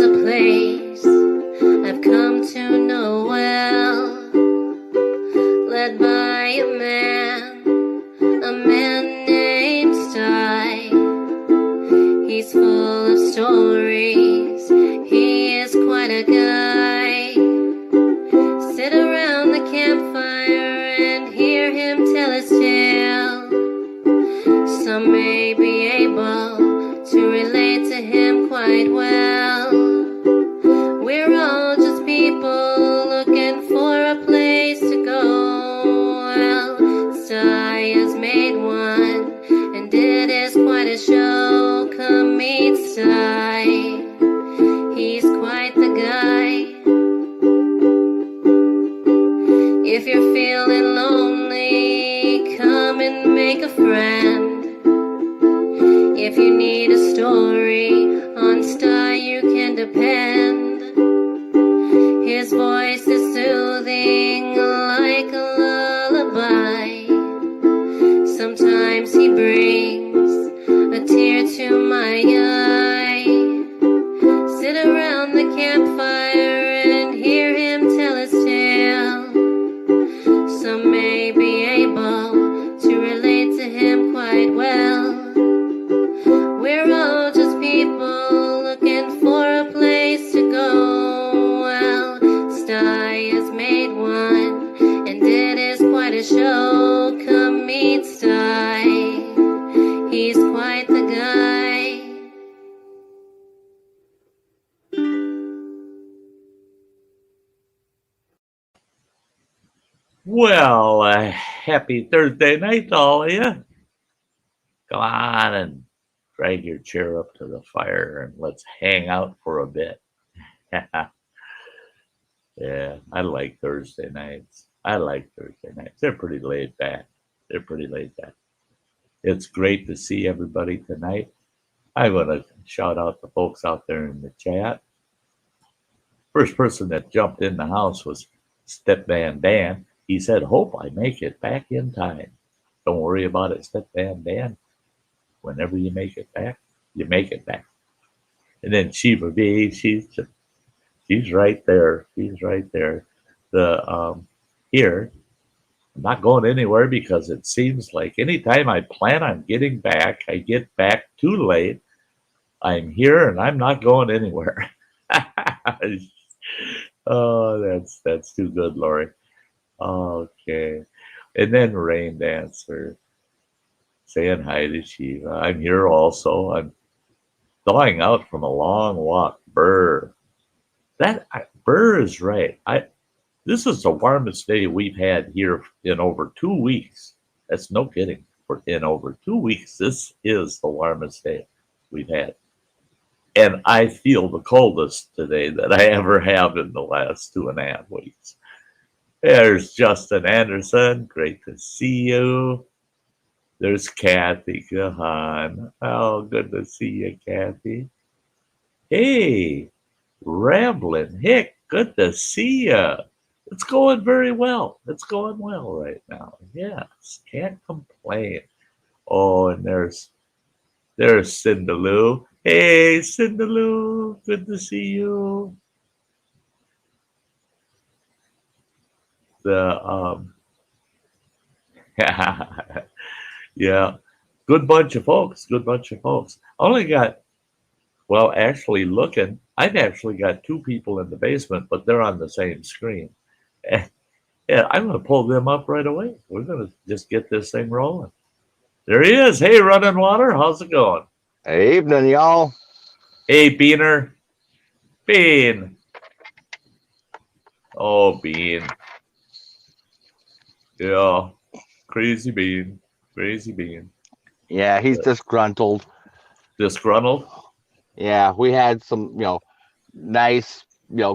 a place I've come to know well, led by a man named Sty. He's full of stories, he is quite a guy. Sit around the campfire and hear him tell his tale. Some may be able to relate to him quite well. We're all just people looking for a place to go. Well, Sty has made one, and it is quite a show. Come meet Sty, he's quite the guy. If you're feeling lonely, come and make a friend. If you need a story, on Sty you can depend. His voice is soothing like a lullaby. Sometimes he brings a tear to my eye. Sit around the campfire and hear him tell his tale. Some may be able to relate to him quite well. We're all just people looking for a place to go. Well, Sty has made one, and it is quite a show. Come meet Sty, he's quite the guy. Well, happy Thursday night to all of you. Come on and drag your chair up to the fire and let's hang out for a bit. Yeah, I like Thursday nights. They're pretty laid back. It's great to see everybody tonight. I want to shout out the folks out there in the chat. First person that jumped in the house was Stepvan Dan. He said, hope I make it back in time. Don't worry about it, Stepvan Dan. Whenever you make it back, you make it back. And then Shiva B, she's right there. Here, I'm not going anywhere because it seems like anytime I plan on getting back, I get back too late. I'm here and I'm not going anywhere. Oh, that's too good, Lori. Okay. And then Rain Dancer saying hi to Shiva. I'm here also. I'm thawing out from a long walk. Burr. Burr is right. This is the warmest day we've had here in over 2 weeks. That's no kidding. In over 2 weeks, this is the warmest day we've had. And I feel the coldest today that I ever have in the last 2.5 weeks. There's Justin Anderson. Great to see you. There's Kathy Gahan. Oh, good to see you, Kathy. Hey, Ramblin' Hick. Good to see you. It's going very well. It's going well right now. Yes, can't complain. Oh, and there's Cindaloo. Hey, Cindaloo. Good to see you. Yeah, good bunch of folks. Only got, well, actually looking, I've actually got 2 people in the basement, but they're on the same screen. Yeah, I'm going to pull them up right away. We're going to just get this thing rolling. There he is. Hey, Running Water. How's it going? Hey, evening, y'all. Hey, Beaner. Bean. Oh, Bean. Yeah, Crazy Bean. Yeah, he's disgruntled. Disgruntled? Yeah, we had some, nice,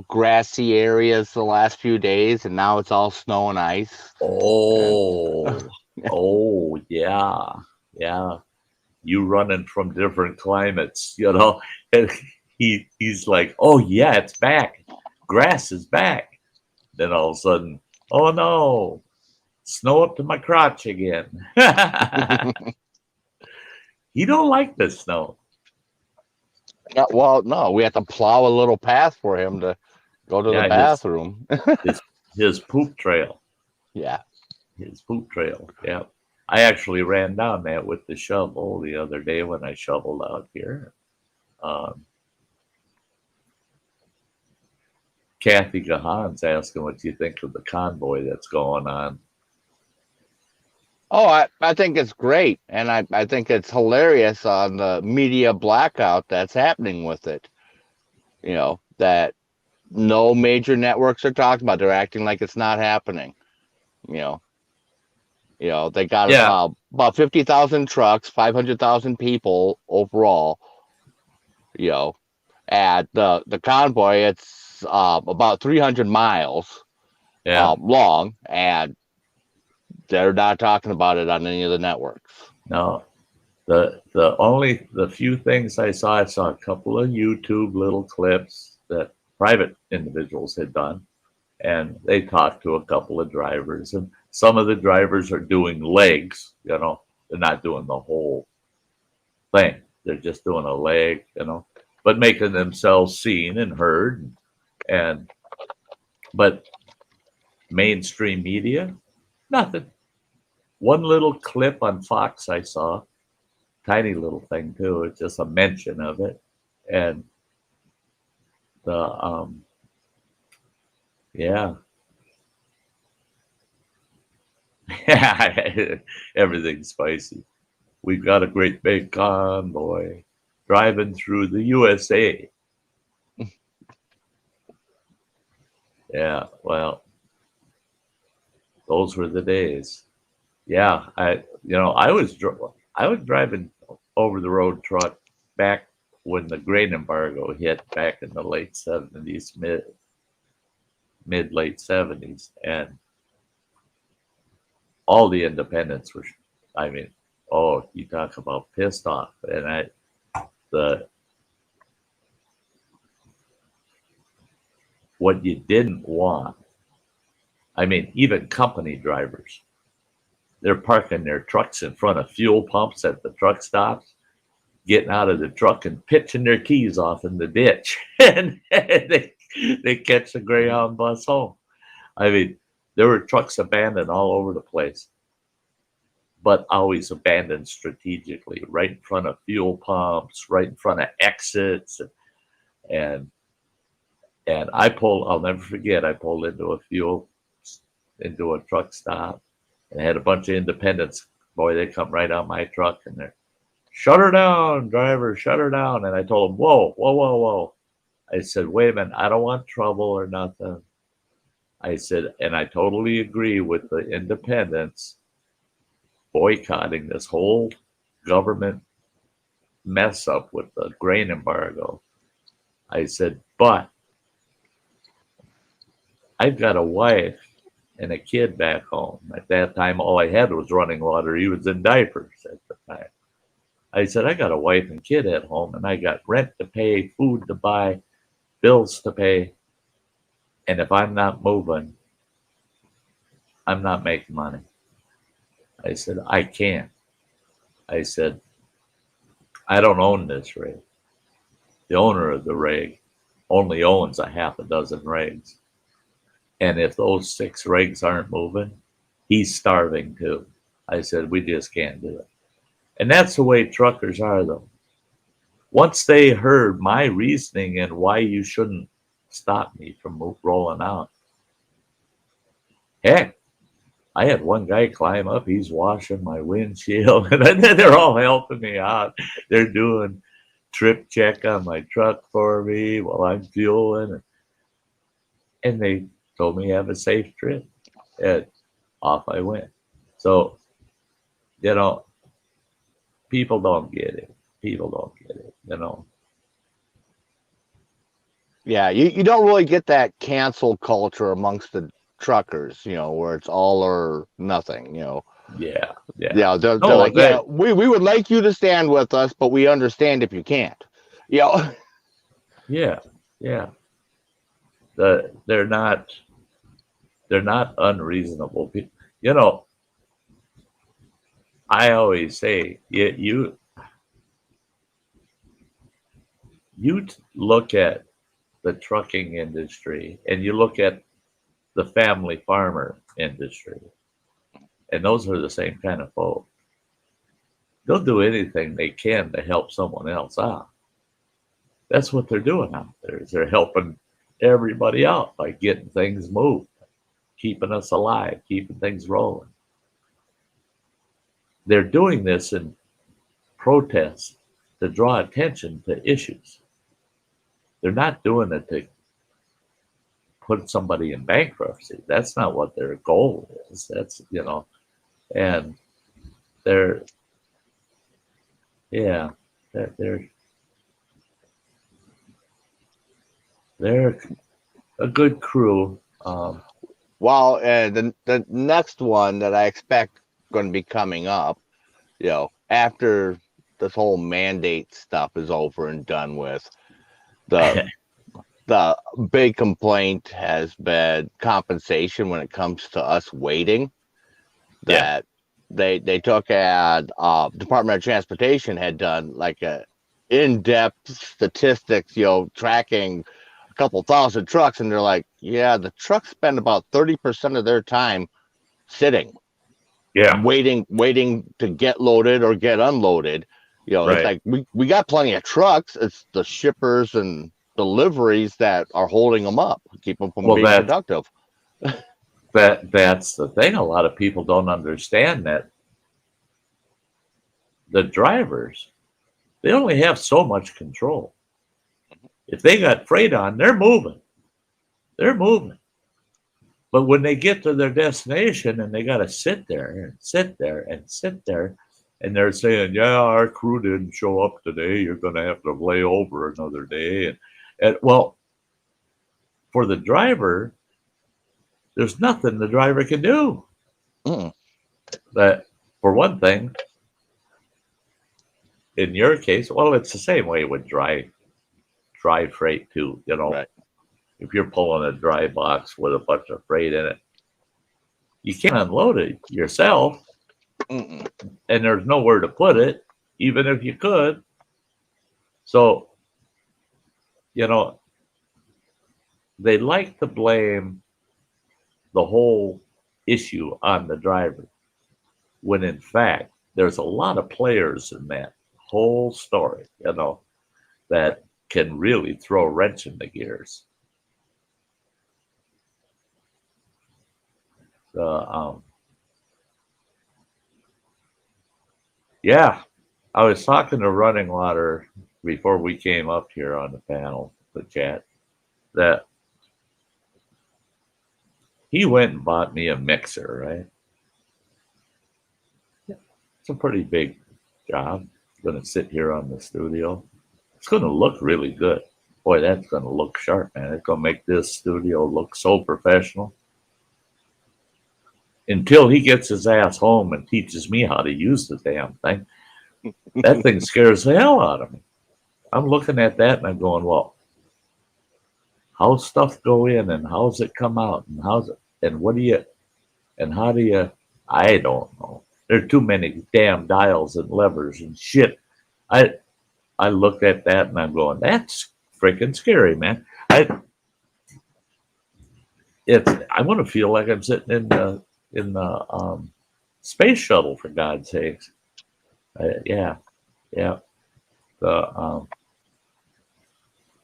grassy areas the last few days, and now it's all snow and ice. Oh, oh, yeah. You running from different climates, and he's like, oh, yeah, it's back. Grass is back. Then all of a sudden, oh, no. Snow up to my crotch again. He don't like the snow. Well, no, we have to plow a little path for him to go to the Yeah, bathroom. his his poop trail. Yeah. His poop trail. Yeah. I actually ran down that with the shovel the other day when I shoveled out here. Um, Kathy Gahan's asking what you think of the convoy that's going on. Oh, I think it's great. And I think it's hilarious on the media blackout that's happening with it. That no major networks are talking about. They're acting like it's not happening. You know, they got Yeah, about 50,000 trucks, 500,000 people overall. At the convoy, it's about 300 miles yeah. long, and they're not talking about it on any of the networks. No, the few things I saw a couple of YouTube little clips that private individuals had done, and they talked to a couple of drivers, and some of the drivers are doing legs. They're not doing the whole thing. They're just doing a leg, but making themselves seen and heard. And but mainstream media, nothing. One little clip on Fox I saw, tiny little thing too. It's just a mention of it, and the yeah, everything's spicy. We've got a great big convoy driving through the USA. Yeah, well, those were the days. Yeah, I was driving over the road truck back when the grain embargo hit back in the late 70s, mid late 70s, and all the independents were. I mean, oh, you talk about pissed off, and the what you didn't want. I mean, even company drivers, they're parking their trucks in front of fuel pumps at the truck stops, getting out of the truck and pitching their keys off in the ditch, and they catch the Greyhound bus home. I mean, there were trucks abandoned all over the place, but always abandoned strategically, right in front of fuel pumps, right in front of exits, and and I'll never forget. I pulled into a truck stop, and had a bunch of independents. Boy, they come right out my truck, and they're, shut her down, driver, shut her down. And I told them, whoa, whoa, whoa, whoa. I said, wait a minute, I don't want trouble or nothing. I said, and I totally agree with the independents boycotting this whole government mess up with the grain embargo. I said, but I've got a wife and a kid back home. At that time, all I had was running water. He was in diapers at the time. I said, I got a wife and kid at home, and I got rent to pay, food to buy, bills to pay. And if I'm not moving, I'm not making money. I said, I can't. I said, I don't own this rig. The owner of the rig only owns a half a dozen rigs. And if those 6 rigs aren't moving, he's starving too. I said, we just can't do it. And that's the way truckers are, though. Once they heard my reasoning and why you shouldn't stop me from rolling out, heck, I had one guy climb up. He's washing my windshield, and then they're all helping me out. They're doing trip check on my truck for me while I'm fueling, and they told me have a safe trip, and off I went. So, people don't get it. People don't get it. Yeah, you don't really get that cancel culture amongst the truckers, where it's all or nothing, Yeah, yeah. Yeah, they're No, like, yeah, we would like you to stand with us, but we understand if you can't. Yeah, yeah. They're not unreasonable people. I always say, look at the trucking industry and you look at the family farmer industry, and those are the same kind of folk. They'll do anything they can to help someone else out. That's what they're doing out there. Is they're helping everybody out by getting things moved, keeping us alive, keeping things rolling. They're doing this in protest to draw attention to issues. They're not doing it to put somebody in bankruptcy. That's not what their goal is. That's, and they're, yeah, they're a good crew. Well, the next one that I expect going to be coming up, after this whole mandate stuff is over and done with, the big complaint has been compensation when it comes to us waiting. That they took at Department of Transportation had done like a in-depth statistics, tracking a couple thousand trucks, and they're like, yeah, the trucks spend about 30% of their time sitting, waiting to get loaded or get unloaded. It's like we got plenty of trucks. It's the shippers and deliveries that are holding them up, keep them from being productive. That's the thing. A lot of people don't understand that the drivers, they only have so much control. If they got freight on, they're moving. They're moving. But when they get to their destination and they got to sit there and sit there and sit there, and they're saying, yeah, our crew didn't show up today. You're going to have to lay over another day. And well, for the driver, there's nothing the driver can do. That, for one thing, in your case, well, it's the same way with dry freight too. Right. If you're pulling a dry box with a bunch of freight in it, you can't unload it yourself, and there's nowhere to put it, even if you could. So, they like to blame the whole issue on the driver, when in fact there's a lot of players in that whole story, that can really throw a wrench in the gears. Yeah, I was talking to Running Water before we came up here on the panel to chat, that he went and bought me a mixer, right? It's a pretty big job. It's going to sit here on the studio. It's going to look really good. Boy, that's going to look sharp, man. It's going to make this studio look so professional. Until he gets his ass home and teaches me how to use the damn thing. That thing scares the hell out of me. I'm looking at that and I'm going, well, how's stuff go in and how's it come out and how do you, I don't know. There are too many damn dials and levers and shit. I looked at that and I'm going, that's freaking scary, man. I want to feel like I'm sitting in the space shuttle, for God's sakes. Yeah.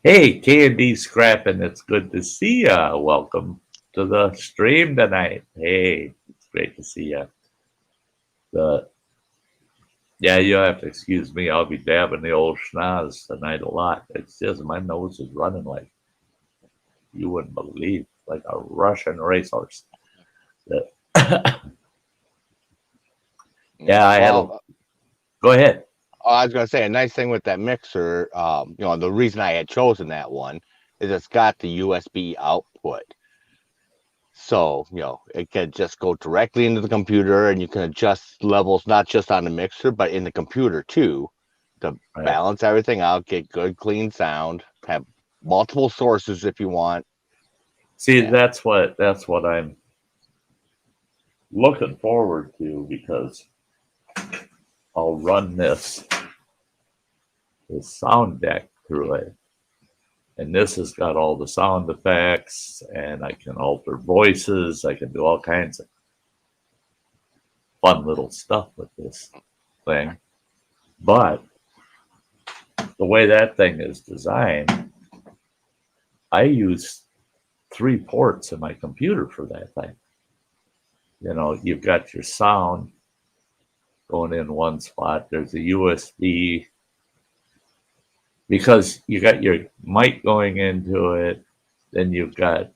Hey, K&D Scrapping, it's good to see ya. Welcome to the stream tonight. Hey, it's great to see ya. You'll have to excuse me. I'll be dabbing the old schnoz tonight a lot. It's just my nose is running like you wouldn't believe, like a Russian racehorse. Go ahead. I was going to say, a nice thing with that mixer, the reason I had chosen that one is it's got the USB output. So, it can just go directly into the computer and you can adjust levels, not just on the mixer, but in the computer too, to balance everything out, get good, clean sound, have multiple sources if you want. See, that's what I'm looking forward to, because I'll run this sound deck through it, And this has got all the sound effects, and I can alter voices. I can do all kinds of fun little stuff with this thing. But the way that thing is designed, I use 3 ports in my computer for that thing. You know, you've got your sound going in one spot. There's a USB, because you got your mic going into it. Then you've got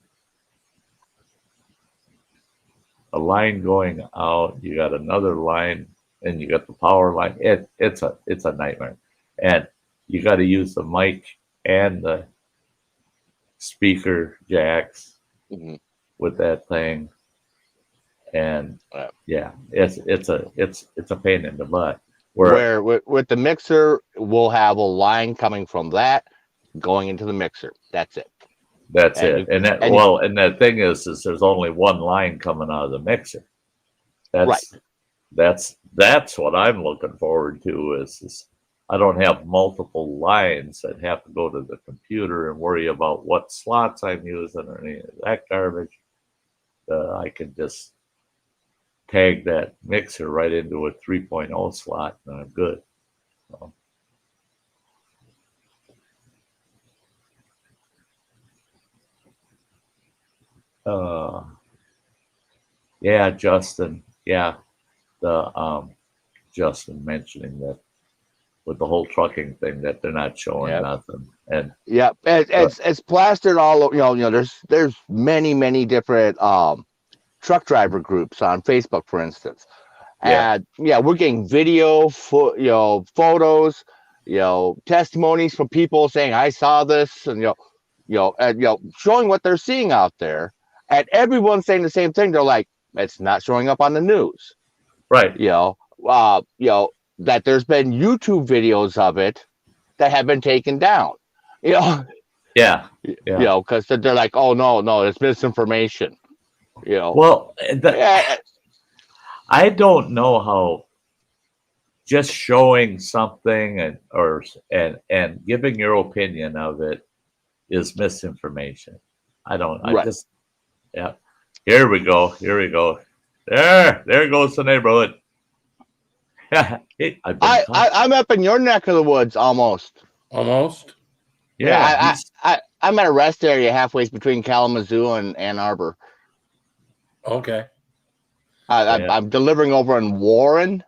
a line going out. You got another line, and you got the power line. It's a nightmare. And you got to use the mic and the speaker jacks with that thing. And yeah, it's a pain in the butt. Where with the mixer, we'll have a line coming from that going into the mixer. That's it. That's it. And that thing is there's only one line coming out of the mixer. That's what I'm looking forward to is I don't have multiple lines that have to go to the computer and worry about what slots I'm using or any of that garbage. I can just tag that mixer right into a 3.0 slot and I'm good. So. Yeah, Justin. Yeah, the Justin mentioning that with the whole trucking thing that they're not showing nothing. And it's plastered all over. You know, there's many different truck driver groups on Facebook, for instance. And we're getting video, photos, testimonies from people saying I saw this, and showing what they're seeing out there, and everyone's saying the same thing. They're like, it's not showing up on the news, right? That there's been YouTube videos of it that have been taken down. Because they're like, oh no, it's misinformation. Well, I don't know how just showing something and giving your opinion of it is misinformation. I don't. I just Here we go. There goes the neighborhood. I'm up in your neck of the woods almost. Yeah. I'm at a rest area halfway between Kalamazoo and Ann Arbor. Okay. I'm delivering over in Warren.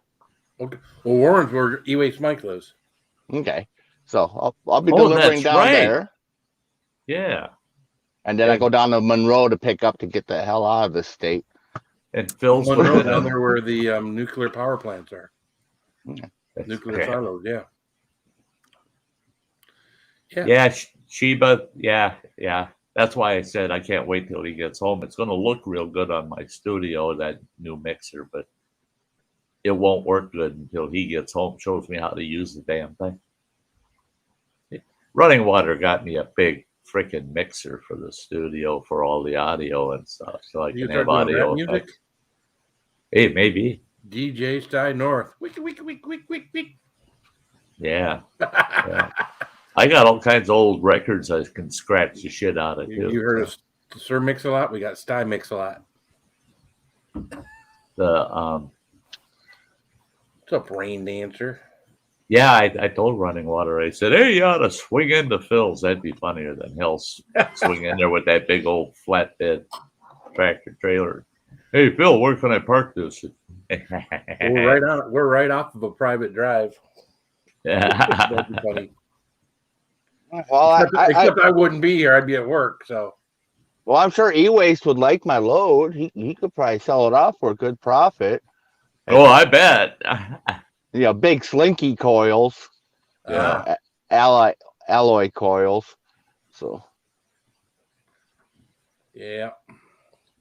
Okay. Well, Warren's where EWaste Mike lives. Okay. So I'll be delivering down there. Yeah. And then I go down to Monroe to pick up to get the hell out of this state. And Phil's Monroe down there where the nuclear power plants are. Nuclear silos, Yeah, Sheba, yeah. That's why I said I can't wait till he gets home. It's going to look real good on my studio, that new mixer, but it won't work good until he gets home, shows me how to use the damn thing. Running Water got me a big freaking mixer for the studio for all the audio and stuff, so I can have audio music. Hey, maybe DJ Sty North. Wick. Yeah. I got all kinds of old records I can scratch the shit out of. You heard of Sir Mix-a-Lot? We got Sty Mix-a-Lot. What's up, Rain Dancer? Yeah, I told Running Water, I said, hey, you ought to swing into Phil's. That'd be funnier than hell swing in there with that big old flatbed tractor trailer. Hey, Phil, where can I park this? We're right off of a private drive. That'd be funny. Well, except I wouldn't be here. I'd be at work. So, well, I'm sure EWaste would like my load. He could probably sell it off for a good profit. Oh, I bet. Big slinky coils. Yeah. Alloy coils. So. Yeah.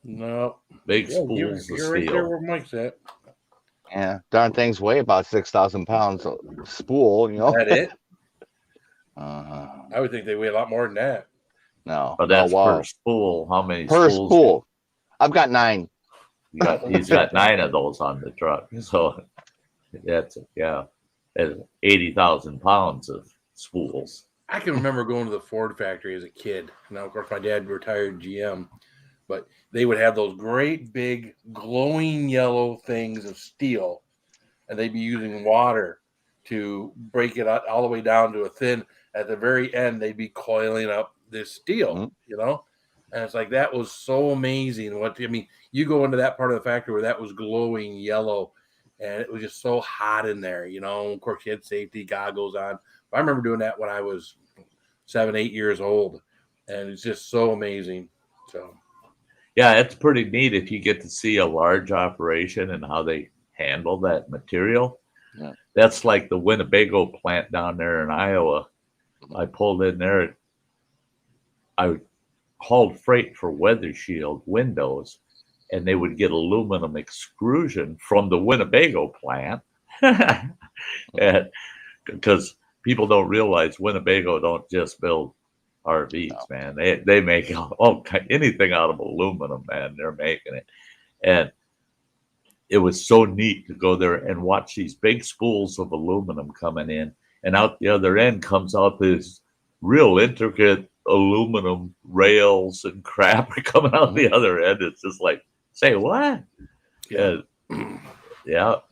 No. Big spools of steel. Right there where Mike's at. Yeah, darn things weigh about 6,000 pounds a spool. That it? I would think they weigh a lot more than that. No. But that's per spool. How many per spools? Spool. I've got 9. He's got 9 of those on the truck. So that's 80,000 pounds of spools. I can remember going to the Ford factory as a kid. Now, of course, my dad retired GM, but they would have those great big glowing yellow things of steel, and they'd be using water to break it all the way down to a thin. At the very end, they'd be coiling up this steel, and it's like that was so amazing. You go into that part of the factory where that was glowing yellow, and it was just so hot in there. Of course, you had safety goggles on. I remember doing that when I was 7, 8 years old, and it's just so amazing. So, yeah, it's pretty neat if you get to see a large operation and how they handle that material. Yeah. That's like the Winnebago plant down there in Iowa. I pulled in there. I hauled freight for weather shield windows, and they would get aluminum extrusion from the Winnebago plant. And because people don't realize Winnebago don't just build RVs, man. They make anything out of aluminum, man. They're making it. And it was so neat to go there and watch these big spools of aluminum coming in, and out the other end comes out this real intricate aluminum rails and crap are coming out the other end. It's just like, say what? yeah.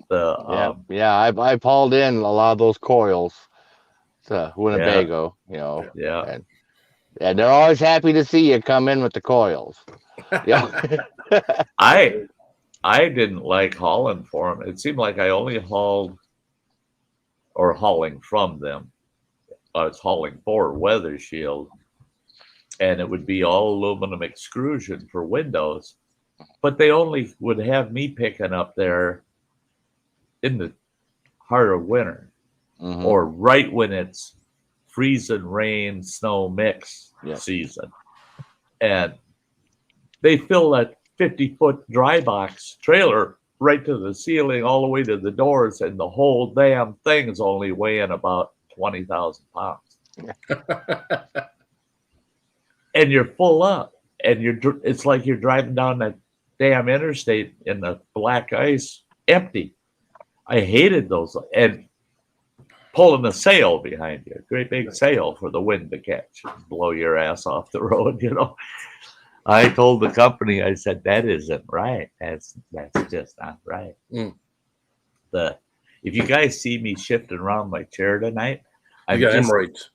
I've hauled in a lot of those coils to Winnebago, Yeah. And they're always happy to see you come in with the coils. I didn't like hauling for them. It seemed like I only hauling from them. I was hauling for weather shield, and it would be all aluminum extrusion for windows, but they only would have me picking up there in the heart of winter, or right when it's freezing rain, snow mix season. And they fill that 50-foot dry box trailer right to the ceiling, all the way to the doors, and the whole damn thing's only weighing about 20,000 pounds. And you're full up, and it's like you're driving down that damn interstate in the black ice empty. I hated those, and pulling a sail behind you, a great big sail for the wind to catch, blow your ass off the road, I told the company, I said, that isn't right. That's just not right. If you guys see me shifting around my chair tonight, I got hemorrhoids.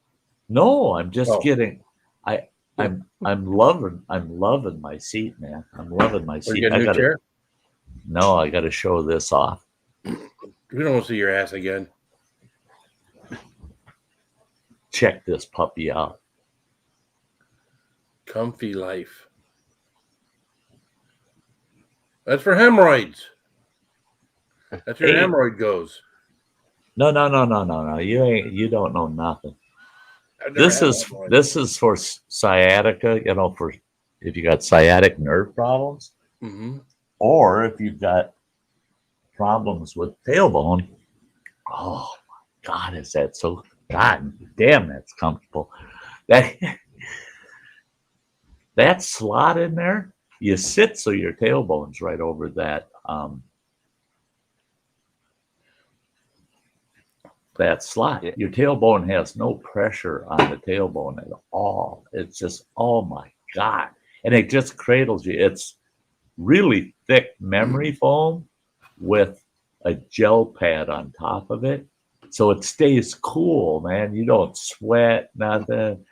No, I'm just kidding. I'm loving my seat, man. I'm loving my seat. You got a new chair? No, I got to show this off. We don't want to see your ass again. Check this puppy out. Comfy life. That's for hemorrhoids. That's where hemorrhoid goes. No. You don't know nothing. This is for sciatica, for if you got sciatic nerve problems, or if you've got problems with tailbone. Oh my God, is that so? God damn, that's comfortable. That slot in there, you sit so your tailbone's right over that that slot. Your tailbone has no pressure on the tailbone at all. It's just, oh my God. And it just cradles you. It's really thick memory foam with a gel pad on top of it. So it stays cool, man. You don't sweat, nothing.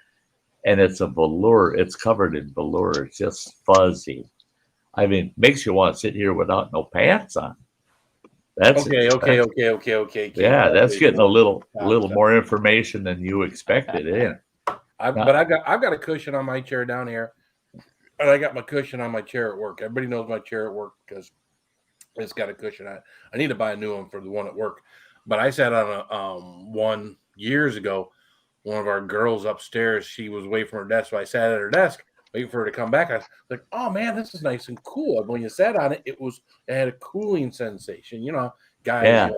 And it's a velour. It's covered in velour. It's just fuzzy. I mean, makes you want to sit here without no pants on. That's okay. Yeah, that's getting a little more information than you expected. I've got a cushion on my chair down here, and I got my cushion on my chair at work. Everybody knows my chair at work because it's got a cushion on it. I need to buy a new one for the one at work. But I sat on a one years ago. One of our girls upstairs, she was away from her desk, so I sat at her desk waiting for her to come back. I was like, "Oh man, this is nice and cool." And when you sat on it, it had a cooling sensation. Guys,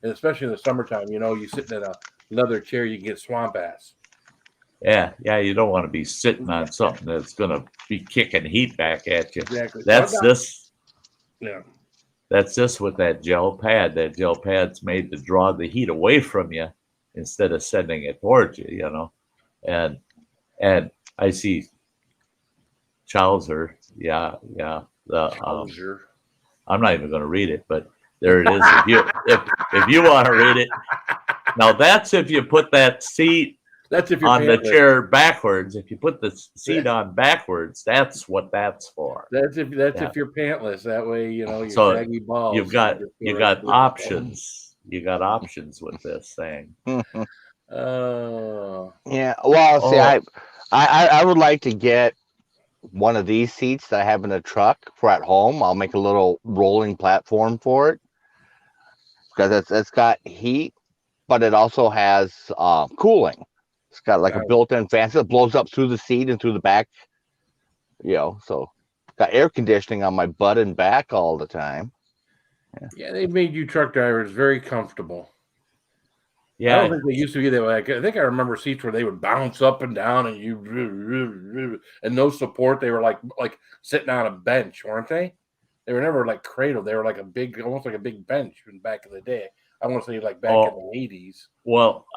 and especially in the summertime, you sitting in a leather chair, you can get swamp ass. Yeah, you don't want to be sitting on something that's going to be kicking heat back at you. Exactly. That's this. Yeah. That's this with that gel pad. That gel pad's made to draw the heat away from you instead of sending it towards you, and and I see Chowser. Yeah, yeah. Hauser. I'm not even going to read it, but there it is. If you want to read it, now that's if you put that seat That's if you're on the pantless. chair backwards. If you put the seat on backwards, that's what that's for. That's if Yeah. you're pantless. That way, you know, your So shaggy balls. you've got just go you right got through. options. You got options with this thing. Oh, Yeah. Well, see, Oh, I would like to get one of these seats that I have in the truck for at home. I'll make a little rolling platform for it because it's got heat, but it also has cooling. It's got like a built-in fan that blows up through the seat and through the back. You know, so got air conditioning on my butt and back all the time. yeah, they made you truck drivers very comfortable. I yeah. don't think they used to be that way. I think I remember seats where they would bounce up and down, and you and no support. They were like sitting on a bench, weren't they? They were never like cradled. They were like almost like a big bench from back in the day. I want to say like back in the 80s. Well,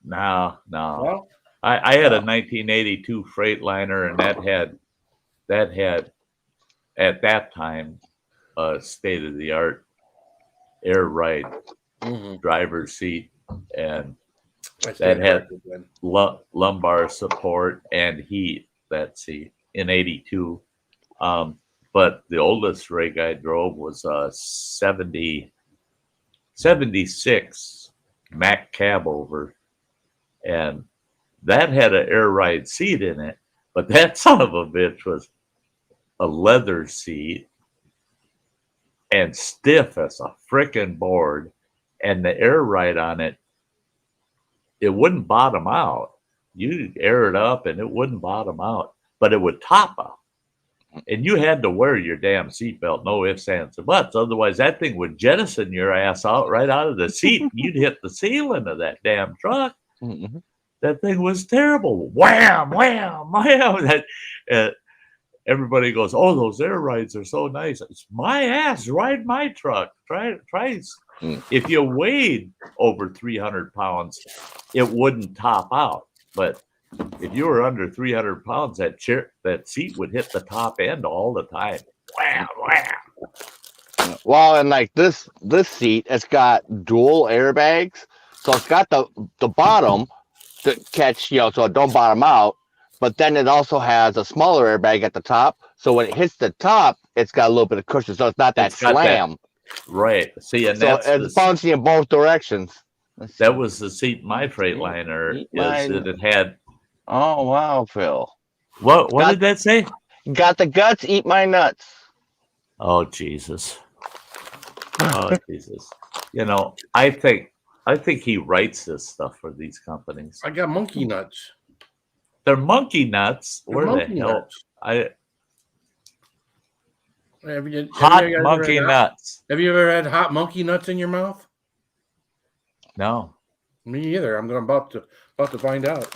no. Well, I had a 1982 Freightliner, and that had at that time a state of the art air ride driver's seat, and that had lumbar support and heat. That seat in '82. But the oldest rig I drove was a 76 Mack cab over, and that had an air ride seat in it, but that son of a bitch was a leather seat and stiff as a frickin' board, and the air ride on it, it wouldn't bottom out. You'd air it up and it wouldn't bottom out, but it would top out. And you had to wear your damn seatbelt, no ifs, ands, or buts. Otherwise, that thing would jettison your ass out right out of the seat. You'd hit the ceiling of that damn truck. Mm-hmm. That thing was terrible. Wham, wham, wham. Everybody goes, oh, those air rides are so nice. It's my ass. Ride my truck. Try. If you weighed over 300 pounds, it wouldn't top out. But if you were under 300 pounds, that seat would hit the top end all the time. Wham, wham. Well, and like this seat, it's got dual airbags, so it's got the bottom to catch, you know, so it don't bottom out. But then it also has a smaller airbag at the top, so when it hits the top, it's got a little bit of cushion, so it's not that slam. Right. See, and so it's bouncing in both directions. That was the seat in my Freightliner. It had. Oh wow, Phil. What did that say? Got the guts, eat my nuts. Oh Jesus. Oh Jesus. You know, I think he writes this stuff for these companies. I got monkey nuts. They're monkey nuts. Where the hell? Hot monkey nuts. Have you ever had hot monkey nuts in your mouth? No. Me either. I'm about to find out.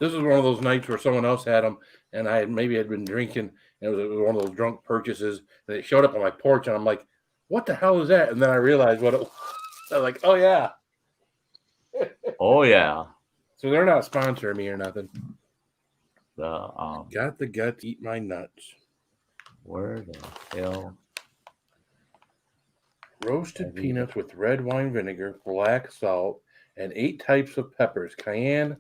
This is one of those nights where someone else had them, and I had been drinking, and it was one of those drunk purchases, and it showed up on my porch, and I'm like, "What the hell is that?" And then I realized what it was. I'm like, "Oh yeah, oh yeah." So they're not sponsoring me or nothing. Got the guts, eat my nuts. Where the hell? Roasted peanuts with red wine vinegar, black salt, and 8 types of peppers: cayenne,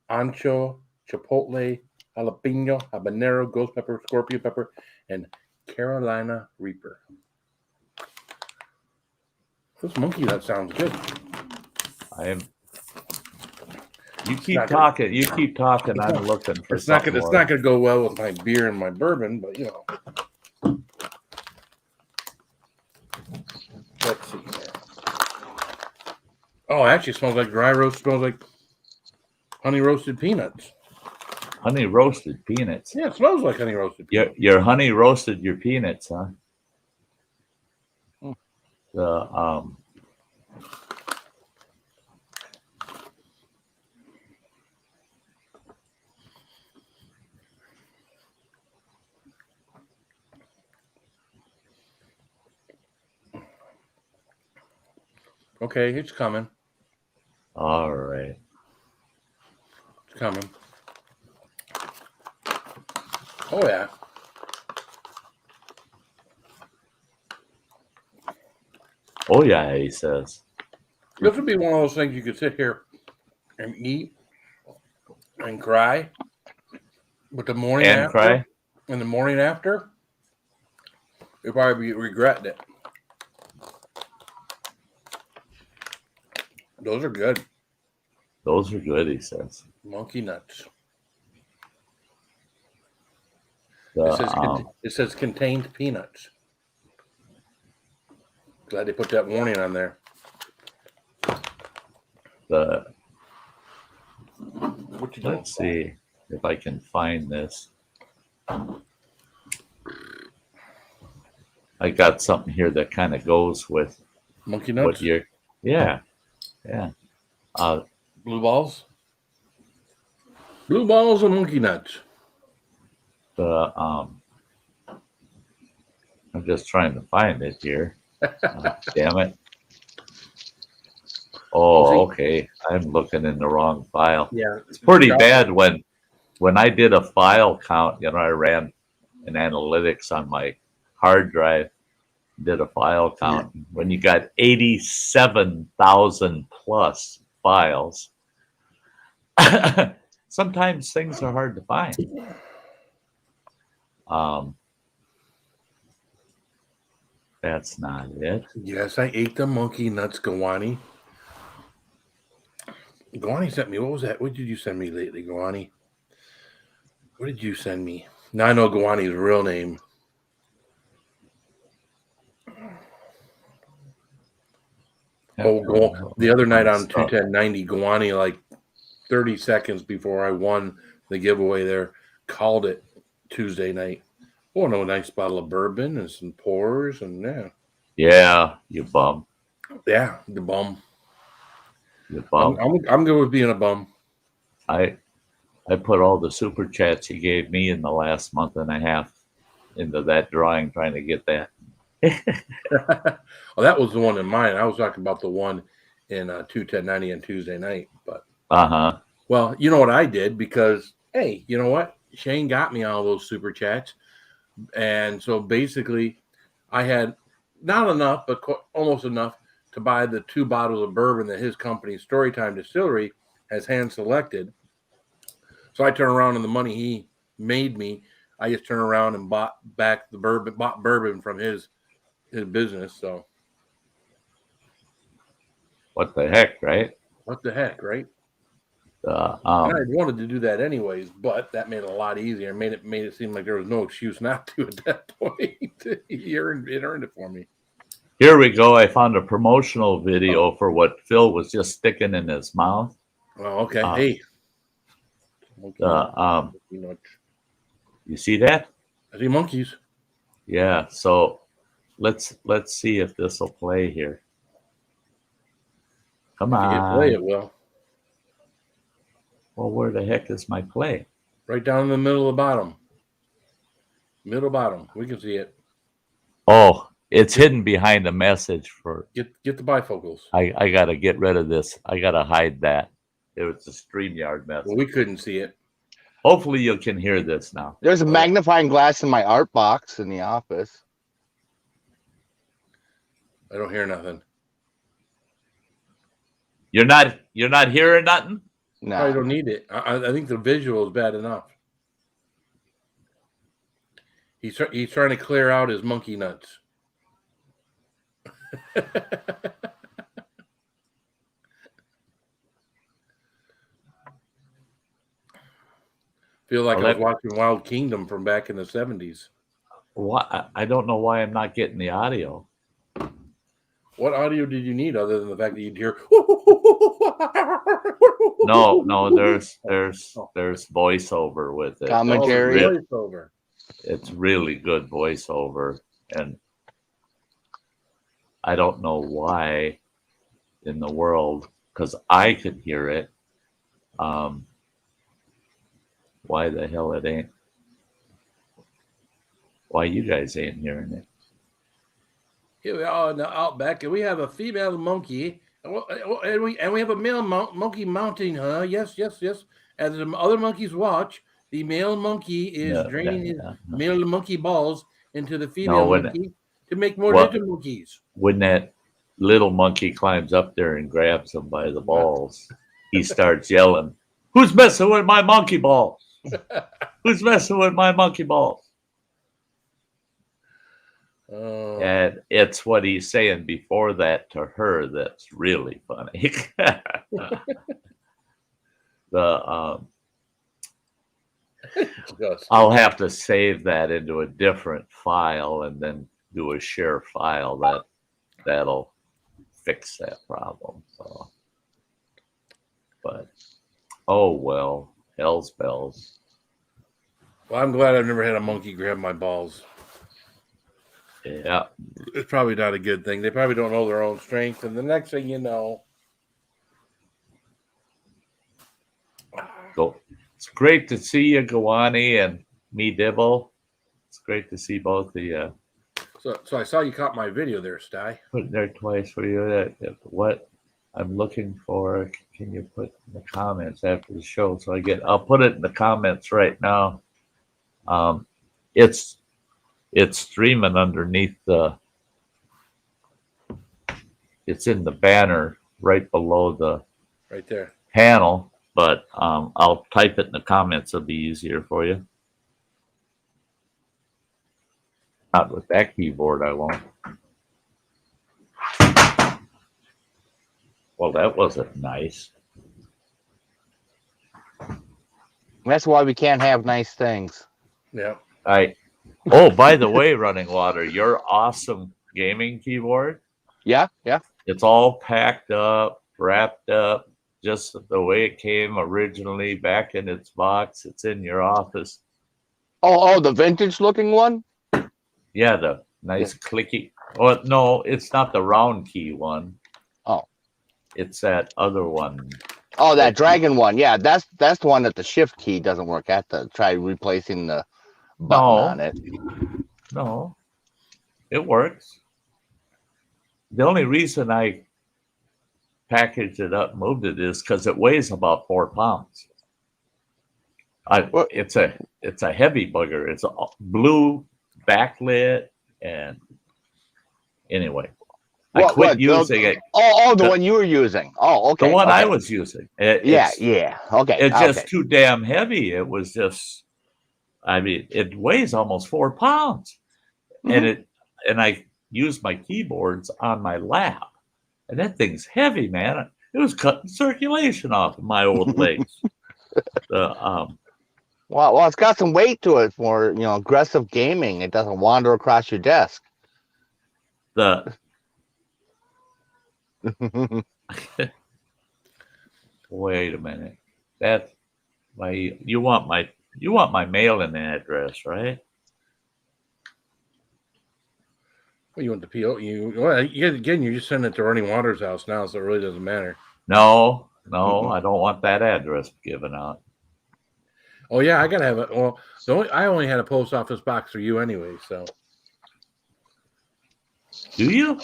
ancho, chipotle, jalapeno, habanero, ghost pepper, scorpion pepper, and Carolina Reaper. This monkey nut sounds good. You keep talking. You keep talking. I'm looking for something. It's not going to go well with my beer and my bourbon, but you know. Let's see here. Oh, it actually smells like dry roast. Smells like honey roasted peanuts. Honey roasted peanuts. Yeah, it smells like honey roasted peanuts. You're honey roasted your peanuts, huh? Okay, it's coming. All right. coming. Oh, yeah. Oh, yeah, he says. This would be one of those things you could sit here and eat and cry. But the morning And after, cry? and the morning after, you'll probably be regretting it. Those are good. Those are good, he says. Monkey nuts. The, It says contained peanuts. Glad they put that warning on there. What you doing? Let's see if I can find this. I got something here that kind of goes with Monkey nuts? what you're. Yeah. Blue balls? Blue balls and monkey nuts. I'm just trying to find it here. Damn it. Oh, okay. I'm looking in the wrong file. Yeah. It's pretty bad when I did a file count, I ran an analytics on my hard drive, did a file count. Yeah. When you got 87,000 plus files, sometimes things are hard to find. That's not it. Yes, I ate the monkey nuts, Gawani. Gawani sent me. What was that? What did you send me lately, Gawani? What did you send me? Now I know Gawani's real name. The other night on 21090, Gawani, like 30 seconds before I won the giveaway there, called it Tuesday night. Oh, no, a nice bottle of bourbon and some pours and yeah. Yeah, you bum. Yeah, the bum. You bum. I'm good with being a bum. I put all the super chats you gave me in the last month and a half into that drawing, trying to get that. Well, that was the one in mine. I was talking about the one in 21090 on Tuesday night. But well, you know what I did, because hey, you know what? Shane got me all those super chats, and so basically, I had not enough, but almost enough to buy the 2 bottles of bourbon that his company, Storytime Distillery, has hand selected. So I turn around and the money he made me, I just turned around and bought bourbon from his business. So what the heck, right? What the heck, right? And I wanted to do that anyways, but that made it a lot easier. Made it seem like there was no excuse not to at that point. It earned it for me. Here we go. I found a promotional video for what Phil was just sticking in his mouth. Oh, okay. Hey. You see that? I see monkeys. Yeah. So let's see if this will play here. Come on. If you play it will. Well, where the heck is my play? Right down in the middle of the bottom. Middle bottom. We can see it. Oh, it's hidden behind a message for. Get the bifocals. I gotta get rid of this. I gotta hide that. It was a StreamYard message. Well, we couldn't see it. Hopefully you can hear this now. There's a magnifying glass in my art box in the office. I don't hear nothing. You're not hearing nothing? No, I don't need it. I think the visual is bad enough. He's trying to clear out his monkey nuts. Feel like I was watching Wild Kingdom from back in the 70s. What? I don't know why I'm not getting the audio. What audio did you need other than the fact that you'd hear? No, there's voiceover with it. Commentary. Voiceover. It's really good voiceover, and I don't know why in the world, because I could hear it. Why the hell it ain't? Why you guys ain't hearing it? Here we are in the outback, and we have a female monkey, and we have a male monkey mounting her. Yes. As the other monkeys watch, the male monkey is draining his male monkey balls into the female monkey to make more little monkeys. When that little monkey climbs up there and grabs him by the balls, he starts yelling, "Who's messing with my monkey balls? Who's messing with my monkey balls?" And it's what he's saying before that to her that's really funny. I'll have to save that into a different file and then do a share file. That'll fix that problem. So. But oh well, hell's bells. Well, I'm glad I've never had a monkey grab my balls. Yeah. It's probably not a good thing. They probably don't know their own strength. And the next thing you know. So it's great to see you, Gawani and me, Dibble. It's great to see both of you. So I saw you caught my video there, Sty. Put it there twice for you. What I'm looking for, can you put in the comments after the show? So I'll put it in the comments right now. It's streaming underneath it's in the banner right below the right there panel, but I'll type it in the comments. It'll be easier for you. Not with that keyboard, I won't. Well, that wasn't nice. That's why we can't have nice things. Yeah. Oh, by the way, Running Water, your awesome gaming keyboard. Yeah. It's all packed up, wrapped up, just the way it came originally back in its box. It's in your office. Oh, the vintage looking one? Yeah, the nice clicky. Oh, no, it's not the round key one. Oh. It's that other one. Oh, that dragon one. Yeah, that's the one that the shift key doesn't work at. Try replacing the button on it. No, it works. The only reason I packaged it up, moved it, is because it weighs about 4 pounds. It's a heavy bugger. It's a blue backlit, and anyway, I quit using it. Oh, the one you were using. Oh, okay. The one I was using. Yeah. Okay. It's just too damn heavy. It was just. I mean, it weighs almost 4 pounds, and I use my keyboards on my lap, and that thing's heavy, man. It was cutting circulation off of my old legs. Well, it's got some weight to it for aggressive gaming. It doesn't wander across your desk. Wait a minute. That's you want my mailing address, right? Well, you want the PO? Again, you just send it to Running Water's house now, so it really doesn't matter. No, I don't want that address given out. Oh yeah, I gotta have it. Well, I only had a post office box for you anyway, so. Do you?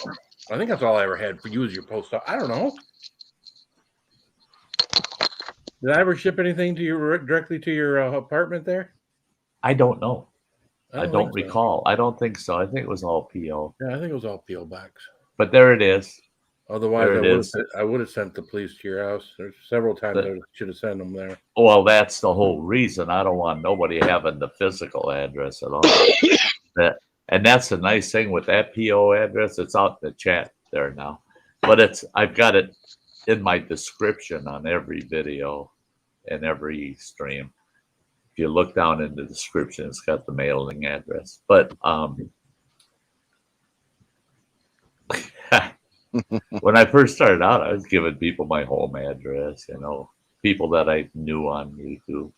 I think that's all I ever had for you as your post office. I don't know. Did I ever ship anything to you directly to your apartment there? I don't know. I don't so. recall. I don't think so. I think it was all PO. Yeah, I think it was all PO box. But there it is. Otherwise, I would have sent the police to your house. There's several times I should have sent them there. Well, that's the whole reason. I don't want nobody having the physical address at all. And that's the nice thing with that PO address. It's out in the chat there now. But I've got it in my description on every video and every stream. If you look down in the description, it's got the mailing address. But when I first started out, I was giving people my home address, people that I knew on YouTube.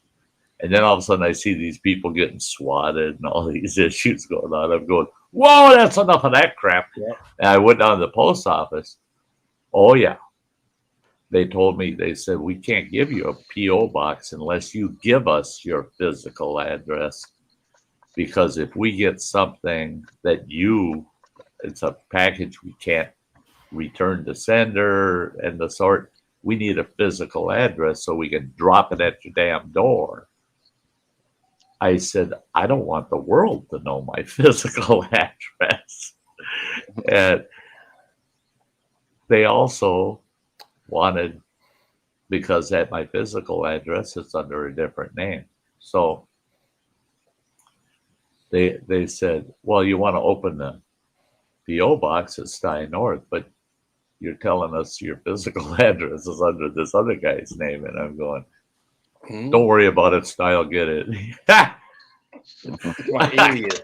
And then all of a sudden I see these people getting swatted and all these issues going on. I'm going, whoa, that's enough of that crap. Yeah. And I went down to the post office. Oh, yeah. They told me, they said, we can't give you a P.O. box unless you give us your physical address. Because if we get something that it's a package we can't return to sender and the sort, we need a physical address so we can drop it at your damn door. I said, I don't want the world to know my physical address. And they also wanted, because at my physical address, it's under a different name. So they said, well, you want to open the P.O. box at Sty North, but you're telling us your physical address is under this other guy's name. And I'm going, don't worry about it, Sty will get it. Idiot.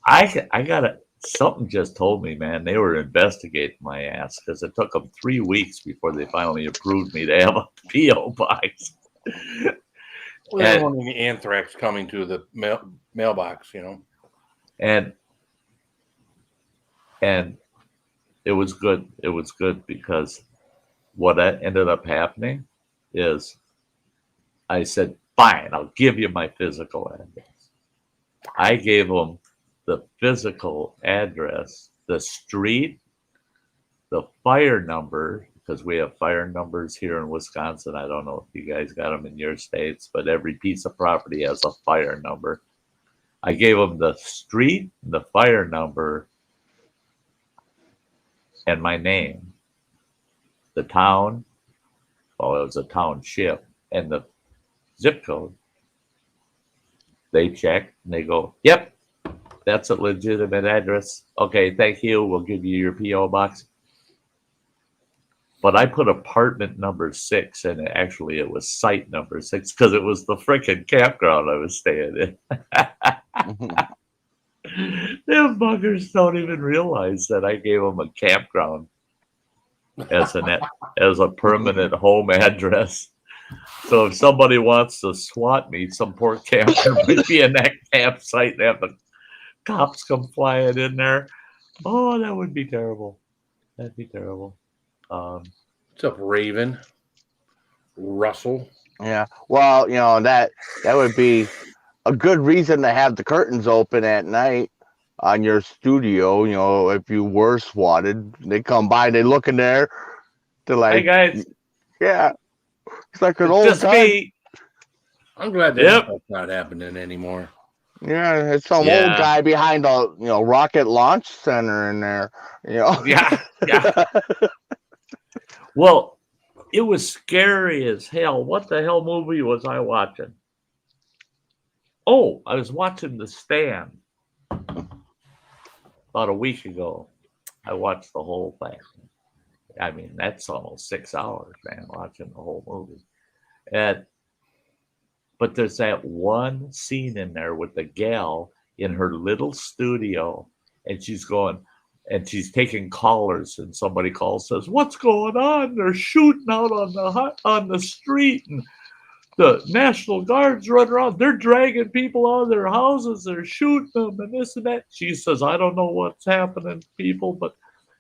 I got it. Something just told me, man, they were investigating my ass because it took them 3 weeks before they finally approved me to have a P.O. box. Well, they don't want any anthrax coming to the mailbox, you know. And it was good. It was good because what ended up happening is I said, fine, I'll give you my physical address. I gave them the physical address, the street, the fire number, because we have fire numbers here in Wisconsin. I don't know if you guys got them in your states, but every piece of property has a fire number. I gave them the street, the fire number, and my name. The town, well, it was a township, and the zip code. They check and they go, yep, that's a legitimate address. Okay, thank you. We'll give you your P.O. box. But I put apartment number 6, and actually it was site number 6 because it was the frickin' campground I was staying in. Them buggers don't even realize that I gave them a campground as a permanent home address. So if somebody wants to swat me, some poor camper might be in that campsite and have the cops come flying in there. Oh, that would be terrible. That'd be terrible. What's up, Raven? Russell? Yeah. Well, that would be a good reason to have the curtains open at night on your studio. If you were swatted, they come by, they look in there. They're like, hey guys. Yeah. It's like an It's old just time. me. I'm glad that's not happening anymore. Yeah, it's some old guy behind a rocket launch center in there. Yeah. Well, it was scary as hell. What the hell movie was I watching? Oh, I was watching The Stand about a week ago. I watched the whole thing. I mean, that's almost 6 hours, man, watching the whole movie. But there's that one scene in there with the gal in her little studio, and she's taking callers, and somebody calls, says, "What's going on? They're shooting out on the street, and the National Guard's running around. They're dragging people out of their houses. They're shooting them, and this and that." She says, "I don't know what's happening, people, but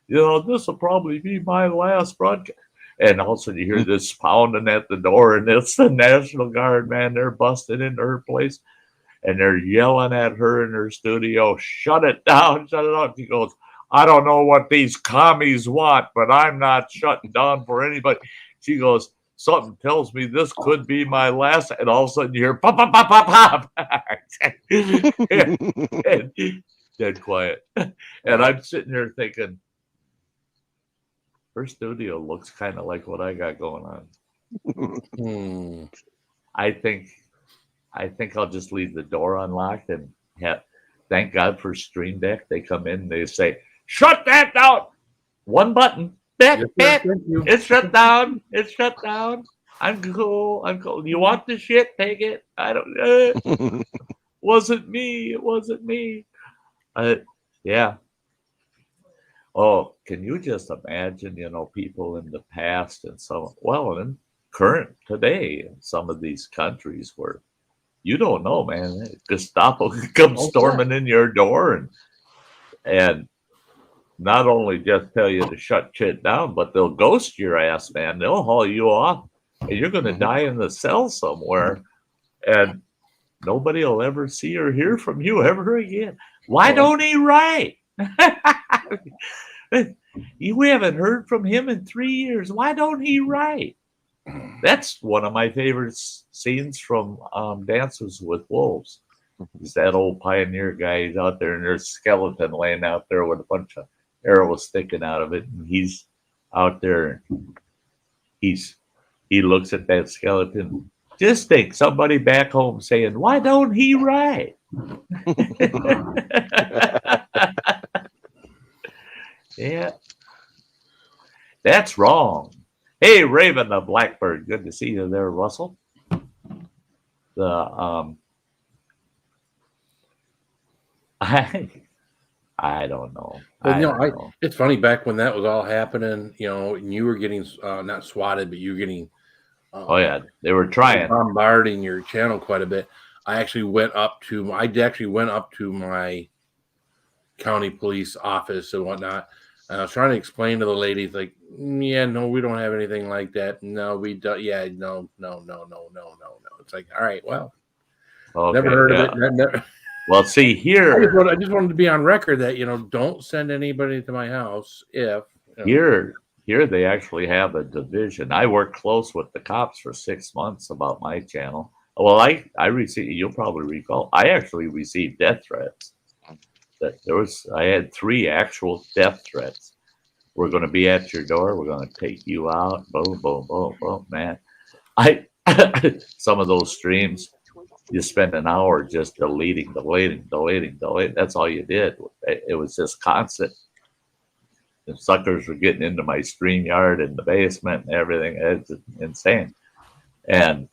this will probably be my last broadcast." And all of a sudden you hear this pounding at the door, and it's the National Guard, man. They're busting into her place, and they're yelling at her in her studio, "Shut it down, shut it down." She goes, "I don't know what these commies want, but I'm not shutting down for anybody." She goes, "Something tells me this could be my last." And all of a sudden you hear pop, pop, pop, pop, pop. and dead quiet. And I'm sitting here thinking, her studio looks kind of like what I got going on. I think I'll just leave the door unlocked and thank God for Stream Deck. They come in, they say, "Shut that down." One button. It's shut down. It's shut down. I'm cool. You want the shit? Take it. I don't. Wasn't me. It wasn't me. Yeah. Oh, can you just imagine, people in the past and and current today in some of these countries where you don't know, man, Gestapo could come storming in your door and not only just tell you to shut shit down, but they'll ghost your ass, man. They'll haul you off, and you're going to die in the cell somewhere, and nobody will ever see or hear from you ever again. Why don't he write? We haven't heard from him in 3 years. Why don't he write? That's one of my favorite scenes from Dances with Wolves. Is that old pioneer guy? He's out there, and there's a skeleton laying out there with a bunch of arrows sticking out of it, and he's out there. He looks at that skeleton. Just think, somebody back home saying, "Why don't he write?" Yeah, that's wrong. Hey, Raven the Blackbird, good to see you there, Russell. The I don't know. Well, it's funny, back when that was all happening, and you were getting not swatted, but you were getting oh yeah, they were trying bombarding your channel quite a bit. I actually went up to my county police office and whatnot. And I was trying to explain to the ladies, like, yeah, no, we don't have anything like that. No, we don't. Yeah, no. It's like, all right, well, okay, never heard of it. Never. Well, see here. I just wanted to be on record that don't send anybody to my house if Here they actually have a division. I worked close with the cops for 6 months about my channel. Well, I received. You'll probably recall. I actually received death threats. I had 3 actual death threats. We're going to be at your door. We're going to take you out. Boom, boom, boom, boom, man. Some of those streams, you spend an hour just deleting. That's all you did. It was just constant. The suckers were getting into my stream yard in the basement and everything. It's insane. And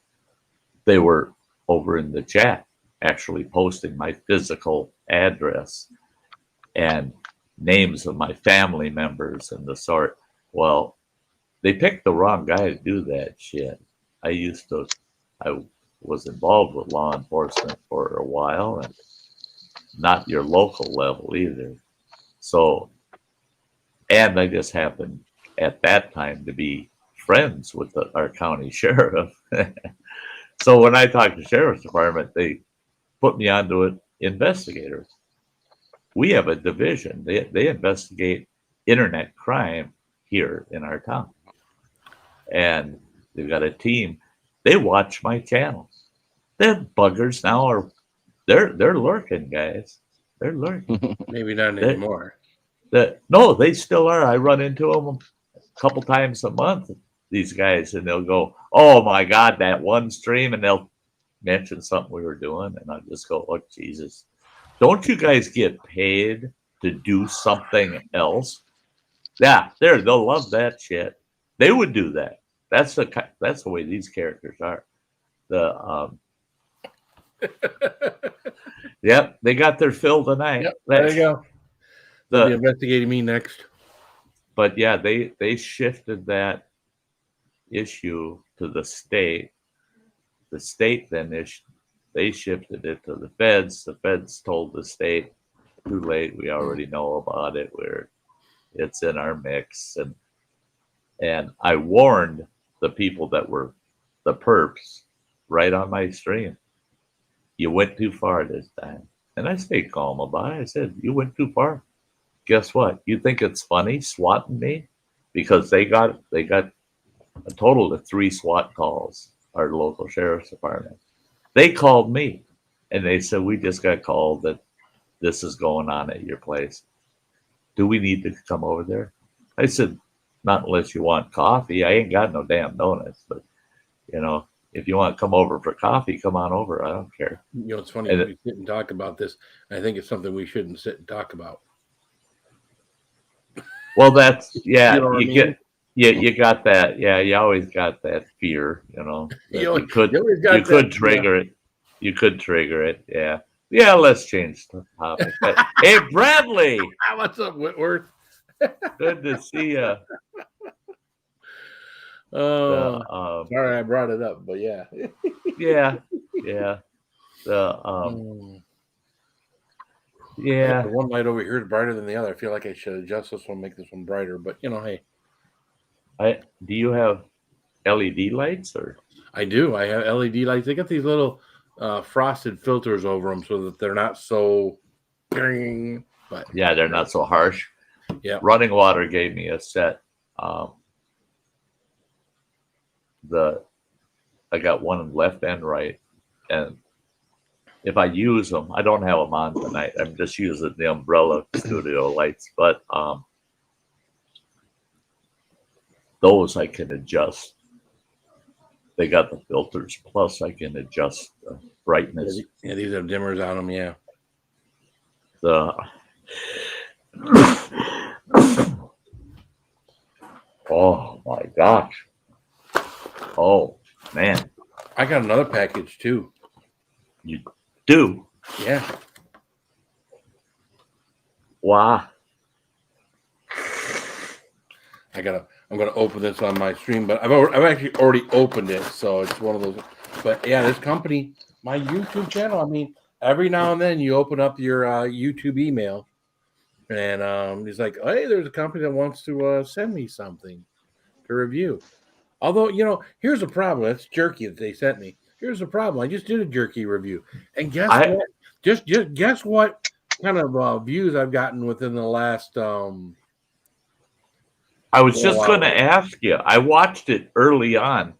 they were over in the chat actually posting my physical address and names of my family members and the sort. Well, they picked the wrong guy to do that shit. I was involved with law enforcement for a while, and not your local level either. So, and I just happened at that time to be friends with our county sheriff. So when I talked to the sheriff's department, they put me onto an investigator. We have a division. They investigate internet crime here in our town. And they've got a team. They watch my channel. The buggers now they're lurking, guys. They're lurking. Maybe not anymore. No, they still are. I run into them a couple times a month, these guys, and they'll go, "Oh my God, that one stream," and they'll mention something we were doing, and I'll just go, "Oh Jesus, don't you guys get paid to do something else?" Yeah, they'll love that shit. They would do that. That's the way these characters are. Yep, they got their fill tonight. Yep, there you go. They'll be investigating me next. But yeah, they shifted that issue to the state. The state then they shifted it to the feds. The feds told the state, too late, we already know about it. It's in our mix. And I warned the people that were the perps right on my stream. You went too far this time. And I stayed calm about it. I said, you went too far. Guess what? You think it's funny swatting me? Because they got a total of 3 SWAT calls, our local sheriff's department. They called me and they said, we just got called that this is going on at your place. Do we need to come over there? I said, not unless you want coffee. I ain't got no damn donuts, but if you want to come over for coffee, come on over. I don't care. It's funny we sit and talk about this. I think it's something we shouldn't sit and talk about. Well, that's you got that. Yeah, you always got that fear, You could trigger it. You could trigger it. Yeah. Yeah, let's change the topic. Hey, Bradley. What's up, Whitworth? Good to see you. Sorry I brought it up, but yeah. Yeah. Yeah. The one light over here is brighter than the other. I feel like I should adjust this one, make this one brighter, but hey. Do you have LED lights or? I do. I have LED lights. They got these little frosted filters over them so that they're not so. But yeah, they're not so harsh. Yeah. Running Water gave me a set. I got one left and right, and if I use them, I don't have them on tonight. I'm just using the umbrella studio lights, but those I can adjust. They got the filters, plus I can adjust the brightness. Yeah, these have dimmers on them. Yeah. Oh my gosh. Oh man. I got another package too. You do? Yeah. Wow. I'm gonna open this on my stream, but I've actually already opened it, so it's one of those. But yeah, this company, my YouTube channel. I mean, every now and then you open up your YouTube email, and it's like, hey, there's a company that wants to send me something to review. Although, here's the problem. That's jerky that they sent me. Here's the problem. I just did a jerky review, and guess what? Just guess what kind of views I've gotten within the last. I was just going to ask you. I watched it early on,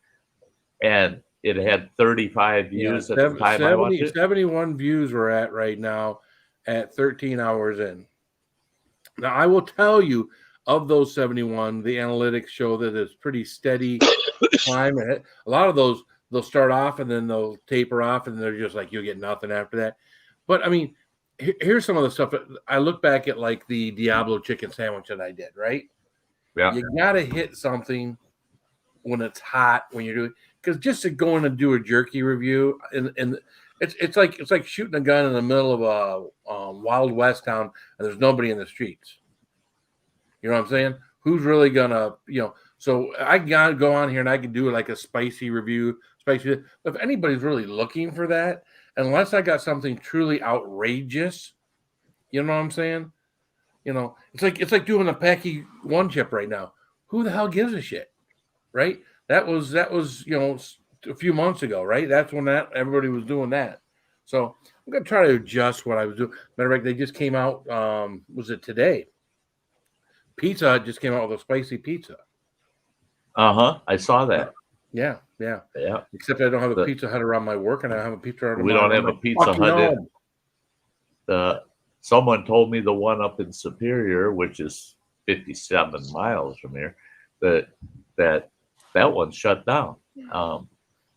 and it had 35 views at the time I watched it. 71 views we're at right now at 13 hours in. Now, I will tell you, of those 71, the analytics show that it's pretty steady climb. A lot of those, they'll start off and then they'll taper off, and they're just like, you'll get nothing after that. But, I mean, here's some of the stuff. I look back at, like, the Diablo chicken sandwich that I did, right? Yeah. You got to hit something when it's hot, when you're doing, because just to go in and do a jerky review, and it's like shooting a gun in the middle of a Wild West town and there's nobody in the streets. You know what I'm saying? Who's really gonna, So I gotta go on here and I can do like a spicy review, If anybody's really looking for that, unless I got something truly outrageous, you know what I'm saying? It's like doing a Packy one chip right now. Who the hell gives a shit, right? That was a few months ago, right? That's when everybody was doing that. So I'm gonna try to adjust what I was doing. Matter of fact, they just came out. Was it today? Pizza Hut just came out with a spicy pizza. I saw that. Yeah. Except I don't have a Pizza Hut around my work, and I have a Pizza Hut. We don't have a Pizza Hut. Someone told me the one up in Superior, which is 57 miles from here, that one's shut down. A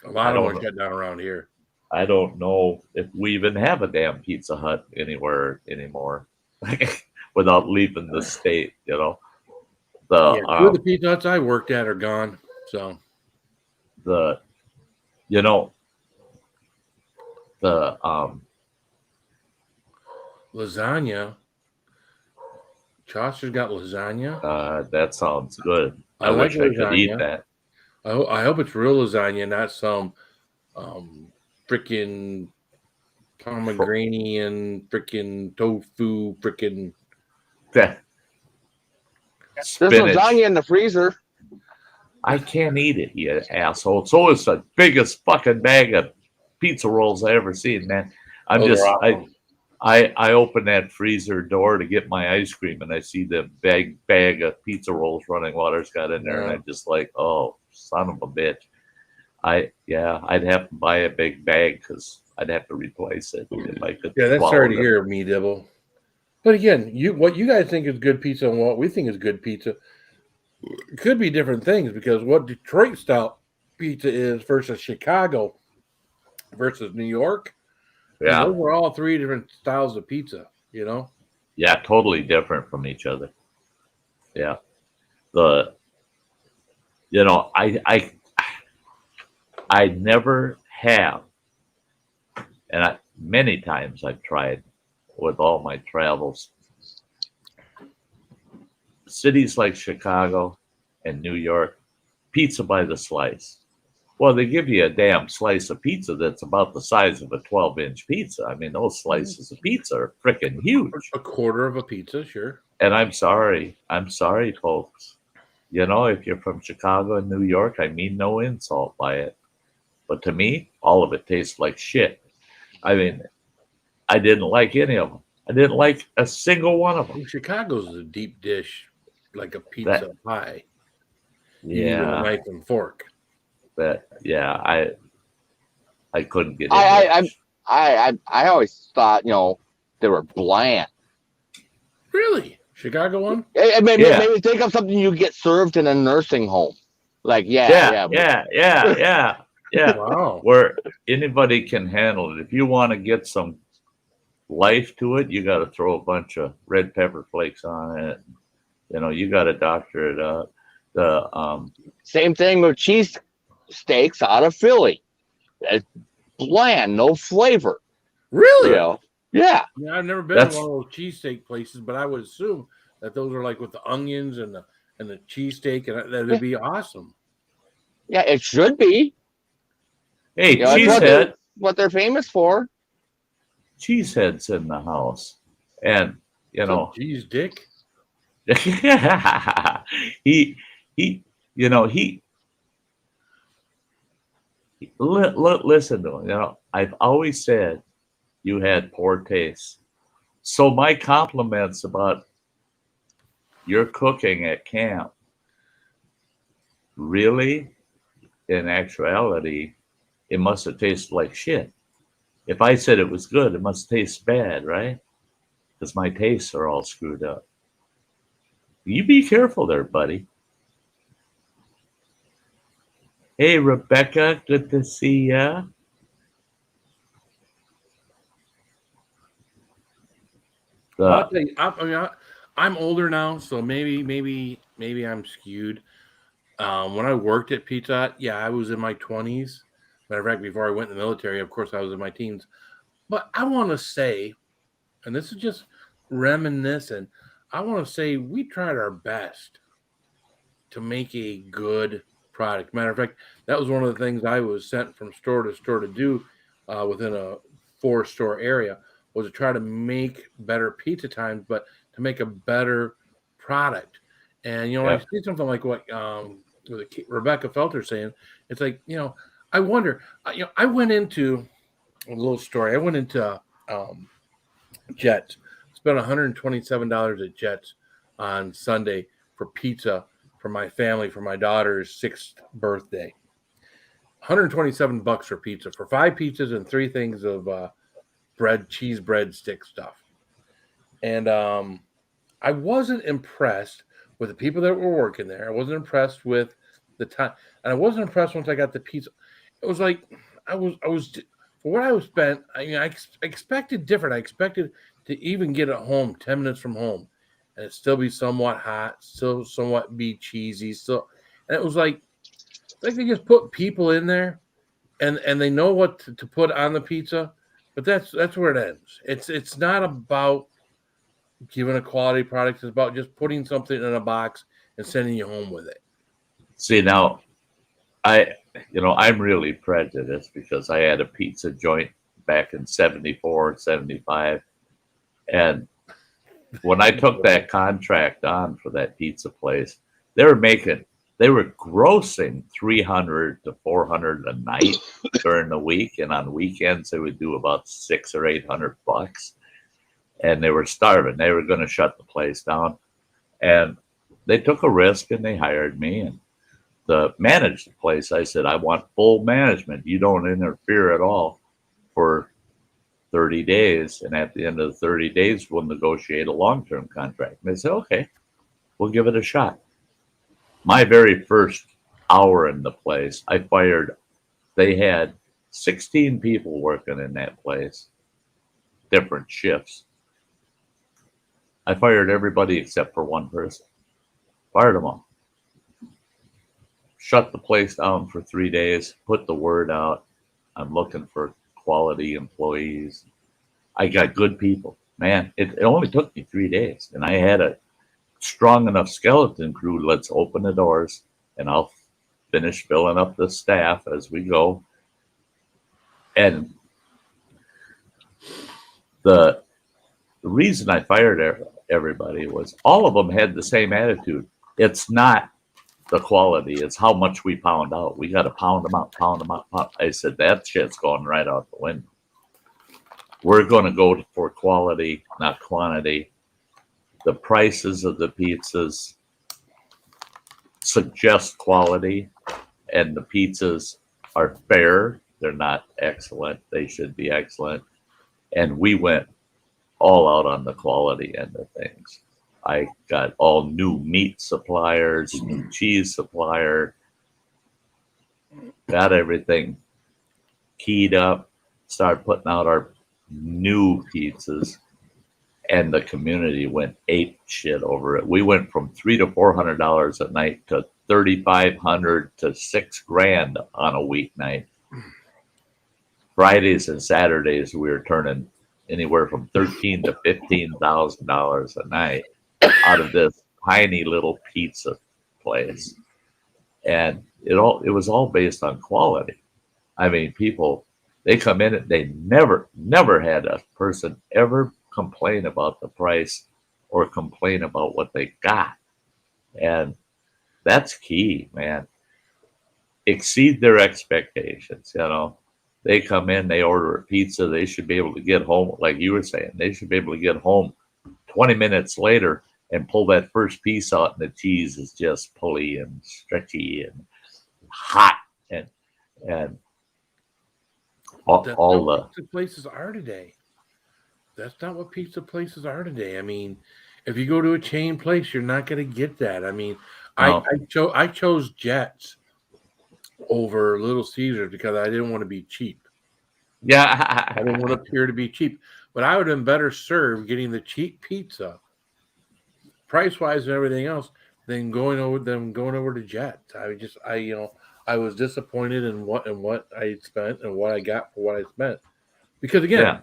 lot of them shut down around here. I don't know if we even have a damn Pizza Hut anywhere anymore, without leaving the state. Two of the Pizza Huts I worked at are gone. So lasagna. Chaucer's got lasagna. That sounds good. I wish like I could eat that. I hope it's real lasagna, not some freaking pomegranate and freaking tofu, freaking. There's lasagna in the freezer. I can't eat it, you asshole. So it's the biggest fucking bag of pizza rolls I ever seen, man. I open that freezer door to get my ice cream, and I see the bag of pizza rolls Running Water's got in there, and I'm just like, oh, son of a bitch. I'd have to buy a big bag because I'd have to replace it if I could. Yeah, that's sorry to hear, me, Dibble. But again, what you guys think is good pizza and what we think is good pizza could be different things, because what Detroit style pizza is versus Chicago versus New York. Yeah, those are all three different styles of pizza, Yeah, totally different from each other. Yeah. I never have, and many times I've tried with all my travels. Cities like Chicago and New York, pizza by the slice. Well, they give you a damn slice of pizza that's about the size of a 12-inch pizza. I mean, those slices of pizza are freaking huge. A quarter of a pizza, sure. And I'm sorry, folks. If you're from Chicago and New York, I mean no insult by it. But to me, all of it tastes like shit. I mean, I didn't like any of them. I didn't like a single one of them. Well, Chicago's a deep dish, like a pizza That pie. You need a yeah, knife and fork. I couldn't get into I it. I always thought they were bland. Really? Chicago one? Yeah, Maybe think of something you get served in a nursing home. Like yeah, yeah. yeah. Wow. Where anybody can handle it. If you want to get some life to it, you got to throw a bunch of red pepper flakes on it. You got to doctor it up. Same thing with cheese steaks out of Philly. It's bland, no flavor. Really? Yeah. Yeah, I've never been to That's one of those cheesesteak places, but I would assume that those are like with the onions and the cheesesteak, and that would be awesome. Yeah, it should be. hey, That's what they're famous for. Cheesehead's in the house, and Cheese dick. he listen to him. I've always said you had poor taste. So my compliments about your cooking at camp, really, in actuality, it must have tasted like shit. If I said it was good, it must taste bad, right? Because my tastes are all screwed up. You be careful there, buddy. Hey, Rebecca, good to see ya. I'll tell you, I'm older now, so maybe I'm skewed. When I worked at Pizza Hut, yeah, I was in my 20s. Matter of fact, before I went in the military, of course, I was in my teens. But I want to say, and this is just reminiscent, I want to say we tried our best to make a good product. Matter of fact, that was one of the things I was sent from store to do within a 4-store area, was to try to make better pizza times, but to make a better product. And when I see something like what Rebecca Felter saying, it's like I wonder. I went into a little story. I went into Jets. Spent $127 at Jets on Sunday for pizza for my family for my daughter's 6th birthday. $127 for pizza for 5 pizzas and 3 things of cheese bread stick stuff. And I wasn't impressed with the people that were working there. I wasn't impressed with the time, and I wasn't impressed once I got the pizza. It was like I was for what I was spent. I expected different. I expected to even get it home 10 minutes from home, and it still be somewhat hot, still somewhat be cheesy, still. And it was like they just put people in there, and they know what to put on the pizza, but that's where it ends. It's not about giving a quality product. It's about just putting something in a box and sending you home with it. See, now I'm really prejudiced because I had a pizza joint back in 74, 75. And when I took that contract on for that pizza place, they were grossing 300 to 400 a night during the week. And on weekends, they would do about $600 or $800. And they were starving. They were going to shut the place down. And they took a risk and they hired me. And to manage the place, I said, I want full management. You don't interfere at all for 30 days. And at the end of the 30 days, we'll negotiate a long-term contract. And they said, okay, we'll give it a shot. My very first hour in the place, they had 16 people working in that place, different shifts. I fired everybody except for one person. Fired them all. Shut the place down for 3 days, put the word out. I'm looking for quality employees. I got good people. Man, it only took me 3 days. And I had a strong enough skeleton crew. Let's open the doors and I'll finish filling up the staff as we go. And the reason I fired everybody was all of them had the same attitude. It's not the quality, it's how much we pound out. We got to pound them out. I said, that shit's going right out the window. we're going to go for quality, not quantity. The prices of the pizzas suggest quality, and the pizzas are fair. They're not excellent. They should be excellent. And we went all out on the quality end of things. I got all new meat suppliers, new cheese supplier, got everything keyed up, started putting out our new pizzas, and the community went ape shit over it. We went from $300 to $400 a night to $3,500 to $6,000 on a weeknight. Fridays and Saturdays we were turning anywhere from $13,000 to $15,000 a night out of this tiny little pizza place, and it was all based on quality. I mean, people, they come in and they never had a person ever complain about the price or complain about what they got, and that's key, man. Exceed their expectations. They come in, they order a pizza, they should be able to get home, like you were saying, they should be able to get home 20 minutes later and pull that first piece out, and the cheese is just pulley and stretchy and hot, and all the pizza places are today. That's not what pizza places are today. I mean, if you go to a chain place, you're not going to get that. I mean, No. I chose Jets over Little Caesars because I didn't want to be cheap. Yeah. I didn't want to appear to be cheap, but I would have been better served getting the cheap pizza, price wise and everything else, than going over to Jets. I was disappointed in what I spent and what I got for what I spent, because again,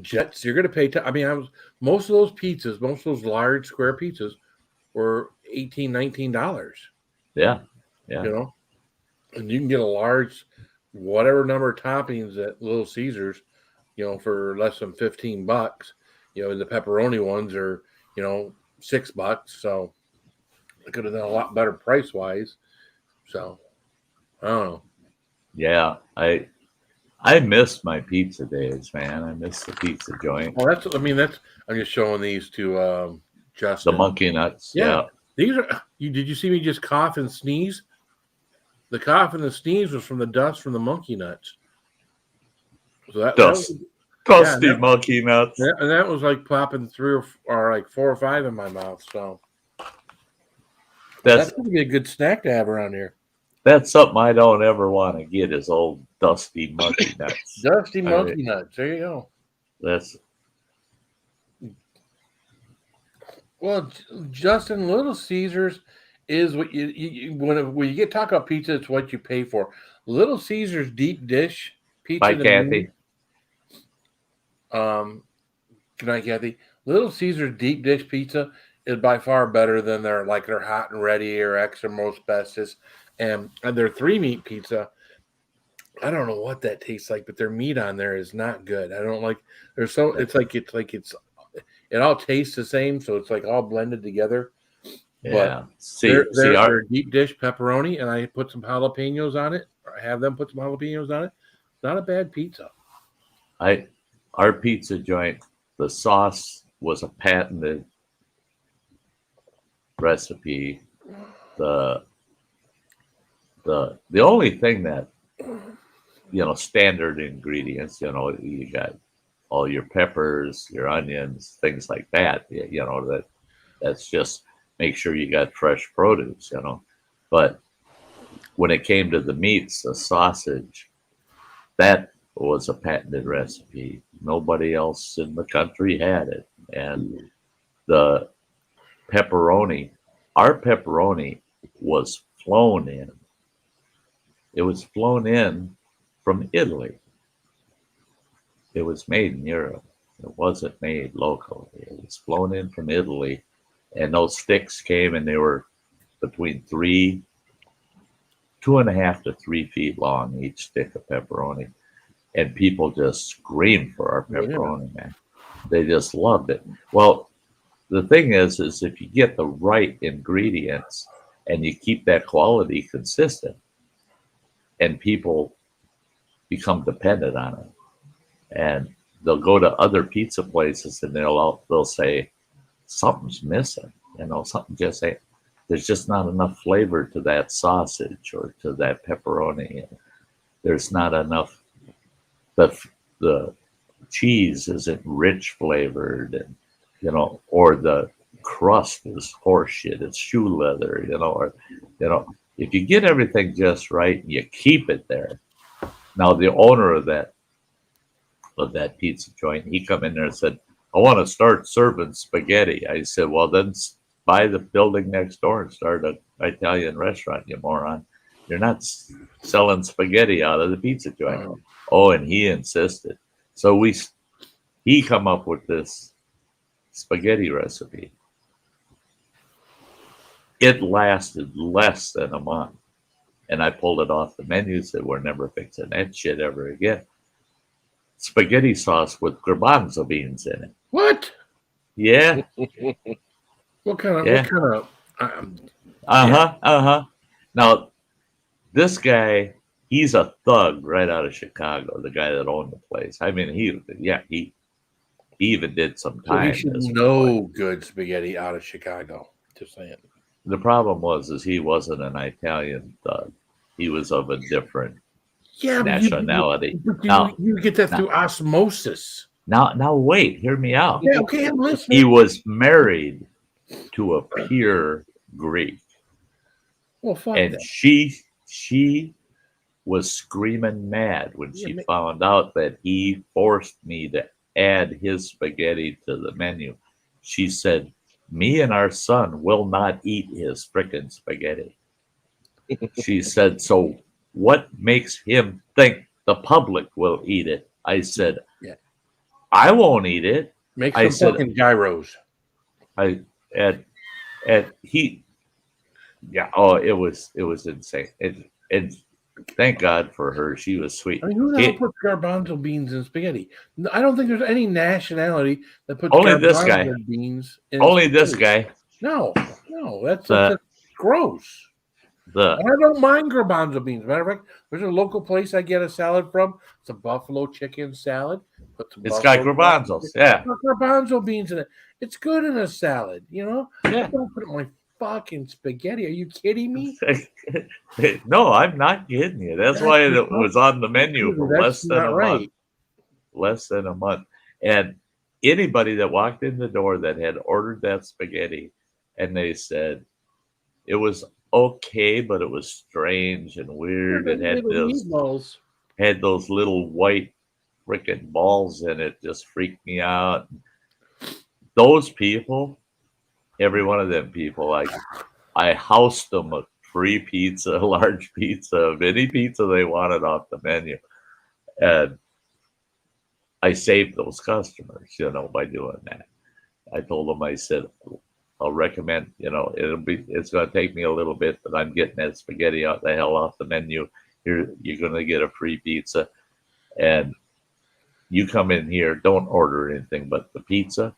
Jets, you're going to pay. Most of those pizzas, most of those large square pizzas, were $18, $19. Yeah. And you can get a large, whatever number of toppings at Little Caesars, for less than $15. And the pepperoni ones are, $6. So I could have done a lot better price wise. So I don't know. Yeah, I missed my pizza days, man. I missed the pizza joint. Well, I'm just showing these to Justin. The monkey nuts. Yeah. These are. Did you see me just cough and sneeze? The cough and the sneeze was from the dust from the monkey nuts. So Dusty monkey nuts. Yeah, and that was like popping 3 or like 4 or 5 in my mouth. So that's gonna be a good snack to have around here. That's something I don't ever want to get, is old dusty monkey nuts. Dusty monkey nuts. There you go. Well, Justin, Little Caesars is what when you get talk about pizza, it's what you pay for. Little Caesars deep dish pizza. By Kathy. Good night, Kathy. Little Caesars deep dish pizza is by far better than their hot and ready or extra most bestest, and their 3-meat pizza. I don't know what that tastes like, but their meat on there is not good. I don't like. It's it all tastes the same, so it's like all blended together. Yeah. But they're deep dish pepperoni, and I put some jalapenos on it, or I have them put some jalapenos on it. Not a bad pizza. Our pizza joint, the sauce was a patented recipe. The only thing that, standard ingredients, you got all your peppers, your onions, things like that, that's just make sure you got fresh produce, But when it came to the meats, the sausage, that was a patented recipe. Nobody else in the country had it. And the pepperoni, our pepperoni was flown in. It was flown in from Italy. It was made in Europe. It wasn't made locally. It was flown in from Italy. And those sticks came, and they were between 2.5 to 3 feet long, each stick of pepperoni. And people just screamed for our pepperoni, man. They just loved it. Well, the thing is if you get the right ingredients and you keep that quality consistent, and people become dependent on it. And they'll go to other pizza places and they'll say something's missing. Something just ain't. There's just not enough flavor to that sausage or to that pepperoni. There's not enough. The cheese isn't rich flavored, and or the crust is horseshit. It's shoe leather. If you get everything just right and you keep it there. Now the owner of that pizza joint, he come in there and said, I want to start serving spaghetti. I said, well, then buy the building next door and start an Italian restaurant, you moron. You're not selling spaghetti out of the pizza joint. Oh, and he insisted. So he come up with this spaghetti recipe. It lasted less than a month. And I pulled it off the menu, said, we're never fixing that shit ever again. Spaghetti sauce with garbanzo beans in it. What? Yeah. What kind of? Now, this guy, he's a thug right out of Chicago. The guy that owned the place. I mean, he even did some time. So he should know good spaghetti out of Chicago. Just saying. The problem is he wasn't an Italian thug. He was of a different nationality. You get that through osmosis. Now wait, hear me out. Yeah, okay, I'm listening. He was married to a pure Greek. Well, fuck and that. she was screaming mad when she found out that he forced me to add his spaghetti to the menu. She said, me and our son will not eat his frickin' spaghetti. She said, so what makes him think the public will eat it? I said, I won't eat it. Make some fucking gyros. It was insane. And thank God for her. She was sweet. I mean, who the hell puts garbanzo beans in spaghetti? I don't think there's any nationality that puts garbanzo beans in Only spaghetti. this guy. No, that's gross. I don't mind garbanzo beans. Matter of fact, there's a local place I get a salad from. It's a buffalo chicken salad. It's got garbanzos. Yeah. Garbanzo beans in it. It's good in a salad, Yeah. I don't put it in my fucking spaghetti. Are you kidding me? No, I'm not kidding you. That's why it was on the menu for less than a month. Less than a month. And anybody that walked in the door that had ordered that spaghetti and they said it was okay, but it was strange and weird. It had those little white freaking balls in it, just freaked me out. Those people, every one of them people, I housed them a free pizza, a large pizza, of any pizza they wanted off the menu. And I saved those customers, by doing that. I told them, I said, I'll recommend, it's going to take me a little bit, but I'm getting that spaghetti out the hell off the menu. Here, you're going to get a free pizza. And you come in here, don't order anything but the pizza.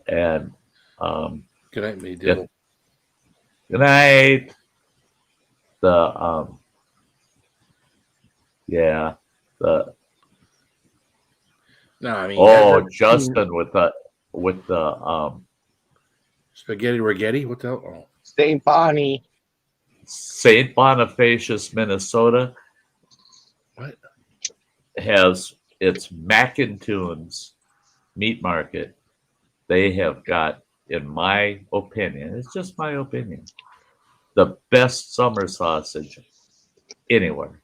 And good night, me deal. Good night. Justin with the spaghetti rigetti. What the hell? Oh. St. Bonnie. St. Bonifacius, Minnesota. What? Has its Mac and Tunes meat market. They have got, in my opinion, it's just my opinion, the best summer sausage anywhere.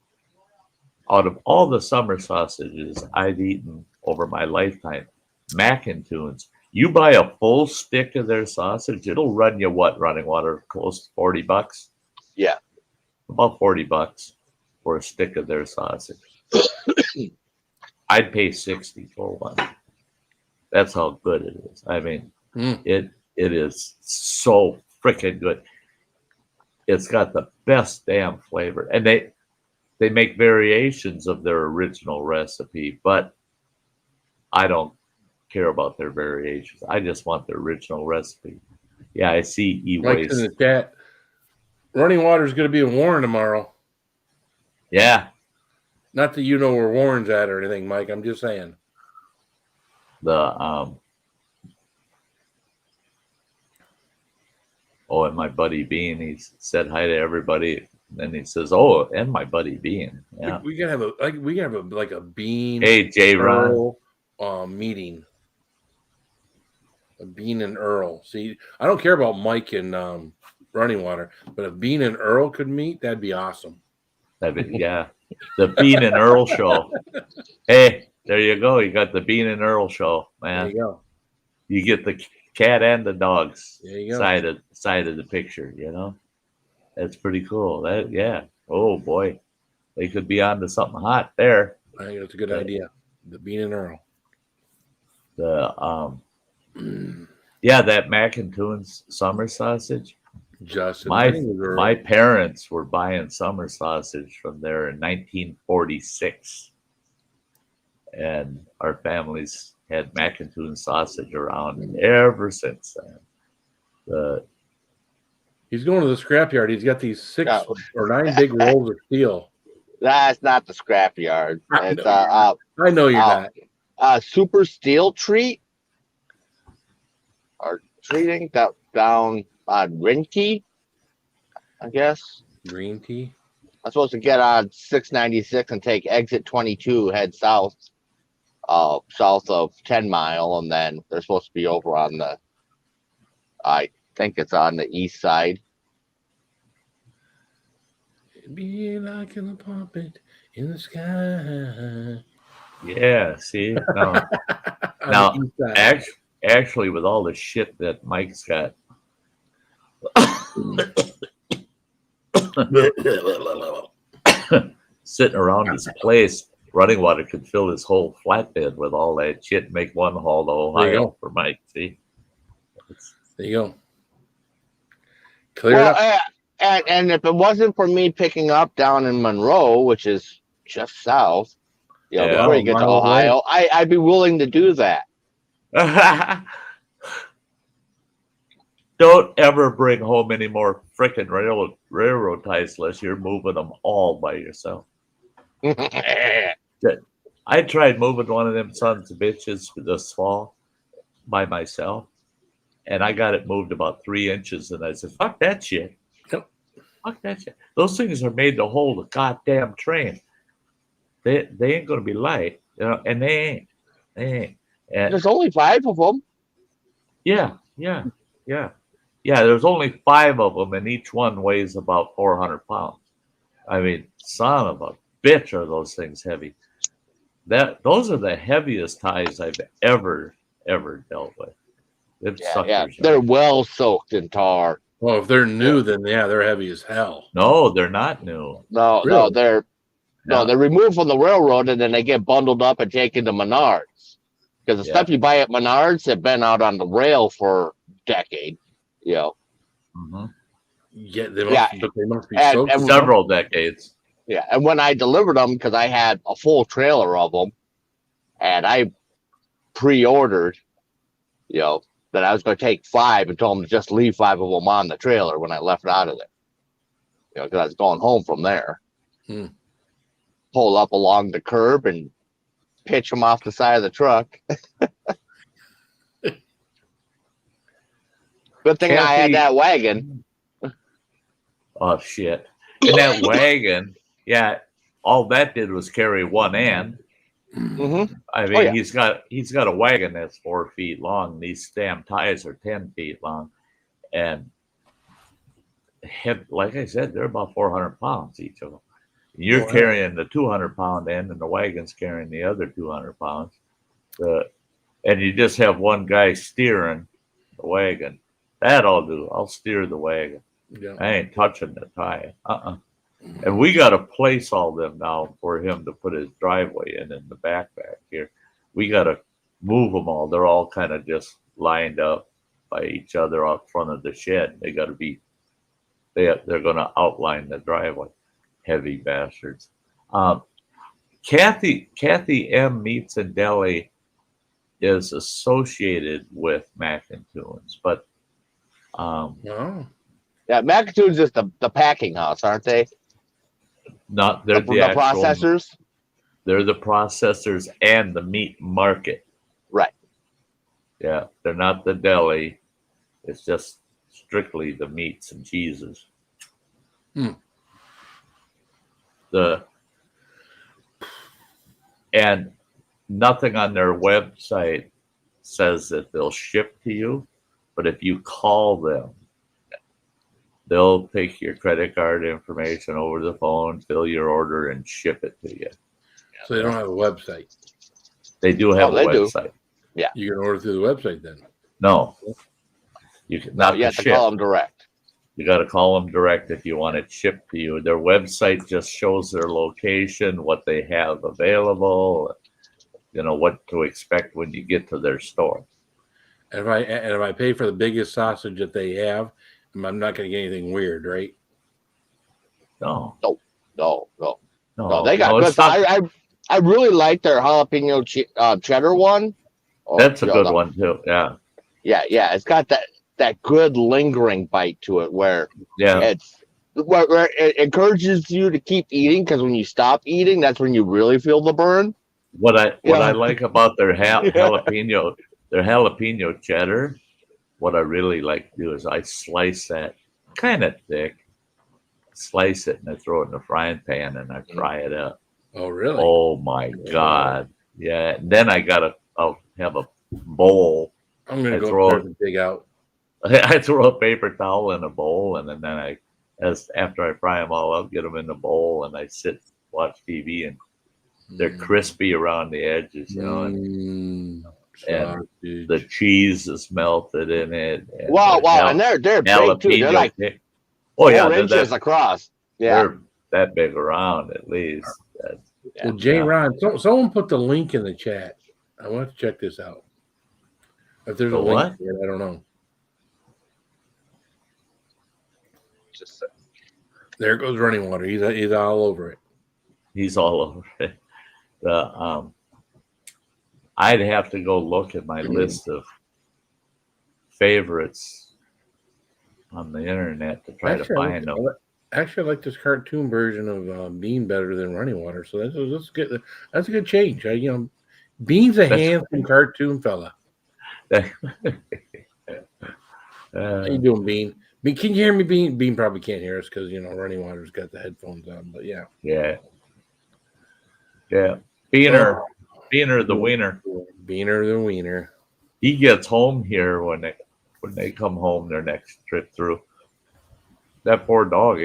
Out of all the summer sausages I've eaten over my lifetime, Mac and Tunes, you buy a full stick of their sausage, it'll run you running water, close to $40? Yeah. About $40 for a stick of their sausage. I'd pay $60 for one. That's how good it is. I mean, it is so freaking good. It's got the best damn flavor. And they make variations of their original recipe, but I don't care about their variations. I just want the original recipe. Yeah, I see EWaste in the chat. Running water is going to be in Warren tomorrow. Yeah. Not that you know where Warren's at or anything, Mike. I'm just saying. The oh, and my buddy Bean, he said hi to everybody. And then he says, "Oh, and my buddy Bean." Yeah. We gotta have a bean Hey, Jay Ron. Earl meeting. A Bean and Earl. See, I don't care about Mike and Running Water, but if Bean and Earl could meet, that'd be awesome. Yeah, the Bean and Earl show. Hey, there you go. You got the Bean and Earl show, man. There you go. You get the cat and the dogs There you go. side of the picture. You know, that's pretty cool. That yeah. Oh boy, they could be onto something hot there. I think that's a good idea. The Bean and Earl. The yeah, that Mac and Tunes summer sausage. Justin, My parents were buying summer sausage from there in 1946, and our families had Mac and Tunes sausage around ever since then. He's going to the scrapyard. He's got these 6 or 9 big rolls of steel. That's not the scrapyard. It's I know you're not. Super steel treat or treating down on Rinky, I guess. Green tea. I'm supposed to get on 696 and take exit 22, head south, south of 10 Mile, and then they're supposed to be over on the, I think it's on the east side. It'd be like in a puppet in the sky. Yeah, see now actually, with all the shit that Mike's got. Sitting around his place, Running Water could fill his whole flatbed with all that shit and make one haul to Ohio for Mike. See, there you go. Clear up. And if it wasn't for me picking up down in Monroe, which is just south, before you get to Ohio, I'd be willing to do that. Don't ever bring home any more frickin' railroad ties unless you're moving them all by yourself. I tried moving one of them sons of bitches this fall by myself, and I got it moved about 3 inches, and I said, fuck that shit. Yep. Fuck that shit. Those things are made to hold a goddamn train. They ain't going to be light, and they ain't. And there's only 5 of them. Yeah. There's only 5 of them, and each one weighs about 400 pounds. I mean, son of a bitch, are those things heavy. Those are the heaviest ties I've ever dealt with. They're well soaked in tar. Well, if they're new, then they're heavy as hell. No, they're not new. No, they're removed from the railroad, and then they get bundled up and taken to Menards. Because the stuff you buy at Menards have been out on the rail for a decade. Mm-hmm. Yeah, they must be soaked. Several decades. Yeah, and when I delivered them, because I had a full trailer of them, and I pre-ordered, that I was going to take 5 and told them to just leave 5 of them on the trailer when I left out of there. Because I was going home from there. Pull up along the curb and pitch them off the side of the truck. Good thing I had that wagon. Oh, shit. And that wagon, all that did was carry one end. Mm-hmm. I mean, he's got a wagon that's 4 feet long. These damn tires are 10 feet long. And like I said, they're about 400 pounds each of them. You're carrying the 200-pound end, and the wagon's carrying the other 200 pounds. And you just have one guy steering the wagon. That I'll do. I'll steer the wagon. Yeah. I ain't touching the tire. And we got to place all them now for him to put his driveway in the back here. We got to move them all. They're all kind of just lined up by each other out front of the shed. They got to be. They're going to outline the driveway. Heavy bastards. Kathy M. Meats and Deli is associated with Mac and Tunes, but Mac and Tunes is the packing house, aren't they? Not they're the processors. They're the processors and the meat market. Right. Yeah, they're not the deli. It's just strictly the meats and cheeses. Hmm. And nothing on their website says that they'll ship to you, but if you call them, they'll take your credit card information over the phone, fill your order, and ship it to you. So they don't have a website. They do have a they do. website. You can order through the website then. No, you can not you have ship. to call them direct. You got to call them direct if you want it shipped to you. Their website just shows their location, what they have available, what to expect when you get to their store. And if I pay for the biggest sausage that they have, I'm not going to get anything weird, right? No. They got good. I really like their jalapeno cheddar one. That's a good one too. Yeah. Yeah. It's got that good lingering bite to it where where it encourages you to keep eating, because when you stop eating, that's when you really feel the burn. What I like about their jalapeno cheddar, what I really like to do is I slice that kind of thick, slice it, and I throw it in the frying pan and I fry it up. Oh, really? Oh my God. Yeah. And then I'll have a bowl. I'm going to go upstairs and dig out. I throw a paper towel in a bowl, and then after I fry them all up, get them in the bowl, and I watch TV, and they're crispy around the edges, and the cheese is melted in it. And wow, and they're big too. They're like 4 inches across. Yeah, they're that big around at least. Well, Jay Ron, someone put the link in the chat. I want to check this out. If there's a link here, I don't know. There goes running water. He's all over it. He's all over it. I'd have to go look at my list of favorites on the internet to try to find them. Actually, I like this cartoon version of Bean better than running water. So that's good. That's a good change. Bean's a handsome cartoon fella. How you doing, Bean? Bean, can you hear me, Bean? Bean probably can't hear us because running water's got the headphones on. But yeah. Beaner the wiener. Beaner the wiener. He gets home here when they come home their next trip through. That poor dog,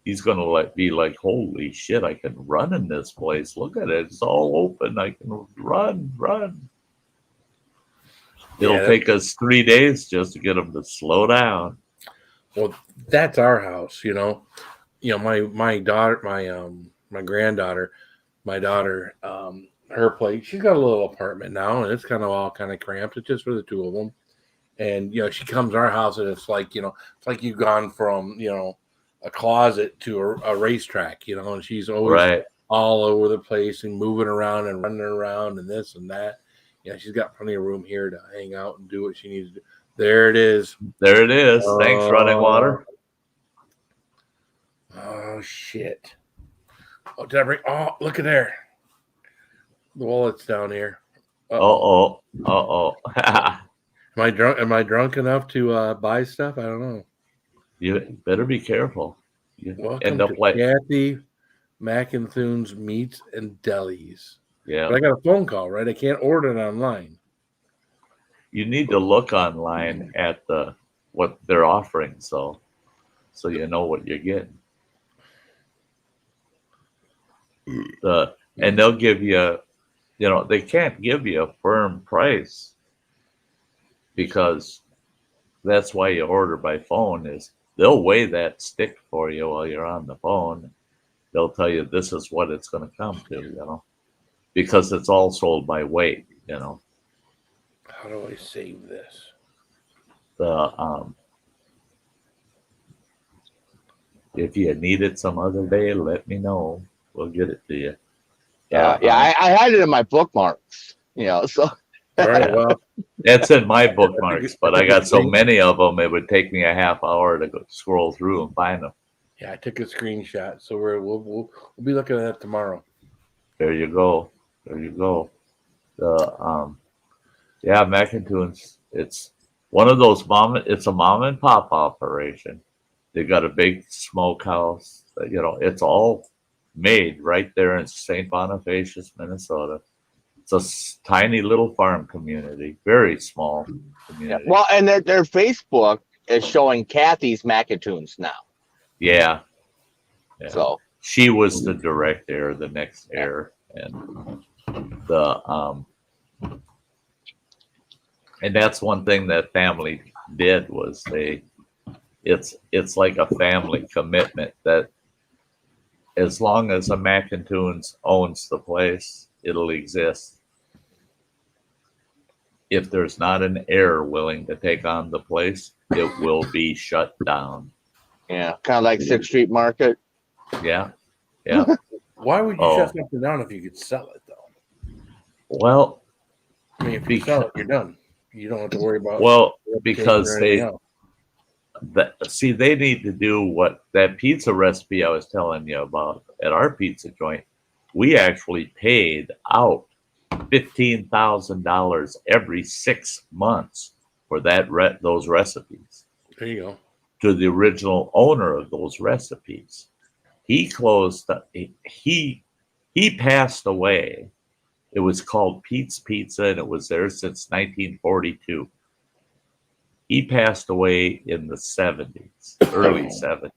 he's gonna be like, holy shit, I can run in this place. Look at it, it's all open. I can run. It'll take us 3 days just to get him to slow down. Well, that's our house, my daughter, my granddaughter, my daughter, her place, she's got a little apartment now, and it's all cramped. It's just for the two of them. And she comes to our house, and it's like it's like you've gone from a closet to a racetrack, and she's always all over the place and moving around and running around and this and that. She's got plenty of room here to hang out and do what she needs to do. There it is. Thanks, running water. Oh shit! Oh, did I bring? Oh, look at there. The wallet's down here. Uh-oh. Am I drunk enough to buy stuff? I don't know. You better be careful. You Welcome to Kathy McInthun's Meats and Delis. Yeah. But I got a phone call, right? I can't order it online. You need to look online at what they're offering, so you know what you're getting. And they'll give you, they can't give you a firm price, because that's why you order by phone. Is they'll weigh that stick for you while you're on the phone. They'll tell you this is what it's going to come to, because it's all sold by weight, How do I save this? If you need it some other day, let me know. We'll get it to you. I had it in my bookmarks, so. All right, well, that's in my bookmarks, but I got so many of them, it would take me a half hour to go scroll through and find them. Yeah, I took a screenshot, so we'll be looking at that tomorrow. There you go. Yeah, McIntoons. It's one of those it's a mom and pop operation. They got a big smokehouse. It's all made right there in St. Bonifacius, Minnesota. It's a tiny little farm community, very small Yeah. community. Well, and their Facebook is showing Kathy's McIntoons now. Yeah. So she was the direct heir, the next heir, and and that's one thing that family did was it's like a family commitment that as long as a McIntoons owns the place, it'll exist. If there's not an heir willing to take on the place, it will be shut down. yeah, kind of like 6th Street Market. Yeah. Yeah. Why would you shut something down if you could sell it, though? Well, I mean, if you sell it, you're done. You don't have to worry about. Well, because they else. they need to do what that pizza recipe I was telling you about at our pizza joint. We actually paid out $15,000 every 6 months for those recipes. There you go. To the original owner of those recipes. He closed. He passed away. It was called Pete's Pizza, and it was there since 1942. He passed away in the 70s, early 70s.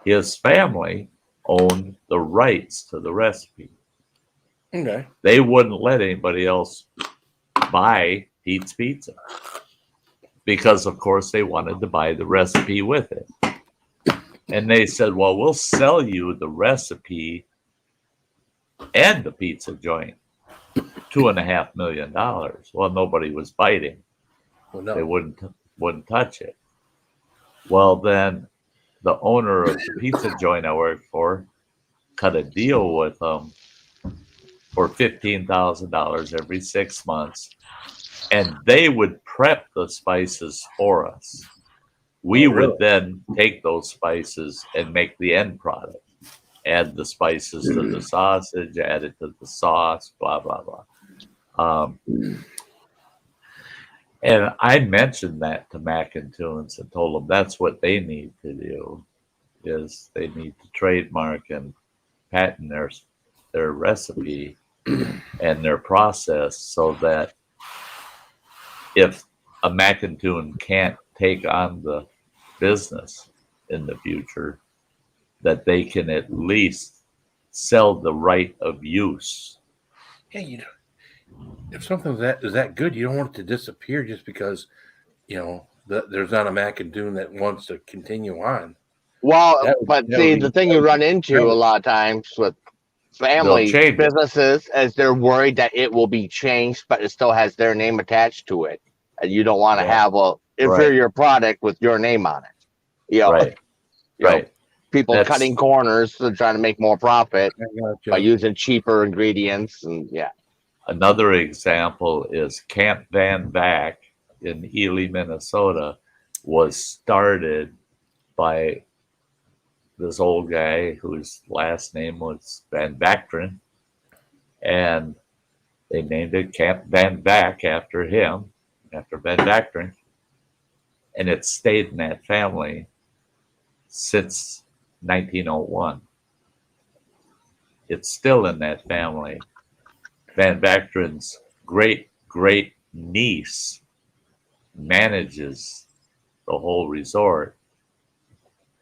His family owned the rights to the recipe. Okay. They wouldn't let anybody else buy Pete's Pizza because, of course, they wanted to buy the recipe with it. And they said, well, we'll sell you the recipe and the pizza joint, $2.5 million. Well, nobody was biting. Well, no. They wouldn't touch it. Well, then the owner of the pizza joint I worked for cut a deal with them for $15,000 every 6 months, and they would prep the spices for us. We would then take those spices and make the end product. Add the spices to the sausage, add it to the sauce, blah, blah, blah. And I mentioned that to Macintoons and told them that's what they need to do, is they need to trademark and patent their recipe and their process so that if a Macintoon can't take on the business in the future, that they can at least sell the right of use. Yeah, if something's is that good, you don't want it to disappear just because there's not a Macintoon that wants to continue on. Well, the thing you run into a lot of times with family businesses is they're worried that it will be changed, but it still has their name attached to it, and you don't want to have a inferior product with your name on it. Right. People cutting corners and trying to make more profit by using cheaper ingredients, and Another example is Camp Van Vack in Ely, Minnesota, was started by this old guy whose last name was Van Vakteren, and they named it Camp Van Vack after him, after Van Vakteren, and it stayed in that family since 1901. It's still in that family. Van Vakteren's great niece manages the whole resort,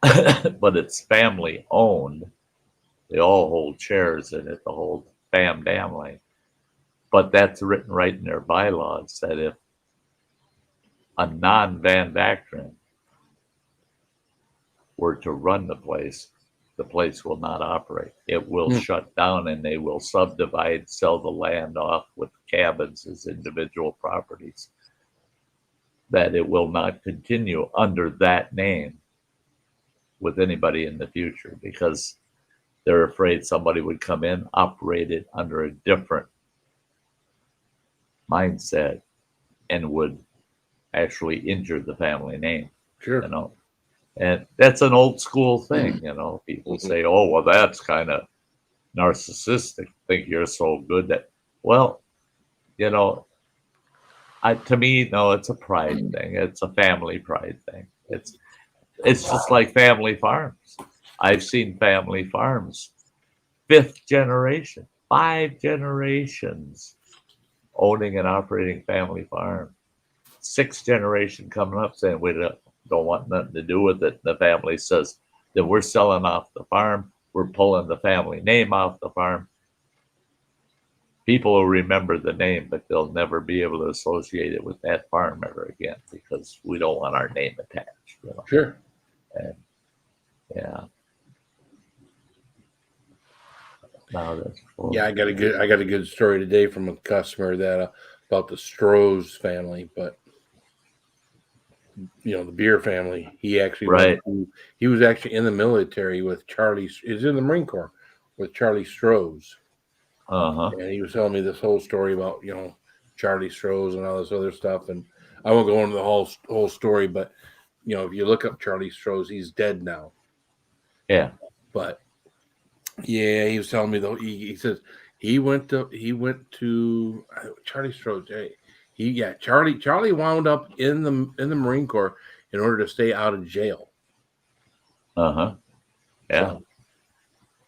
but it's family owned. They all hold shares in it, the whole family. But that's written right in their bylaws that if a non-Van Vakteren were to run the place will not operate. It will shut down, and they will subdivide, sell the land off with cabins as individual properties. That it will not continue under that name with anybody in the future because they're afraid somebody would come in, operate it under a different mindset, and would actually injure the family name. Sure. And that's an old school thing, People say, oh, well, that's kind of narcissistic. Think you're so good that, well, To me, no, it's a pride thing. It's a family pride thing. It's just like family farms. I've seen family farms, fifth generation, 5 generations owning and operating family farm. Sixth generation coming up saying we don't want nothing to do with it. The family says that we're selling off the farm. We're pulling the family name off the farm. People will remember the name, but they'll never be able to associate it with that farm ever again because we don't want our name attached. You know? Sure. And, yeah. No, that's cool. Yeah, I got a good story today from a customer that about the Stroh's family, but the beer family. He actually he was actually in the military with Charlie. He's in the Marine Corps with Charlie Stroh's. And he was telling me this whole story about Charlie Stroh's and all this other stuff. And I won't go into the whole story, but if you look up Charlie Stroh's, he's dead now. Yeah, but yeah, he was telling me though. He says he went to Charlie Stroh's. Charlie wound up in the Marine Corps in order to stay out of jail. Yeah. So.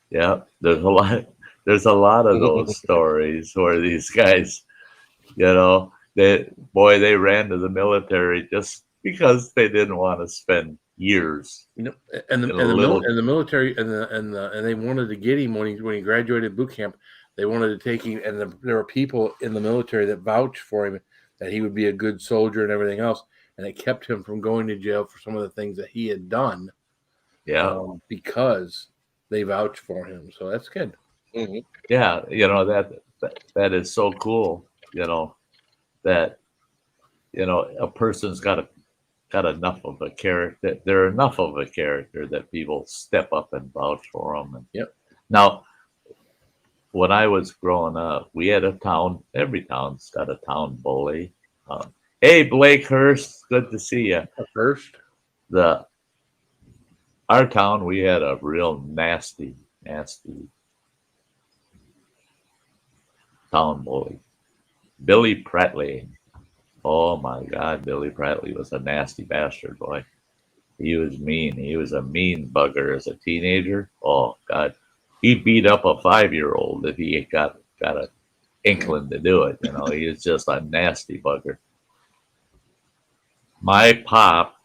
Yeah. There's a lot of those stories where these guys, they ran to the military just because they didn't want to spend years. And the military and they wanted to get him when he graduated boot camp. They wanted to take him, and there were people in the military that vouched for him that he would be a good soldier and everything else, and it kept him from going to jail for some of the things that he had done. Yeah, because they vouched for him. So that's good. Mm-hmm. Yeah, that is so cool. That a person's got enough of a character. They're enough of a character that people step up and vouch for them. And, yep. Now, when I was growing up, we had a town. Every town's got a town bully. Hey, Blake Hurst, good to see you. Hurst. Our town, we had a real nasty town bully, Billy Prattley. Oh my God, Billy Prattley was a nasty bastard, boy. He was mean. He was a mean bugger as a teenager. Oh God, he beat up a 5-year-old if he got an inkling to do it. He was just a nasty bugger. My pop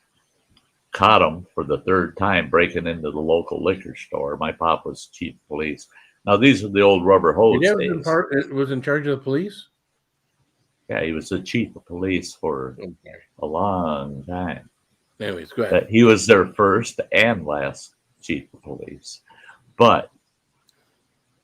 caught him for the third time breaking into the local liquor store. My pop was chief of police. Now these are the old rubber hose days. Was in charge of the police? Yeah, he was the chief of police for a long time. Anyways, go ahead. He was their first and last chief of police. But,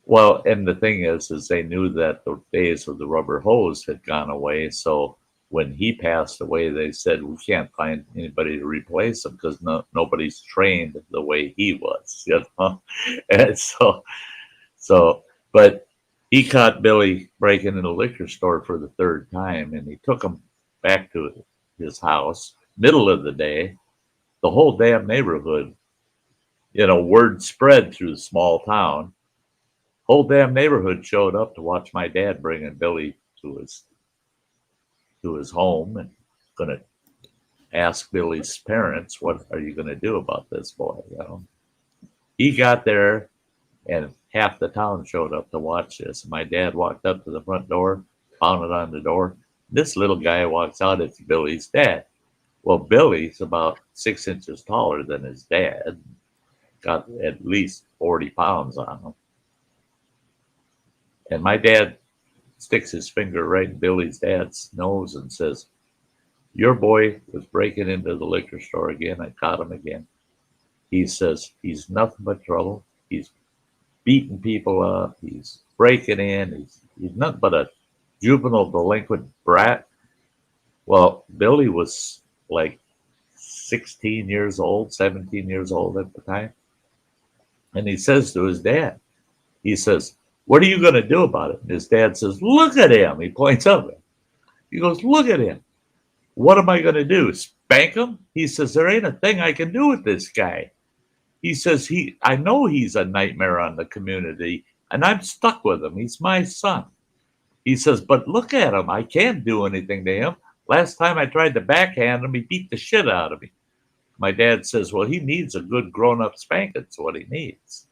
and the thing is they knew that the days of the rubber hose had gone away. So when he passed away, they said, we can't find anybody to replace him because nobody's trained the way he was, And but he caught Billy breaking in a liquor store for the third time, and he took him back to his house, middle of the day. The whole damn neighborhood, word spread through the small town. Whole damn neighborhood showed up to watch my dad bringing Billy to his home and going to ask Billy's parents, what are you going to do about this boy? He got there and half the town showed up to watch this. My dad walked up to the front door, pounded on the door. This little guy walks out. It's Billy's dad. Well, Billy's about 6 inches taller than his dad. Got at least 40 pounds on him. And my dad sticks his finger right in Billy's dad's nose and says, your boy was breaking into the liquor store again. I caught him again. He says, he's nothing but trouble. He's beating people up. He's breaking in. He's nothing but a juvenile delinquent brat. Well, Billy was like 16 years old, 17 years old at the time. And he says to his dad, he says, what are you going to do about it? And his dad says, look at him. He points up at him. He goes, look at him. What am I going to do? Spank him? He says, there ain't a thing I can do with this guy. He says, I know he's a nightmare on the community, and I'm stuck with him. He's my son. He says, but look at him. I can't do anything to him. Last time I tried to backhand him, he beat the shit out of me. My dad says, well, he needs a good grown-up spanking. That's what he needs.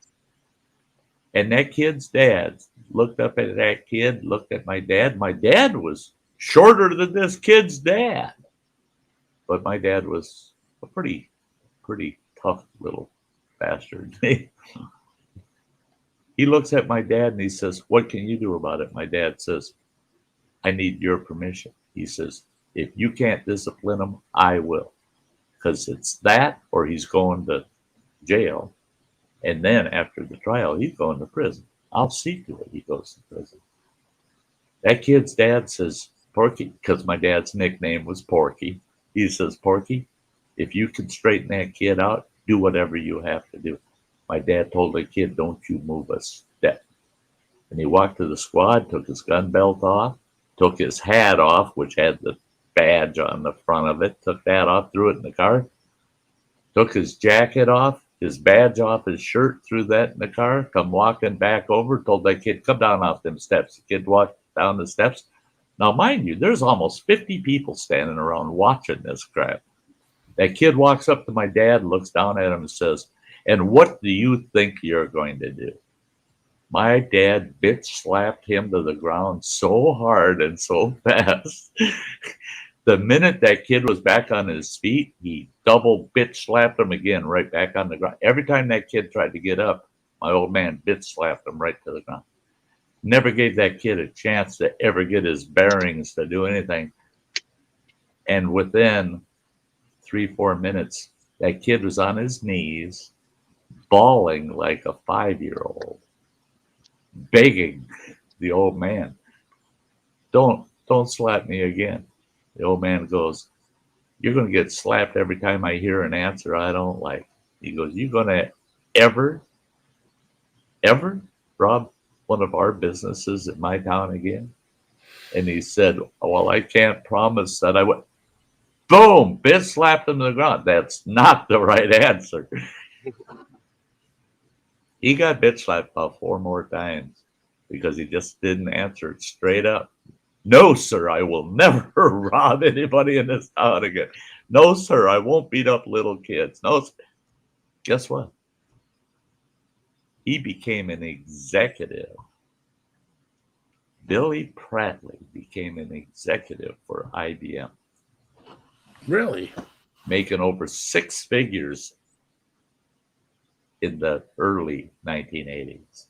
And that kid's dad looked up at that kid, looked at my dad. My dad was shorter than this kid's dad. But my dad was a pretty tough little bastard. He looks at my dad and he says, what can you do about it? My dad says, I need your permission. He says, if you can't discipline him, I will. Because it's that or he's going to jail. And then after the trial, he's going to prison. I'll see to it he goes to prison. That kid's dad says, Porky, because my dad's nickname was Porky. He says, Porky, if you can straighten that kid out, do whatever you have to do. My dad told the kid, don't you move a step. And he walked to the squad, took his gun belt off, took his hat off, which had the badge on the front of it, took that off, threw it in the car, took his jacket off, his badge off his shirt, threw that in the car, come walking back over, told that kid, come down off them steps. The kid walked down the steps. Now, mind you, there's almost 50 people standing around watching this crap. That kid walks up to my dad, looks down at him and says, and what do you think you're going to do? My dad bitch slapped him to the ground so hard and so fast. The minute that kid was back on his feet, he double bitch slapped him again right back on the ground. Every time that kid tried to get up, my old man bitch slapped him right to the ground. Never gave that kid a chance to ever get his bearings to do anything. And within 3-4 minutes, that kid was on his knees, bawling like a 5-year-old, begging the old man, don't slap me again. The old man goes, you're going to get slapped every time I hear an answer I don't like. He goes, you going to ever rob one of our businesses in my town again? And he said, well, I can't promise that I would. Boom, bitch slapped him to the ground. That's not the right answer. He got bitch slapped about 4 more times because he just didn't answer it straight up. No, sir, I will never rob anybody in this town again. No, sir, I won't beat up little kids. No, sir. Guess what? He became an executive. Billy Prattley became an executive for IBM. Really? Making over 6 figures in the early 1980s.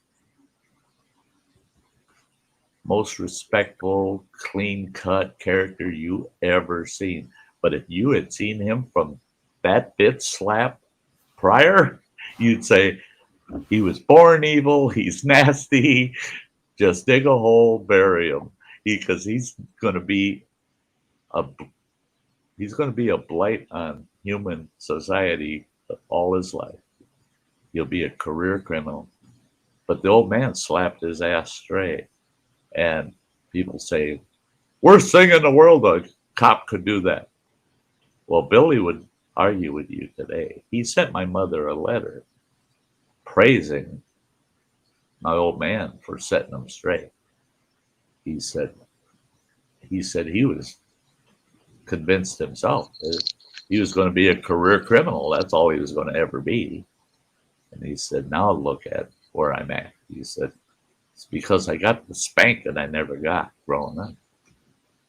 Most respectful, clean-cut character you ever seen. But if you had seen him from that bitch slap prior, you'd say he was born evil, he's nasty, just dig a hole, bury him. Because he's going to be a blight on human society all his life. He'll be a career criminal. But the old man slapped his ass straight. And people say, worst thing in the world, a cop could do that. Well, Billy would argue with you today. He sent my mother a letter praising my old man for setting him straight. He said he was convinced himself that he was going to be a career criminal. That's all he was going to ever be. And he said, now look at where I'm at. He said, it's because I got the spank that I never got growing up.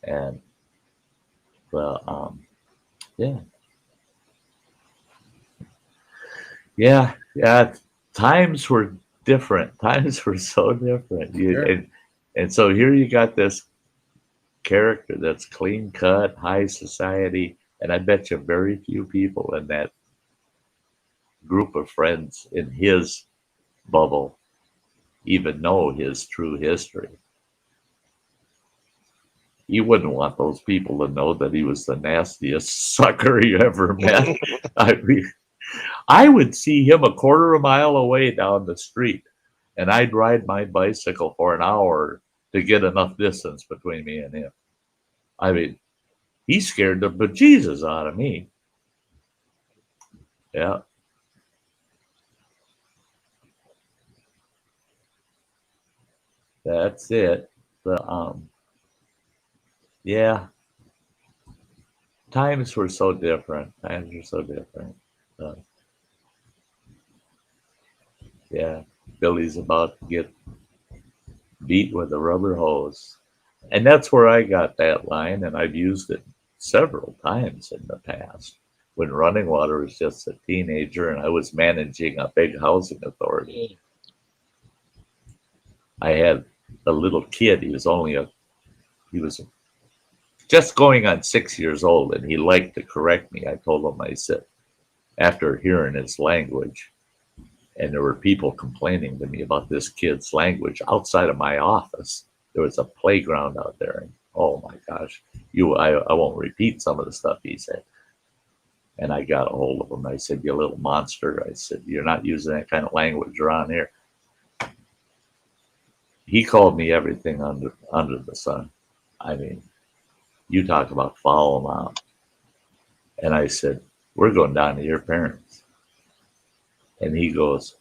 And, yeah. Times were different. Times were so different. Sure. And so here you got this character that's clean cut, high society. And I bet you very few people in that group of friends in his bubble even know his true history. You wouldn't want those people to know that he was the nastiest sucker you ever met. I mean, I would see him a quarter of a mile away down the street, and I'd ride my bicycle for an hour to get enough distance between me and him. I mean, he scared the bejesus out of me. Yeah. That's it. Yeah. times were so different. Times were so different. Uh, yeah, Billy's about to get beat with a rubber hose. And that's where I got that line, and I've used it several times in the past. When Running Water was just a teenager and I was managing a big housing authority, I had a little kid. He was just going on 6 years old, and he liked to correct me. I told him, I said, after hearing his language, and there were people complaining to me about this kid's language outside of my office. There was a playground out there, and oh my gosh, I won't repeat some of the stuff he said. And I got a hold of him. I said, "You little monster." I said, "You're not using that kind of language around here." He called me everything under the sun. I mean, you talk about foul mouth. And I said, "We're going down to your parents." And he goes,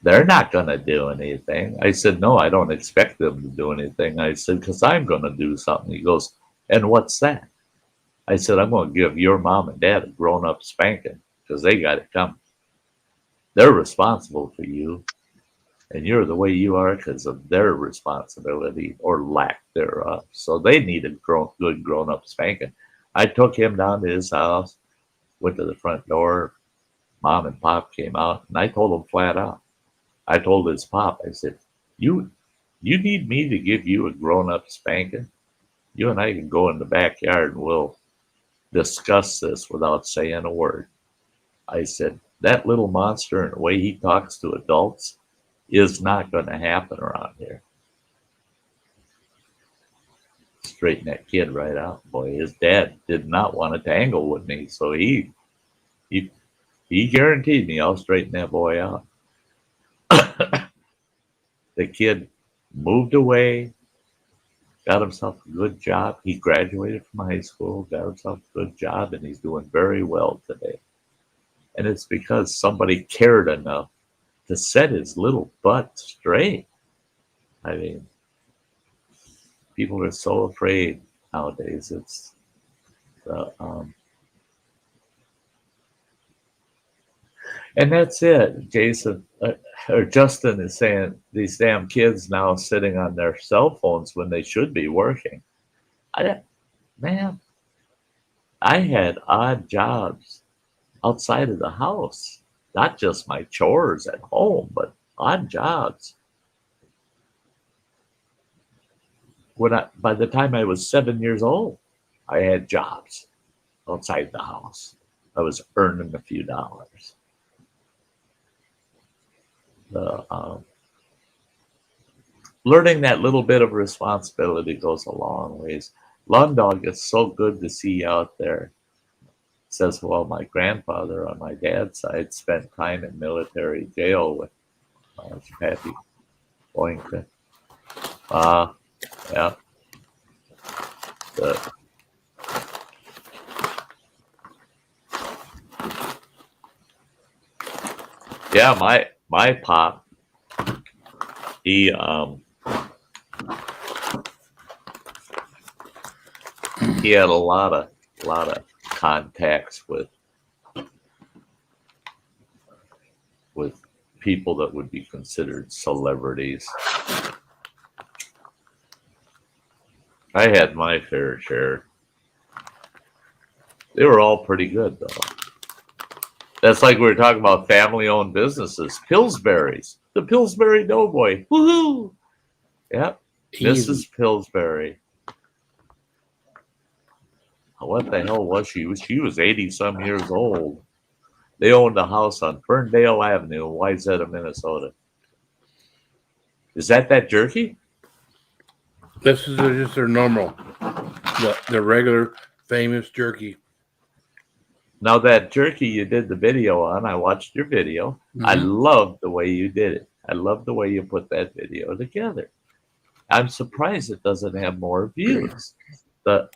"They're not going to do anything." I said, "No, I don't expect them to do anything." I said, "Because I'm going to do something." He goes, "And what's that?" I said, "I'm going to give your mom and dad a grown-up spanking because they got it coming. They're responsible for you, and you're the way you are because of their responsibility or lack thereof. So they need a good grown-up spanking." I took him down to his house, went to the front door. Mom and Pop came out, and I told him flat out. I told his pop, I said, you need me to give you a grown-up spanking? You and I can go in the backyard and we'll discuss this without saying a word. I said, that little monster and the way he talks to adults is not going to happen around here. Straighten that kid right out. Boy, his dad did not want to tangle with me, so he guaranteed me I'll straighten that boy out. The kid moved away, got himself a good job. He graduated from high school, got himself a good job, and he's doing very well today. And it's because somebody cared enough to set his little butt straight. I mean, people are so afraid nowadays. It's and that's it. Jason or Justin is saying these damn kids now sitting on their cell phones when they should be working. Man, I had odd jobs outside of the house, not just my chores at home, but odd jobs. By the time I was 7 years old, I had jobs outside the house. I was earning a few dollars. Learning that little bit of responsibility goes a long ways. Lawn Dog, it's so good to see you out there. Says, well, my grandfather on my dad's side spent time in military jail with Patty Boynton. Yeah. Yeah, my pop, he had a lot of contacts with people that would be considered celebrities. I had my fair share. They were all pretty good, though. That's like we were talking about family-owned businesses. Pillsbury's. The Pillsbury Doughboy. Woohoo! Yep. Easy. Mrs. Pillsbury. What the hell was she? She was 80-some years old. They owned a house on Ferndale Avenue in Wayzata, Minnesota. Is that jerky? This is just their normal, the regular famous jerky. Now that jerky you did the video on, I watched your video. Mm-hmm. I loved the way you did it. I love the way you put that video together. I'm surprised it doesn't have more views. I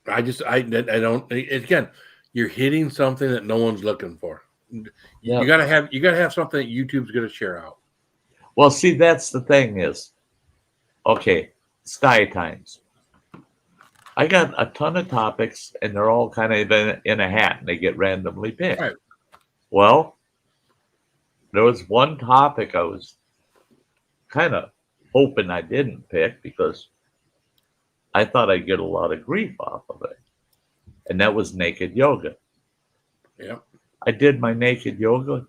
don't. Again, you're hitting something that no one's looking for. Yep. You gotta have something that YouTube's gonna share out. Well, see, that's the thing is, okay, Sky Times. I got a ton of topics, and they're all kind of in a hat, and they get randomly picked. Right. Well, there was one topic I was kind of hoping I didn't pick because I thought I'd get a lot of grief off of it, and that was naked yoga. Yep. I did my naked yoga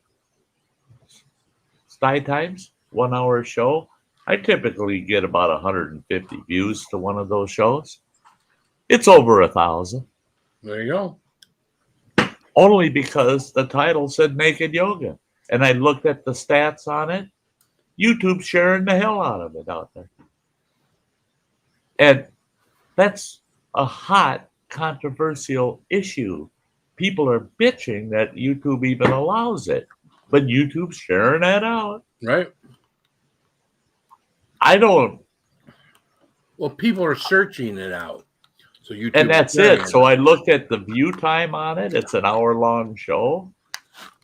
Sty Times 1 hour show. I typically get about 150 views to one of those shows. It's over 1,000. There you go. Only because the title said naked yoga. And I looked at the stats on it. YouTube's sharing the hell out of it out there. And that's a hot, controversial issue. People are bitching that YouTube even allows it, but YouTube's sharing that out. Right. I don't. Well, people are searching it out. So YouTube And that's is sharing it. So I looked at the view time on it. It's an hour-long show.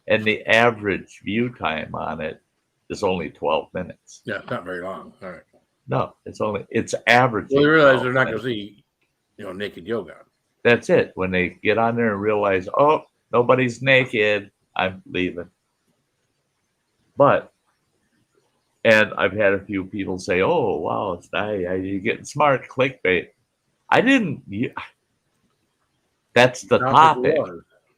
And the average view time on it is only 12 minutes. Yeah, it's not very long. All right. No, it's averaging. Well, they realize 12 they're not going to minutes. see, naked yoga. That's it. When they get on there and realize, oh, nobody's naked, I'm leaving. And I've had a few people say, oh, wow, you're getting smart, clickbait. I didn't. That's the topic.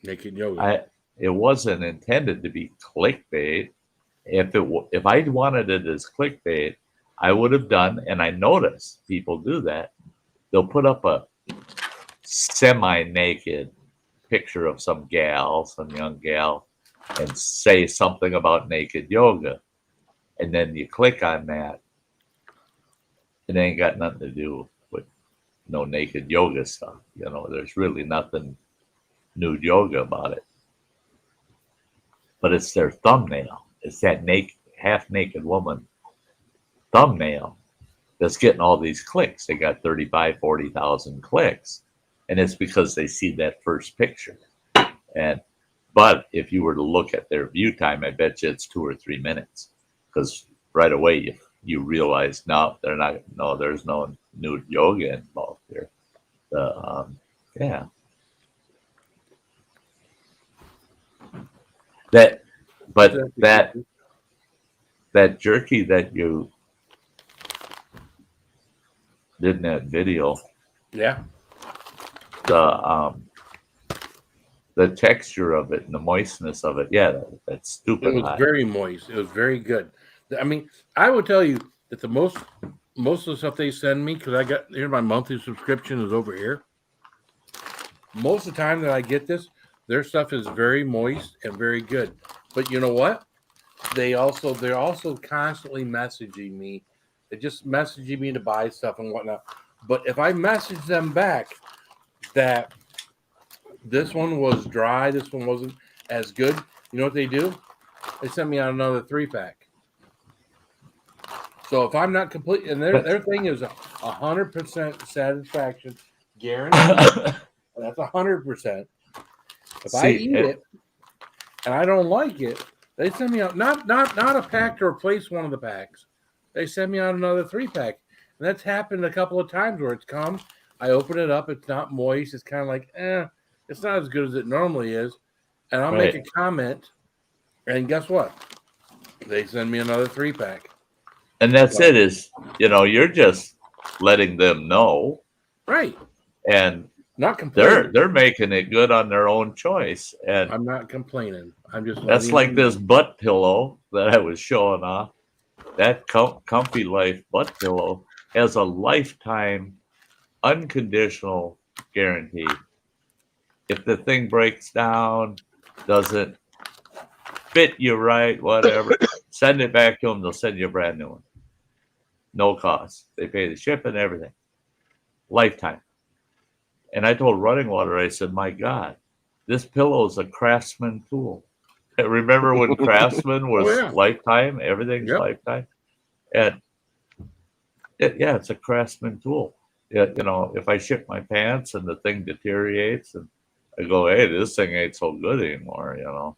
Naked yoga. It wasn't intended to be clickbait. If I wanted it as clickbait, I would have done, and I notice people do that. They'll put up a semi-naked picture of some young gal, and say something about naked yoga. And then you click on that. It ain't got nothing to do with no naked yoga stuff. There's really nothing nude yoga about it. But it's their thumbnail. It's that half-naked woman thumbnail that's getting all these clicks. They got 35, 40,000 clicks. And it's because they see that first picture. But if you were to look at their view time, I bet you it's 2 or 3 minutes. Because right away you realize, there's no nude yoga involved here. Yeah. That jerky that you did in that video. Yeah. The texture of it and the moistness of it. Yeah, that's stupid. It was hot. very moist. It was very good. I mean, I would tell you that the most of the stuff they send me, because I got here, my monthly subscription is over here. Most of the time that I get this, their stuff is very moist and very good. But you know what? They're also constantly messaging me. They're just messaging me to buy stuff and whatnot. But if I message them back that this one was dry, this one wasn't as good, you know what they do? They send me out another 3-pack. So if I'm not complete, and their thing is 100% satisfaction guarantee. That's 100%. If I eat it and I don't like it, they send me out not a pack to replace one of the packs. They send me out another 3-pack. And that's happened a couple of times where it's come. I open it up, it's not moist. It's kind of like, it's not as good as it normally is. And I'll make a comment, and guess what? They send me another 3-pack. And that's it is, you're just letting them know. Right. And not complaining. They're making it good on their own choice. And I'm not complaining. I'm just that's like this butt pillow that I was showing off. That Comfy Life butt pillow has a lifetime unconditional guarantee. If the thing breaks down, doesn't fit you right, whatever, send it back to them. They'll send you a brand new one. No cost. They pay the shipping and everything. Lifetime. And I told Running Water, I said, my God, this pillow is a Craftsman tool. Remember when Craftsman was lifetime? Everything's lifetime. And it's a Craftsman tool. If I ship my pants and the thing deteriorates and I go, hey, this thing ain't so good anymore,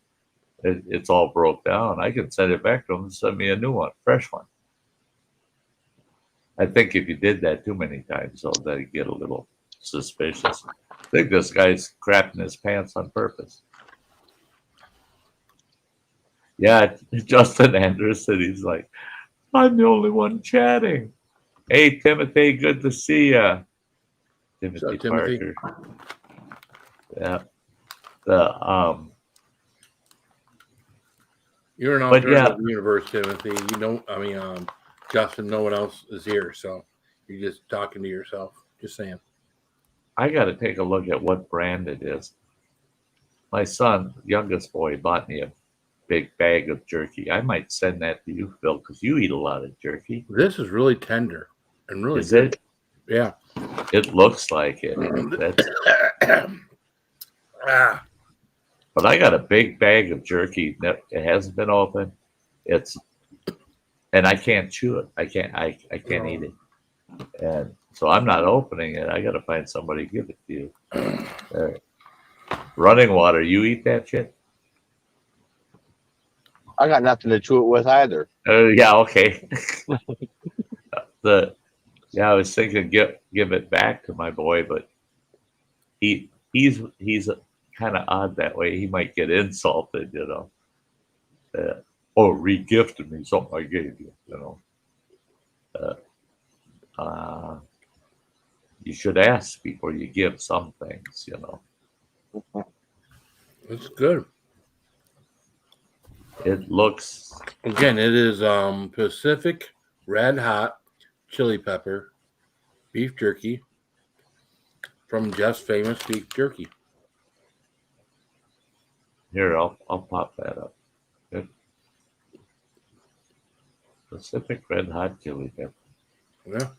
it's all broke down. I can send it back to them and send me a new one, fresh one. I think if you did that too many times, though, that'd get a little suspicious. I think this guy's crapping his pants on purpose. Yeah, Justin Anderson, he's like, I'm the only one chatting. Hey, Timothy, good to see you. Timothy Timothy? Parker. Yeah. The You're an But yeah. alternative universe, Timothy. You know, I mean, Justin, no one else is here, so you're just talking to yourself. Just saying. I got to take a look at what brand it is. My son, youngest boy, bought me a big bag of jerky. I might send that to you, Phil, because you eat a lot of jerky. This is really tender and really Is good. it? Yeah. It looks like it. But I got a big bag of jerky that it hasn't been opened. And I can't chew it. I can't eat it. And so I'm not opening it. I got to find somebody to give it to you. Running water, you eat that shit? I got nothing to chew it with either. Yeah, okay. I was thinking give it back to my boy, but he's kind of odd that way. He might get insulted, you know. Re-gifted me something I gave you, you know. You should ask before you give some things, you know. It's good. It looks. Again, it is Pacific Red Hot Chili Pepper Beef Jerky from Just Famous Beef Jerky. Here, I'll pop that up. Good. Pacific Red Hot Chili Pepper. Yeah.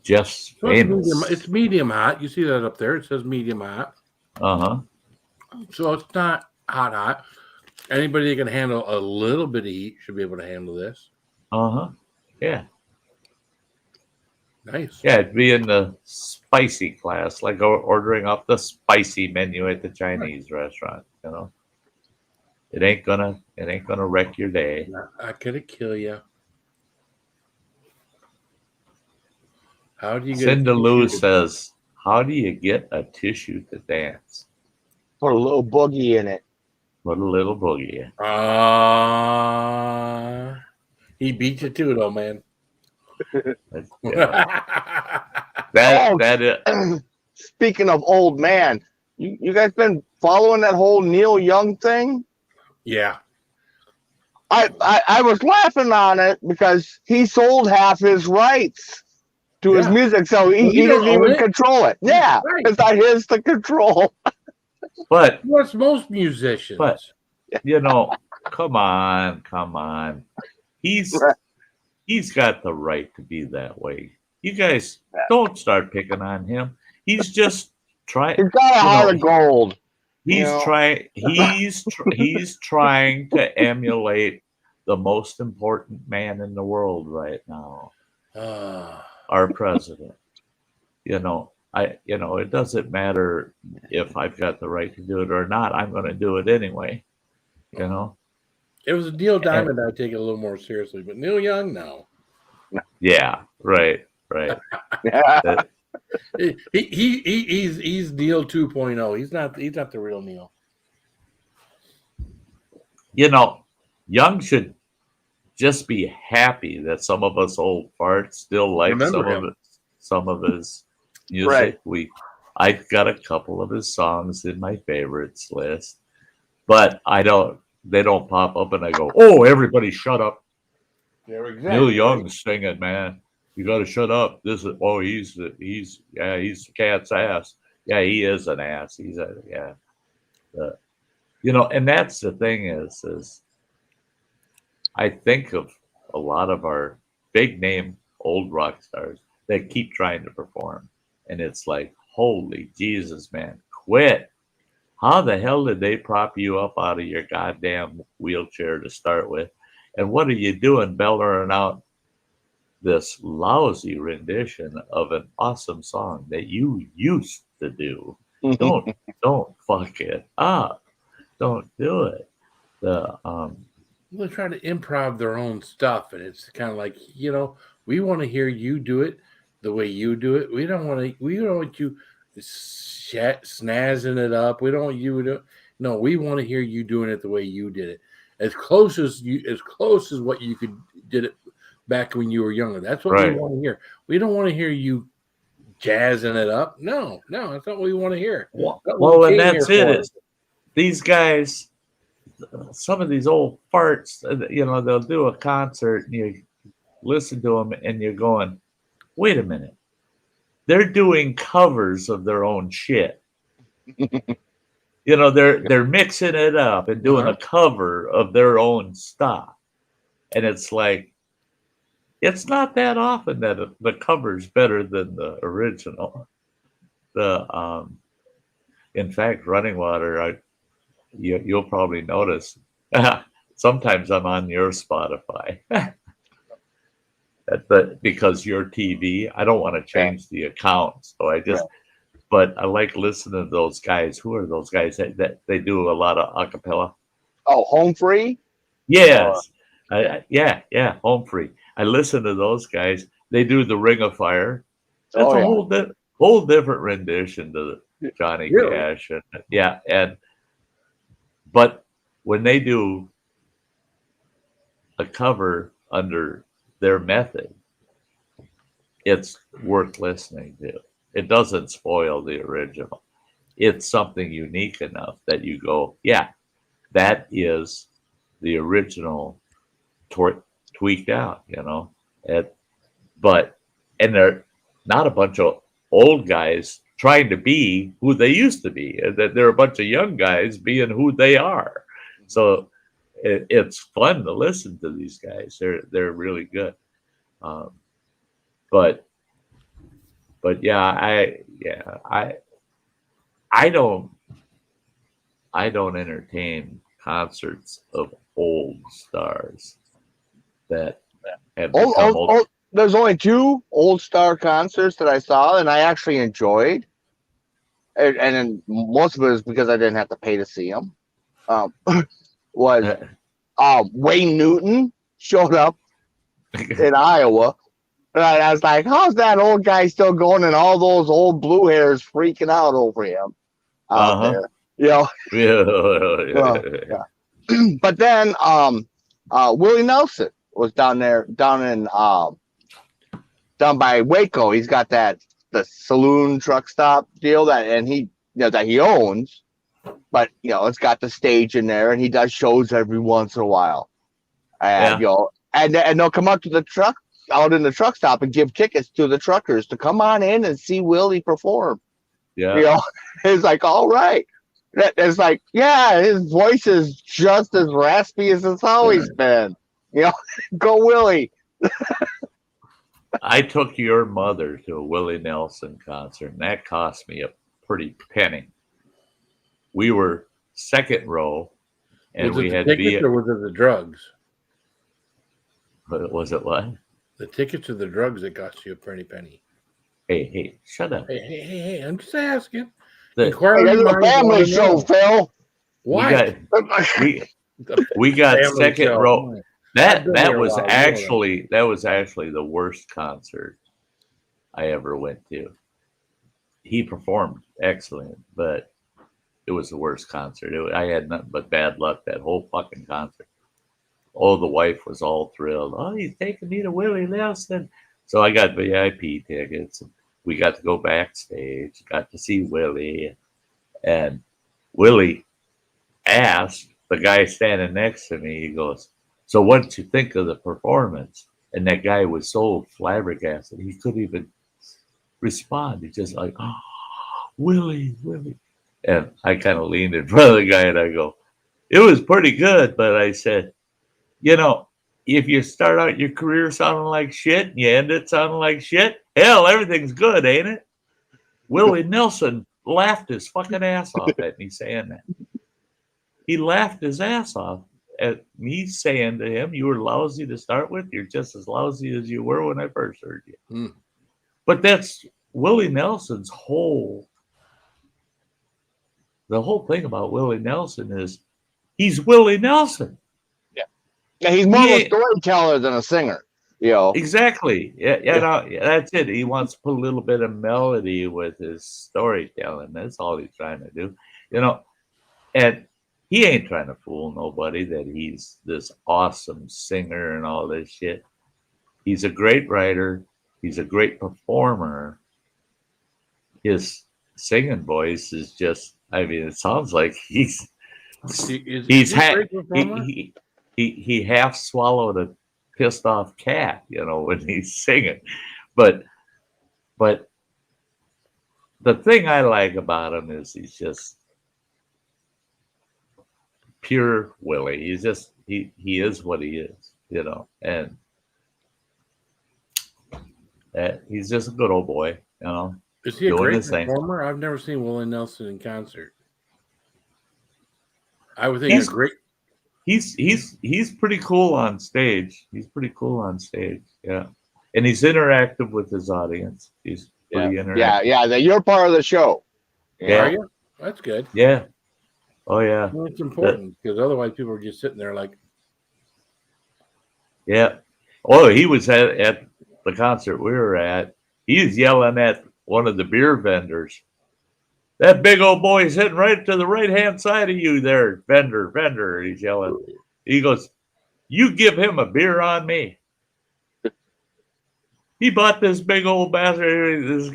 Just Famous. It's medium hot. You see that up there? It says medium hot. So it's not hot. Anybody that can handle a little bit of heat should be able to handle this. Yeah. Nice. Yeah, it'd be in the spicy class, like ordering off the spicy menu at the Chinese restaurant, you know. It ain't gonna wreck your day. I could kill you. How do you get Cinda Lou says, how do you get a tissue to dance? Put a little boogie in it. Put a little boogie. He beat you to it, old man. Speaking of old man, you guys been following that whole Neil Young thing? Yeah. I was laughing on it because he sold half his rights to his music, so he doesn't even control it. Yeah, it's not his to control. But what's most musicians? But you know, come on. He's got the right to be that way. You guys don't start picking on him. He's just trying. He's got a heart of gold. He's trying. He's trying to emulate the most important man in the world right now, our president. You know, it doesn't matter if I've got the right to do it or not. I'm going to do it anyway. You know. It was Neil Diamond. I'd take it a little more seriously, but Neil Young, no. Yeah. Right. He's Neil 2.0. He's not the real Neil. You know, Young should just be happy that some of us old farts still like some of his music. Right. I've got a couple of his songs in my favorites list, but they don't pop up and I go, oh, everybody shut up. Yeah, exactly. Neil Young's singing, man. You got to shut up. He's cat's ass. Yeah, he is an ass. You know, and that's the thing is I think of a lot of our big name old rock stars that keep trying to perform. And it's like, holy Jesus, man, quit. How the hell did they prop you up out of your goddamn wheelchair to start with? And what are you doing bellowing out this lousy rendition of an awesome song that you used to do? Don't fuck it up. Don't do it. They're trying to improv their own stuff, and it's kind of like, we want to hear you do it. the way you do it. We don't want you snazzing it up. We don't want you to. No, we want to hear you doing it the way you did it, as close as what you did it back when you were younger. That's what we want to hear. We don't want to hear you jazzing it up. No, that's not what we want to hear. Well, and that's it. Is these guys, some of these old farts, they'll do a concert and you listen to them and you're going, wait a minute. They're doing covers of their own shit. They're mixing it up and doing a cover of their own stuff. And it's like, it's not that often that the cover's better than the original. In fact, Running Water, you'll probably notice. Sometimes I'm on your Spotify, because your TV. I don't want to change the account, so I just. But I like listening to those guys. Who are those guys that they do a lot of acapella? Oh, Home Free. Yes, Home Free. I listen to those guys. They do the Ring of Fire. That's a whole different rendition to Johnny Cash. But when they do a cover under their method, it's worth listening to. It doesn't spoil the original. It's something unique enough that you go, yeah, that is the original tweaked out, and they're not a bunch of old guys trying to be who they used to be. That they're a bunch of young guys being who they are. So it's fun to listen to these guys. They're really good. But yeah, I don't entertain concerts of old stars that have become old. There's only 2 old star concerts that I saw and I actually enjoyed, and then most of it is because I didn't have to pay to see them. Was Wayne Newton showed up in Iowa, and I was like, "How's that old guy still going?" And all those old blue hairs freaking out over him out there, But then Willie Nelson was down by Waco. He's got the saloon truck stop deal that he owns, but it's got the stage in there, and he does shows every once in a while. And and they'll come up to the truck out in the truck stop and give tickets to the truckers to come on in and see Willie perform. Yeah, it's like, all right. It's like, yeah, his voice is just as raspy as it's always been. Go Willie. I took your mother to a Willie Nelson concert, and that cost me a pretty penny. We were second row, and we had tickets, or was it the drugs? Was it what? The tickets or the drugs that cost you a pretty penny? Hey, shut up. Hey, I'm just asking. It's a family show, Phil. Why? We got second row. That was actually the worst concert I ever went to. He performed excellent, but it was the worst concert. I had nothing but bad luck that whole fucking concert. Oh, the wife was all thrilled. Oh, he's taking me to Willie Nelson. So I got VIP tickets. We got to go backstage, got to see Willie. And Willie asked the guy standing next to me, he goes, so what did you think of the performance? And that guy was so flabbergasted, he couldn't even respond. He's just like, oh, Willie. And I kind of leaned in front of the guy and I go, it was pretty good. But I said, if you start out your career sounding like shit and you end it sounding like shit, hell, everything's good, ain't it? Willie Nelson laughed his fucking ass off at me saying that. He laughed his ass off at me saying to him, you were lousy to start with. You're just as lousy as you were when I first heard you. But that's Willie Nelson's the whole thing about Willie Nelson is he's Willie Nelson. Yeah, he's more of a storyteller than a singer. You know, Exactly. Yeah, no, yeah, that's it. He wants to put a little bit of melody with his storytelling. That's all he's trying to do. You know, and he ain't trying to fool nobody that he's this awesome singer and all this shit. He's a great writer. He's a great performer. His singing voice is just, I mean, it sounds like Is he's he a ha- great performer? he half swallowed a pissed off cat, you know, when he's singing. But but the thing I like about him is he's just pure Willie. He's just he is what he is, you know, and he's just a good old boy, you know, Is he a doing great his thing. performer? I've never seen Willie Nelson in concert. I would think He's a great. he's pretty cool on stage. He's pretty cool on stage, yeah, and he's interactive with his audience. He's yeah, pretty interactive. yeah. That you're part of the show. You Yeah. know? Are you? That's good. Yeah. Oh yeah. Well, it's important because otherwise people are just sitting there like, Yeah. Oh, he was at the concert we were at. He was yelling at one of the beer vendors. That big old boy is sitting right to the right hand side of you there, vendor. He's yelling. He goes, "You give him a beer on me." He bought this big old bastard. This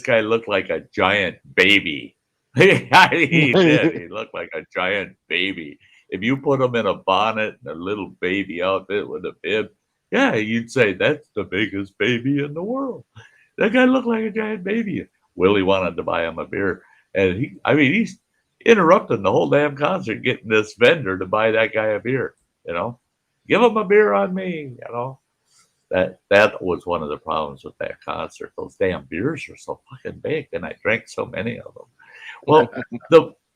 guy looked like a giant baby. He did. He looked like a giant baby. If you put him in a bonnet and a little baby outfit with a bib, yeah, you'd say that's the biggest baby in the world. That guy looked like a giant baby. Willie wanted to buy him a beer, and he's interrupting the whole damn concert, getting this vendor to buy that guy a beer. You know, give him a beer on me. You know. That was one of the problems with that concert. Those damn beers are so fucking big, and I drank so many of them. Well,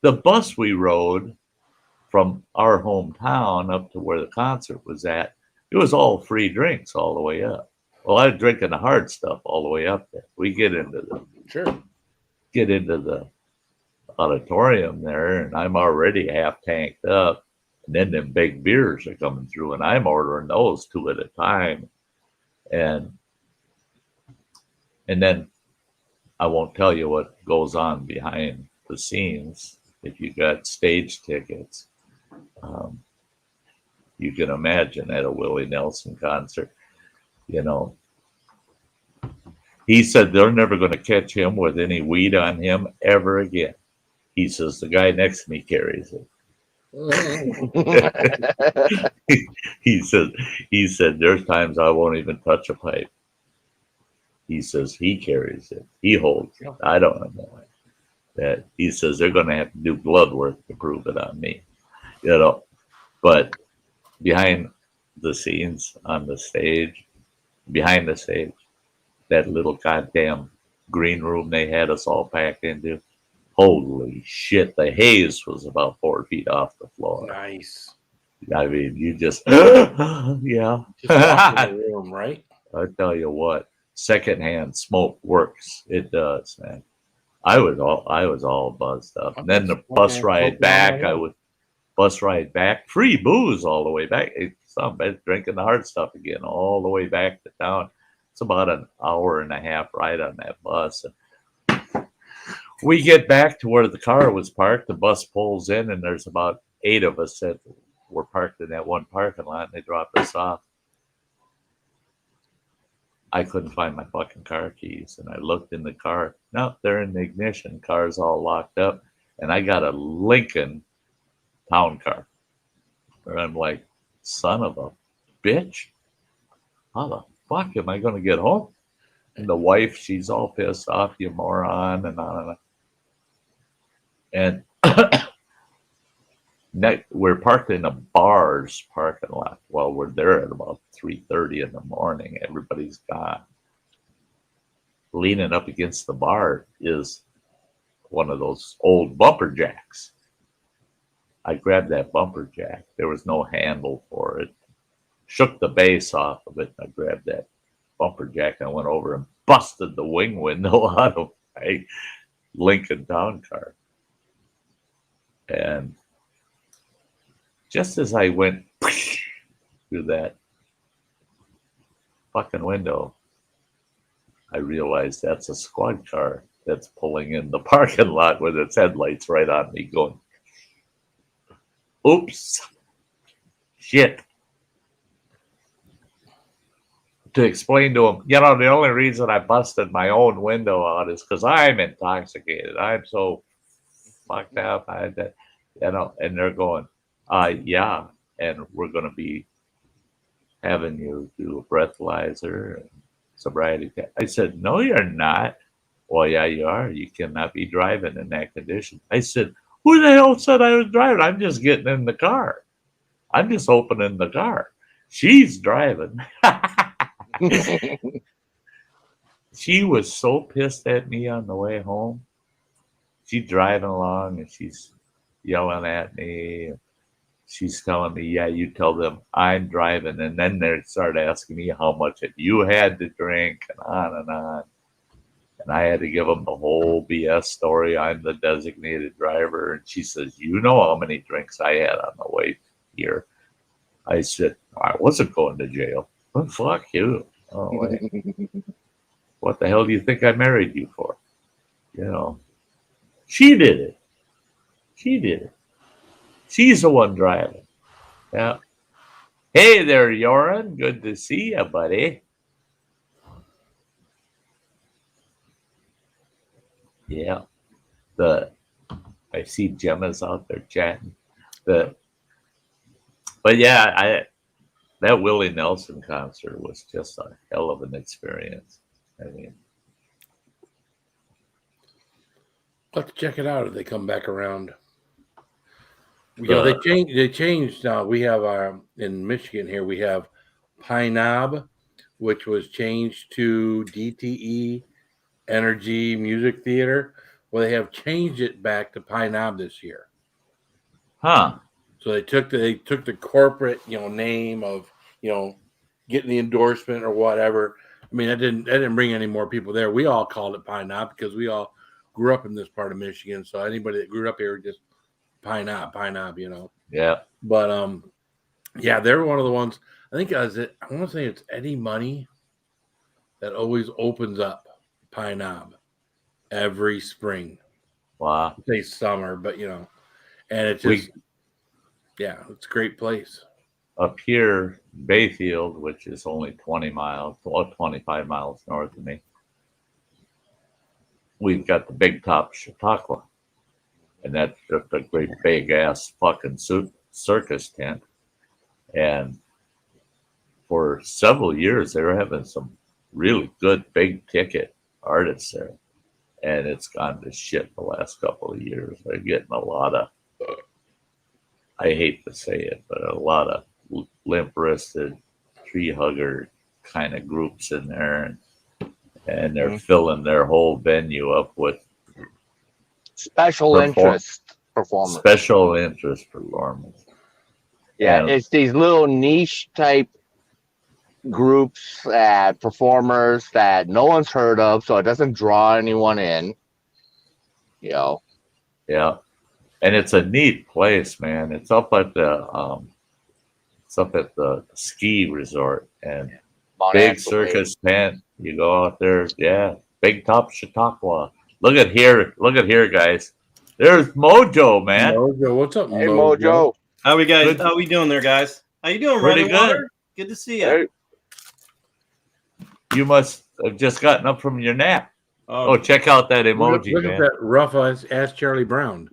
the bus we rode from our hometown up to where the concert was at, it was all free drinks all the way up. Well, I was drinking the hard stuff all the way up there. We get into the auditorium there, and I'm already half tanked up, and then them big beers are coming through, and I'm ordering those two at a time. And then I won't tell you what goes on behind the scenes. If you got stage tickets, you can imagine at a Willie Nelson concert, you know, he said they're never going to catch him with any weed on him ever again. He says the guy next to me carries it. he said there's times I won't even touch a pipe. He says he carries it. He holds it. I don't know that. He says they're going to have to do blood work to prove it on me, you know. But behind the scenes on the stage, behind the stage, that little goddamn green room they had us all packed into. Holy shit! The haze was about 4 feet off the floor. nice. I mean, you just yeah. Just walk in the room, right? I tell you what. Secondhand smoke works. It does, man. I was all buzzed up. And then the bus ride back, free booze all the way back. Some drinking the hard stuff again, all the way back to town. It's about an hour and a half ride on that bus. And we get back to where the car was parked. The bus pulls in, and there's about 8 of us that were parked in that one parking lot, and they drop us off. I couldn't find my fucking car keys, and I looked in the car. No, they're in the ignition. Car's all locked up, and I got a Lincoln town car. And I'm like, son of a bitch, how the fuck am I going to get home? And the wife, she's all pissed off, you moron, and on and on. And we're parked in a bar's parking lot. Well, we're there at about 3:30 in the morning. Everybody's gone. Leaning up against the bar is one of those old bumper jacks. I grabbed that bumper jack. There was no handle for it. Shook the base off of it. I grabbed that bumper jack and went over and busted the wing window out of my Lincoln Town car. And just as I went through that, fucking window, I realized that's a squad car that's pulling in the parking lot with its headlights right on me going, oops, shit. To explain to him, the only reason I busted my own window out is because I'm intoxicated. I'm so fucked up. And they're going, yeah, and we're going to be having you do a breathalyzer and sobriety test. I said, no, you're not. Well, yeah, you are. You cannot be driving in that condition. I said, who the hell said I was driving? I'm just getting in the car. I'm just opening the car. She's driving. She was so pissed at me on the way home. She's driving along and she's yelling at me. She's telling me, yeah, you tell them I'm driving. And then they start asking me how much you had to drink and on and on. And I had to give them the whole BS story. I'm the designated driver. And she says, you know how many drinks I had on the way here. I said, I wasn't going to jail. Well, fuck you. Oh, what the hell do you think I married you for? She did it. She did it. She's the one driving. Yeah. Hey there, Yoren. Good to see you, buddy. Yeah. I see Gemma's out there chatting. But yeah, that Willie Nelson concert was just a hell of an experience. I mean, I'll have to check it out if they come back around. They changed now. We have in Michigan here, we have Pine Knob, which was changed to DTE Energy Music Theater. Well, they have changed it back to Pine Knob this year. huh? So they took the corporate, name of, getting the endorsement or whatever. I mean, that didn't bring any more people there. We all called it Pine Knob because we all grew up in this part of Michigan. So anybody that grew up here just Pine Knob, Yeah. But yeah, they're one of the ones. I think I want to say it's Eddie Money that always opens up Pine Knob every spring. Wow. I say summer, but and it's just it's a great place. Up here, Bayfield, which is only 25 miles north of me, we've got the Big Top Chautauqua. And that's just a great big ass fucking circus tent. And for several years, they were having some really good big ticket artists there. And it's gone to shit the last couple of years. They're getting a lot of, I hate to say it, but a lot of limp-wristed, tree hugger kind of groups in there. And they're filling their whole venue up with special interest performers. Special interest performers. Yeah, And it's these little niche type groups, performers that no one's heard of, so it doesn't draw anyone in. Yeah, and it's a neat place, man. It's up at the ski resort and big circus tent. You go out there, yeah. Big Top Chautauqua. Look at here, guys. There's Mojo, man. Mojo, what's up, Hey, Mojo? How we doing there, guys? How you doing, Pretty Running good. Water? Good to see you. Hey. You must have just gotten up from your nap. Oh, check out that emoji, Look man. at that rough ass Charlie Brown.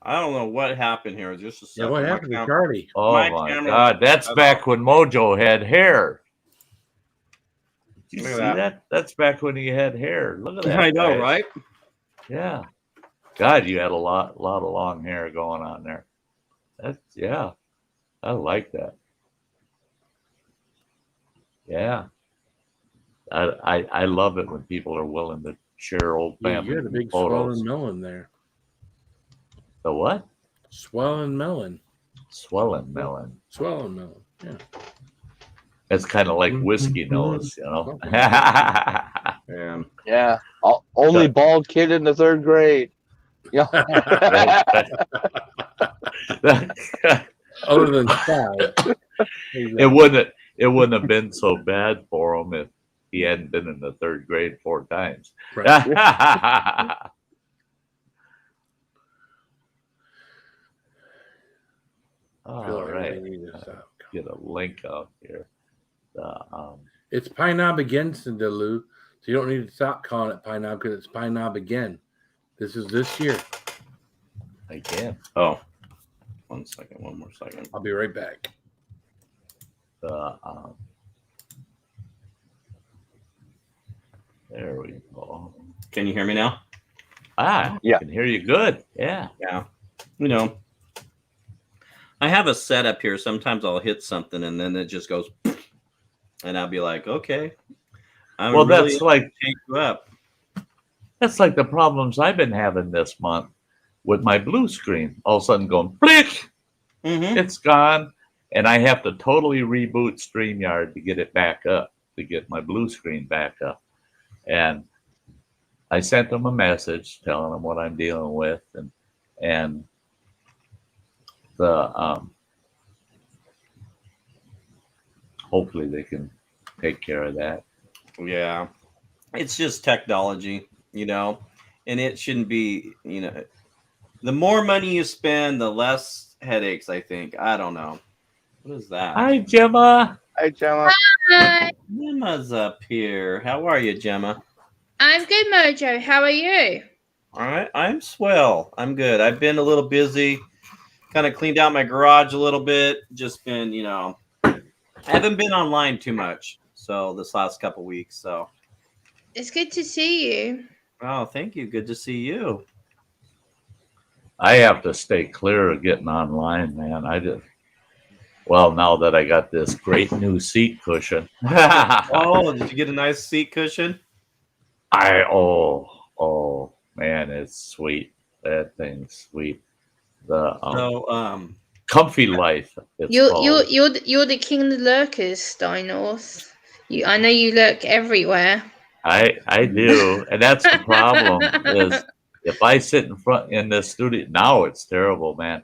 I don't know what happened here. Just a second. Yeah, what happened to Charlie? Oh my my camera- God, that's back when Mojo had hair. Did you Look see at that? That's back when he had hair. Look at that. I know, guys. right? Yeah. God, you had a lot of long hair going on there. I like that. Yeah. I love it when people are willing to share old family You had a big photos. swollen melon there. The what? Swollen melon. Swollen melon. Swollen melon. Yeah. It's kind of like whiskey nose, you know. Yeah. Only bald kid in the third grade. Yeah. Other than Sty. It it wouldn't have been so bad for him if he hadn't been in the third grade 4 times. Right. All right. Get a link out here. It's Pine Knob again, Cinderlou. So you don't need to stop calling it Pine Knob because it's Pine Knob again. This is this year. Again. Oh, 1 second. One more second. I'll be right back. There we go. Can you hear me now? I can hear you good. Yeah. Yeah. You know, I have a setup here. Sometimes I'll hit something and then it just goes, and I'll be like, okay. Well, really that's like take you up. That's like the problems I've been having this month with my blue screen. All of a sudden going, blick, it's gone. And I have to totally reboot StreamYard to get it back up, to get my blue screen back up. And I sent them a message telling them what I'm dealing with. And the hopefully they can take care of that. Yeah. It's just technology, you know, and it shouldn't be, you know, the more money you spend, the less headaches, I think. I don't know. What is that? Hi, Gemma. Hi, Gemma. Hi. Gemma's up here. How are you, Gemma? I'm good, Mojo. How are you? All right. I'm swell. I'm good. I've been a little busy, kind of cleaned out my garage a little bit. Just been, you know, I haven't been online too much. So this last couple weeks. So It's good to see you. oh, thank you. Good to see you. I have to stay clear of getting online, man. Well, now that I got this great new seat cushion. Oh, did you get a nice seat cushion? Oh man, it's sweet. That thing's sweet. The Comfy Life. You're the king of the lurkers, Sty North. I know you lurk everywhere. I do, and that's the problem. Is if I sit in this studio now, it's terrible, man.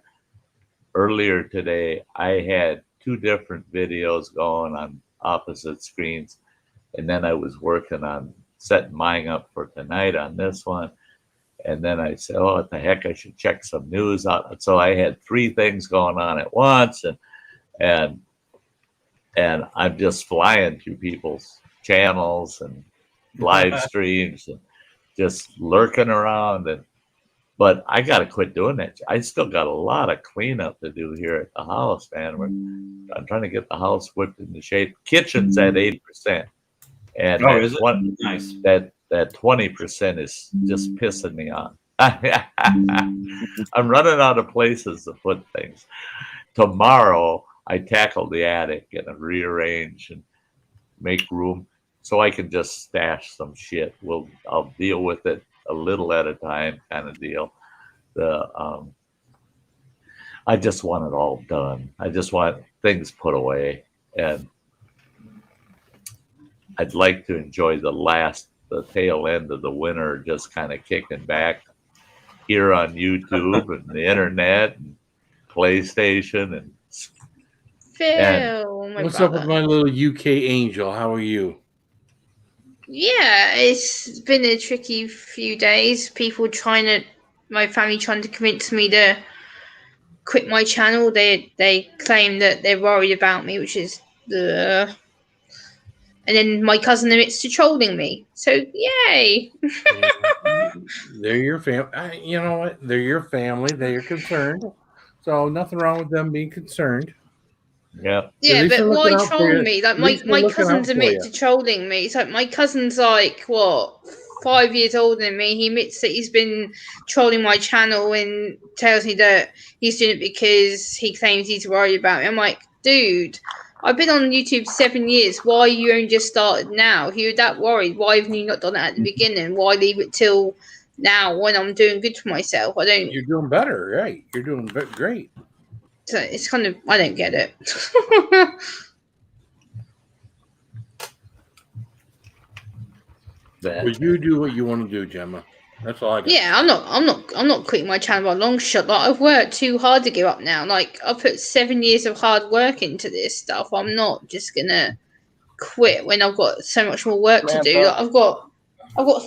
Earlier today, I had 2 different videos going on opposite screens, and then I was working on setting mine up for tonight on this one. And then I said, oh, what the heck, I should check some news out. So I had 3 things going on at once, and I'm just flying through people's channels and live streams and just lurking around. But I got to quit doing that. I still got a lot of cleanup to do here at the house, man. I'm trying to get the house whipped into shape. Kitchen's at 80%. And is it? Nice. That 20% is just pissing me off. I'm running out of places to put things. Tomorrow, I tackle the attic and rearrange and make room so I can just stash some shit. I'll deal with it a little at a time, kind of deal. I just want it all done. I just want things put away, and I'd like to enjoy the tail end of the winter, just kind of kicking back here on YouTube and the internet and PlayStation and. Phil, What's brother. up with my little UK angel? How are you? Yeah, it's been a tricky few days. My family trying to convince me to quit my channel. They claim that they're worried about me, which is and then my cousin admits to trolling me. So yay! They're your family. You know what? They're your family. They are concerned. So nothing wrong with them being concerned. Yeah. Yeah, but why troll me? Like my cousins admit to trolling me. It's like my cousin's like 5 years older than me. He admits that he's been trolling my channel and tells me that he's doing it because he claims he's worried about me. I'm like, dude, I've been on YouTube 7 years. Why you only just started now? If you're that worried, why haven't you not done it at the beginning? Why leave it till now when I'm doing good for myself? You're doing better, right? You're doing great. So it's kind of, I don't get it. Would you do what you want to do, Gemma? That's all I got. Yeah, I'm not quitting my channel by a long shot. Like, I've worked too hard to give up now. Like, I put 7 years of hard work into this stuff. I'm not just gonna quit when I've got so much more work to do. Like, I've got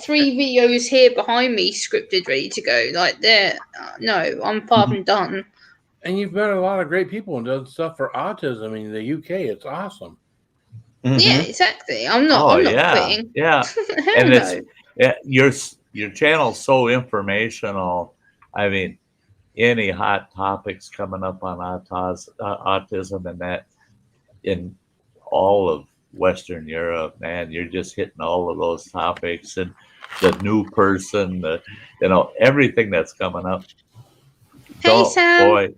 3 videos here behind me, scripted, ready to go. Like, no, I'm far from done. And you've met a lot of great people and done stuff for autism in the UK. It's awesome. Yeah, exactly. I'm not quitting. Yeah. And your channel's so informational. I mean, any hot topics coming up on autism and that in all of Western Europe, man, you're just hitting all of those topics and the new person, everything that's coming up. Hey, Sam. Boy,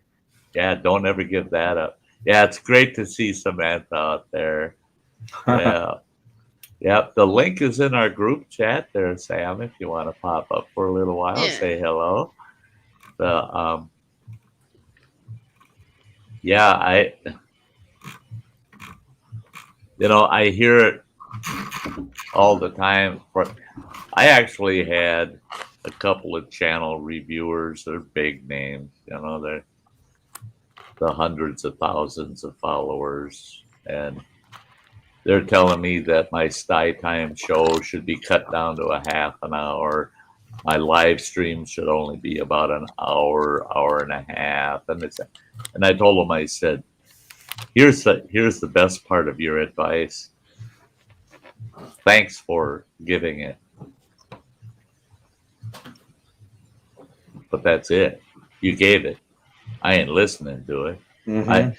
yeah, don't ever give that up. Yeah, it's great to see Samantha out there. Yeah. Yep, the link is in our group chat there, Sam, if you want to pop up for a little while, say hello. I hear it all the time. I actually had a couple of channel reviewers. They're big names, they're the hundreds of thousands of followers, and they're telling me that my Sty Time show should be cut down to a half an hour. My live stream should only be about an hour, hour and a half. And I told them, I said, here's the best part of your advice. Thanks for giving it. But that's it. You gave it. I ain't listening to it.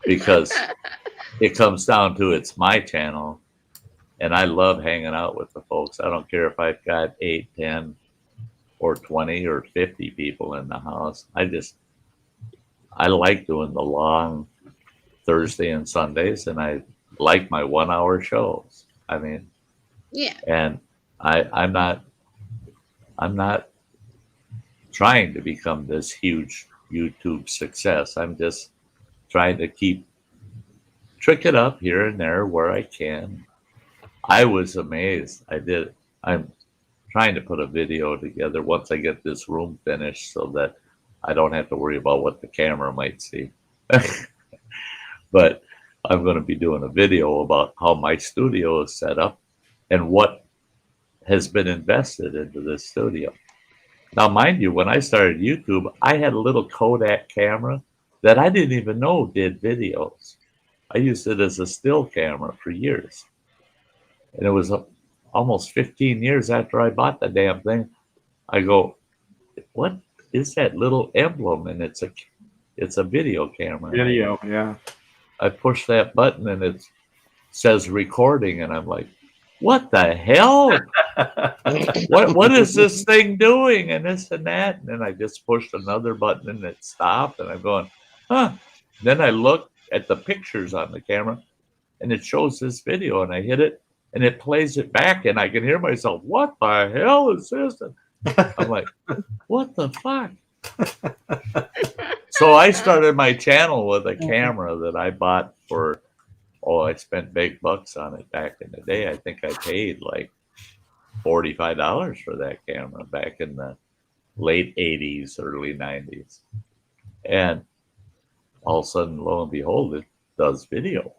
Because it comes down to it's my channel, and I love hanging out with the folks. I don't care if I've got 8, 10, or 20 or 50 people in the house. I like doing the long Thursday and Sundays, and I like my 1-hour shows. I mean, yeah. And I'm not trying to become this huge YouTube success. I'm just trying to trick it up here and there where I can. I was amazed. I'm trying to put a video together once I get this room finished so that I don't have to worry about what the camera might see. But I'm going to be doing a video about how my studio is set up and what has been invested into this studio. Now, mind you, when I started YouTube, I had a little Kodak camera that I didn't even know did videos. I used it as a still camera for years. And it was almost 15 years after I bought the damn thing. I go, what is that little emblem? And it's a video camera. Video, yeah. I push that button and it says recording, and I'm like, what the hell? what is this thing doing? And this and that. And then I just pushed another button and it stopped, and I'm going, huh. Then I look at the pictures on the camera and it shows this video, and I hit it and it plays it back, and I can hear myself, what the hell is this? And I'm like, what the fuck? So I started my channel with a camera that I bought for, I spent big bucks on it back in the day. I think I paid like $45 for that camera back in the late 80s, early 90s. And all of a sudden, lo and behold, it does video,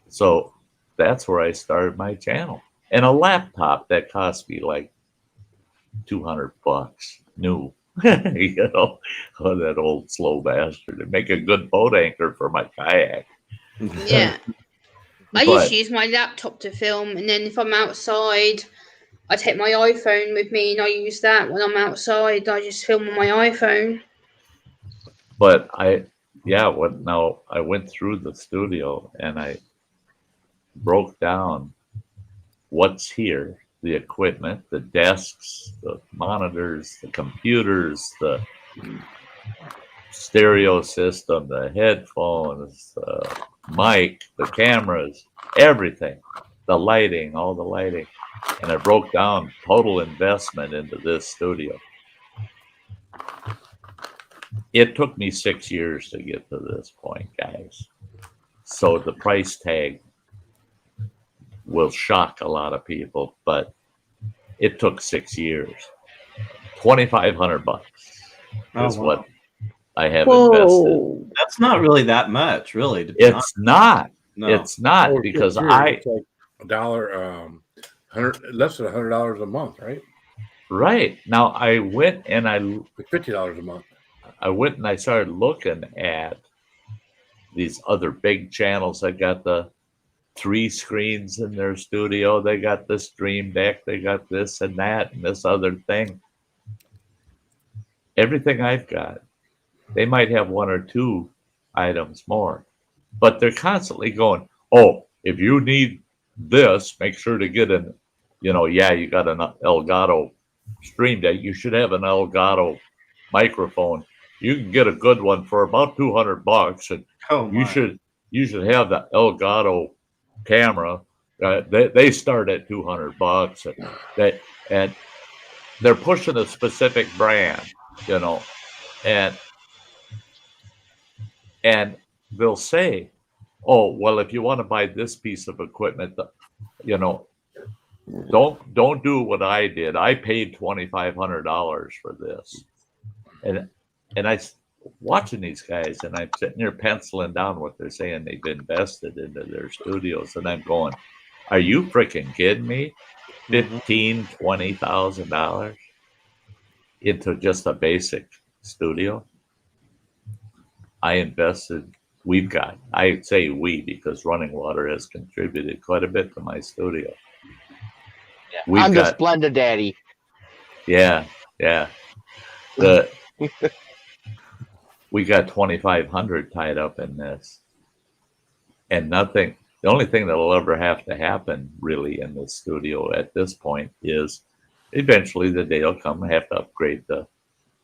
So that's where I started my channel. And a laptop that cost me like $200 new. That old slow bastard, to make a good boat anchor for my kayak. Yeah. I just use my laptop to film, and then if I'm outside, I take my iPhone with me and I use that when I'm outside. I just film on my iPhone. But I went through the studio and I broke down what's here. The equipment, the desks, the monitors, the computers, the stereo system, the headphones, the mic, the cameras, everything, the lighting, all the lighting. And I broke down total investment into this studio. It took me 6 years to get to this point, guys. So the price tag will shock a lot of people, but It took 6 years. $2,500 Oh, is wow. what I have invested. Whoa. That's not really that much, really. To be honest. It's not. No. It's not Oh, because sure. I It's like less than $100 a month, right? right now I went and Like $50 a month. I started looking at these other big channels. I got the 3 screens in their studio. They got this Stream Deck. They got this and that and this other thing. Everything I've got, they might have 1 or 2 items more, but they're constantly going, oh, if you need this, make sure to get an, you got an Elgato Stream Deck. You should have an Elgato microphone. You can get a good one for about $200, and Oh, you my. should have the Elgato camera. They start at $200, and they're pushing a specific brand, and they'll say, oh, well, if you want to buy this piece of equipment, don't do what I did. I paid $2,500 for this, and I watching these guys, and I'm sitting here penciling down what they're saying they've invested into their studios, and I'm going, are you freaking kidding me? $15,000-$20,000 into just a basic studio. I say we because Running Water has contributed quite a bit to my studio. Yeah. I'm the Splendid Daddy. Yeah. We got 2,500 tied up in this, and nothing. The only thing that'll ever have to happen really in the studio at this point is eventually the day will come and have to upgrade the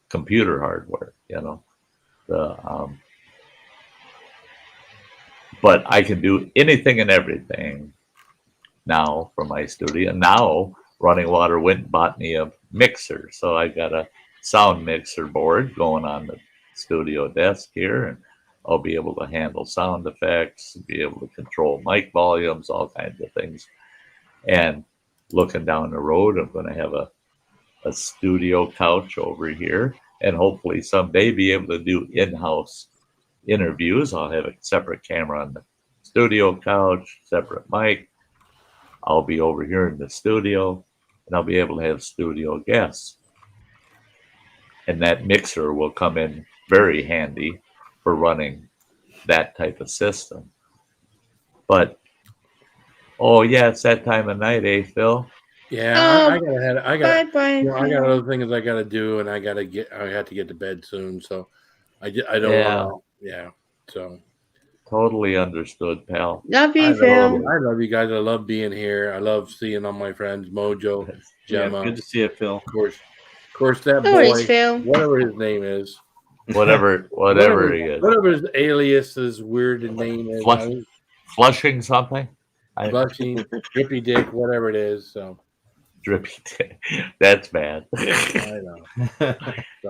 computer hardware. But I can do anything and everything now for my studio. Now Running Water went and bought me a mixer, so I got a sound mixer board going on the studio desk here, and I'll be able to handle sound effects, be able to control mic volumes, all kinds of things. And looking down the road, I'm going to have a studio couch over here, and hopefully someday be able to do in-house interviews. I'll have a separate camera on the studio couch, separate mic. I'll be over here in the studio, and I'll be able to have studio guests. And that mixer will come in very handy for running that type of system. But it's that time of night, eh, Phil? Yeah, I got other things I gotta do, and I have to get to bed soon, so I don't want to. Yeah, so totally understood, pal. Love you, Phil. I love you guys. I love being here. I love seeing all my friends, Mojo, Gemma. Good to see you, Phil. Of course, that Always, boy, Phil. whatever his name is, whatever he is, whatever his alias's weird name is, Flushing something, Flushing, Drippy Dick, whatever it is. So Drippy Dick, that's bad. I know. So,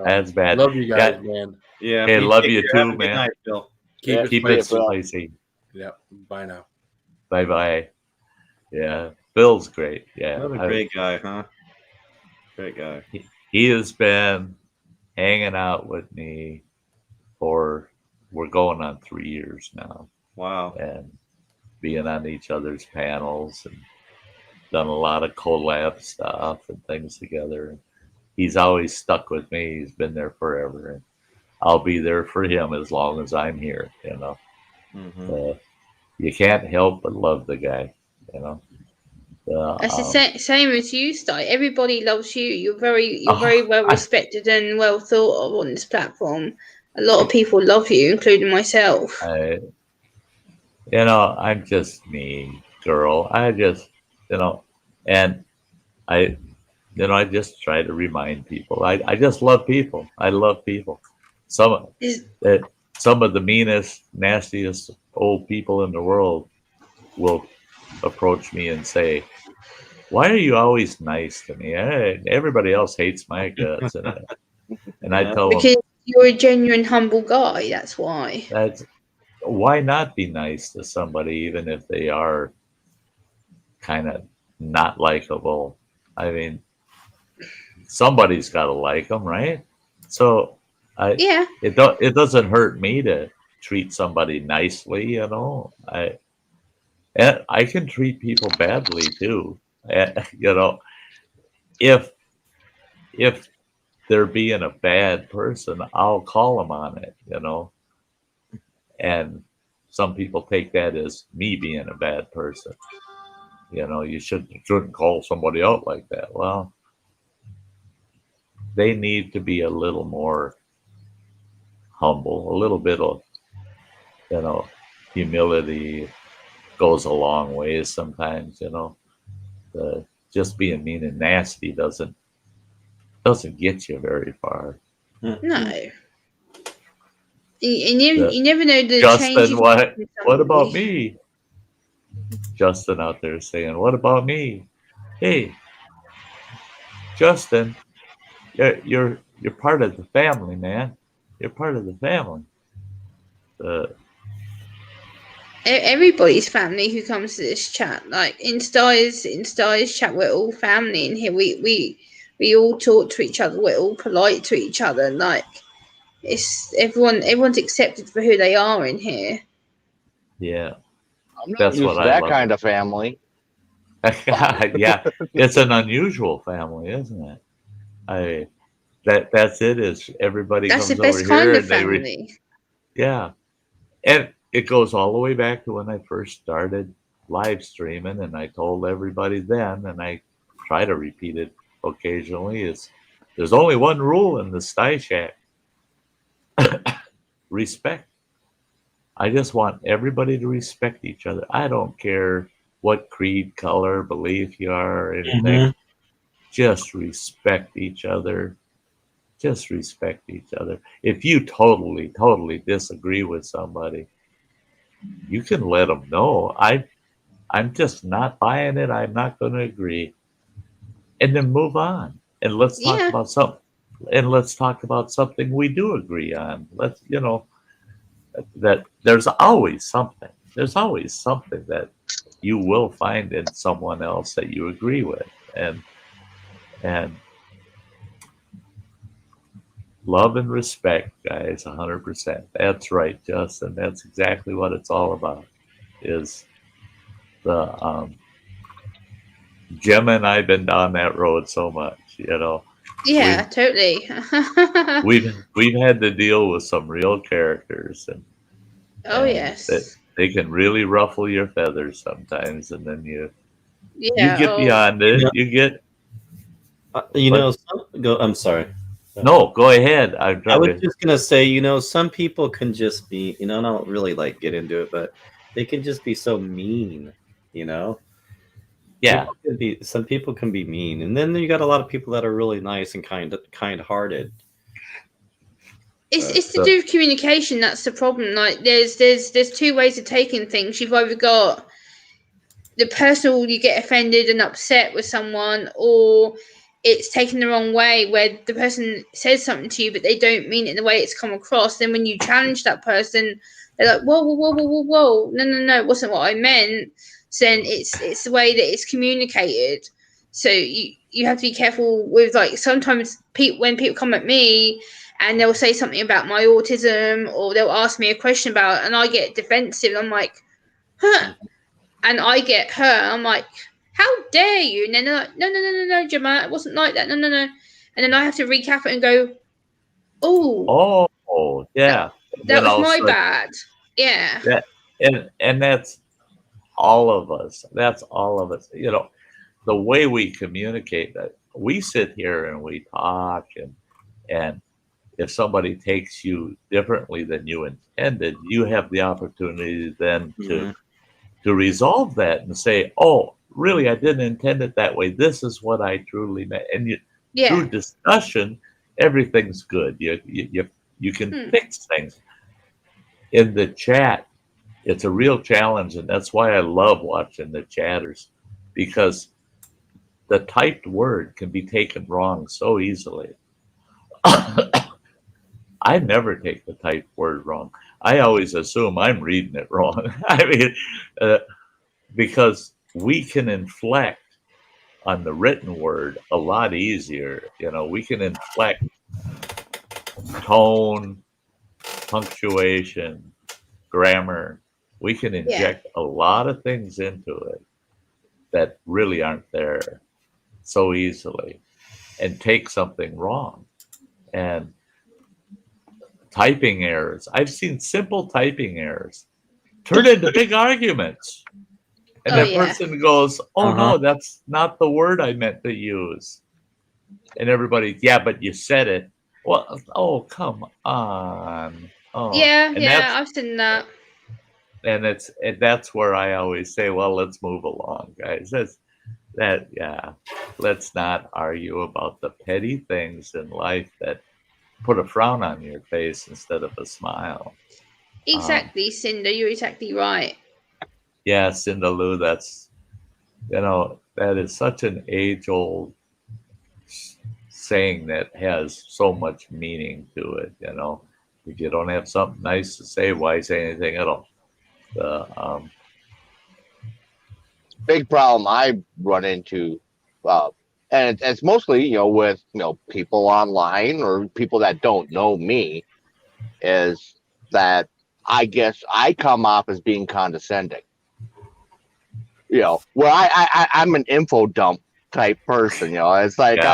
that's bad. Love you guys, man. Yeah. Hey, love you care. too, Have a man. good night, Phil. Keep it spicy. Yeah. Bye now. Bye. Yeah, Phil's great. Yeah, What a great guy, huh? Great guy. He has been hanging out with me we're going on 3 years now. Wow. And being on each other's panels and done a lot of collab stuff and things together. He's always stuck with me. He's been there forever, and I'll be there for him as long as I'm here. Mm-hmm. You can't help but love the guy. That's the same as you, Sty. Everybody loves you. You're very well respected and well thought of on this platform. A lot of people love you, including myself. I'm just me, girl. I just, and I just try to remind people. I just love people. I love people. Some of the meanest, nastiest old people in the world will approach me and say, "Why are you always nice to me? Everybody else hates my guts." And I tell them, because you're a genuine, humble guy. That's why. Why not be nice to somebody even if they are kind of not likable? I mean, somebody's got to like them, right? So Yeah. it doesn't hurt me to treat somebody nicely, you know. And I can treat people badly too. You know, if if they're being a bad person, I'll call them on it, you know. And some people take that as me being a bad person. You know, you shouldn't call somebody out like that. Well, they need to be a little more humble, a little bit of, you know, humility goes a long way sometimes, you know. Just being mean and nasty doesn't get you very far. No. You never know the change. Justin, what about me? Justin out there saying, "What about me?" Hey, Justin, you're part of the family, man. You're part of the family. Everybody's family who comes to this chat. Like in Sty's chat, we're all family in here. We all talk to each other. We're all polite to each other. Like it's everyone's accepted for who they are in here. Yeah, I'm not that's used what to I that love. kind of family. Yeah, it's an unusual family, isn't it? That's it. Is everybody That's the comes over best here kind of and they family. yeah, and it goes all the way back to when I first started live streaming, and I told everybody then, and I try to repeat it occasionally, is there's only one rule in the Sty Shack. Respect. I just want everybody to respect each other. I don't care what creed, color, belief you are or anything. Just respect each other. Just respect each other. If you totally disagree with somebody, you can let them know. I'm just not buying it. I'm not going to agree, and then move on. And let's talk Yeah. about something. And let's talk about something we do agree on. Let's, you know, that there's always something. There's always something that you will find in someone else that you agree with, and love and respect, guys, 100%. That's right, Justin. That's exactly what it's all about. Is the Jim and I've been down that road so much, you know. Yeah, totally. We've had to deal with some real characters, Oh and yes. they can really ruffle your feathers sometimes, and then you Yeah. get beyond it. Yeah. You get You But- know, I'm sorry. no. Go ahead. I was just gonna say, you know, some people can just be, you know, and I don't really like get into it, but they can just be so mean, you know. Yeah. Some people can be mean, and then you got a lot of people that are really nice and kind-hearted. It's to do with communication. That's the problem. Like there's two ways of taking things. You've either got the personal, you get offended and upset with someone, or it's taken the wrong way where the person says something to you but they don't mean it in the way it's come across. Then when you challenge that person, they're like, whoa, no, it wasn't what I meant. So then it's the way that it's communicated. So you have to be careful with, like, sometimes when people come at me and they'll say something about my autism, or they'll ask me a question about it, and I get defensive. I'm like, huh. And I get hurt. I'm like, how dare you? And then they're like, no, Gemma, it wasn't like that. No. And then I have to recap it and go, oh, yeah. That was my bad. Yeah. And that's all of us. That's all of us. You know, the way we communicate, that we sit here and we talk, and if somebody takes you differently than you intended, you have the opportunity then to resolve that and say, oh, really, I didn't intend it that way. This is what I truly meant. And through discussion, everything's good. You can fix things. In the chat, it's a real challenge, and that's why I love watching the chatters, because the typed word can be taken wrong so easily. I never take the typed word wrong. I always assume I'm reading it wrong. I mean, because we can inflect on the written word a lot easier. You know, we can inflect tone, punctuation, grammar. We can inject a lot of things into it that really aren't there so easily and take something wrong. And typing errors. I've seen simple typing errors turn into big arguments. And that person goes, oh, no, that's not the word I meant to use. And everybody, yeah, but you said it. Well, oh, come on. Oh. Yeah, I've seen that. And that's where I always say, well, let's move along, guys. Let's not argue about the petty things in life that put a frown on your face instead of a smile. Exactly, Cinder, you're exactly right. Yeah, Cinda Lou, that's, that is such an age-old saying that has so much meaning to it. If you don't have something nice to say, why say anything at all? Big problem I run into, and it's mostly with people online or people that don't know me, is that I guess I come off as being condescending. Where I'm an info dump type person. It's like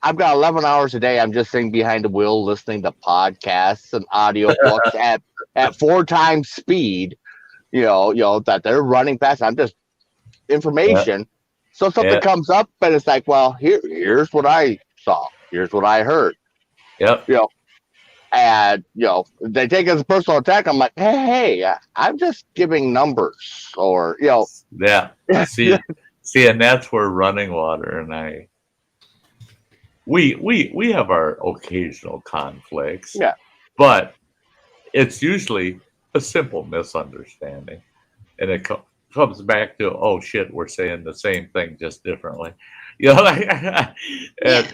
I've got 11 hours a day. I'm just sitting behind the wheel listening to podcasts and audiobooks at 4 times speed. That they're running fast. I'm just information. Yeah. So something comes up and it's like, well, here's what I saw. Here's what I heard. Yep. And they take it as a personal attack. I'm like, hey, I'm just giving numbers, or Yeah. See, and that's where Running Water and we have our occasional conflicts. Yeah. But it's usually a simple misunderstanding, and it comes back to, oh shit, we're saying the same thing just differently. And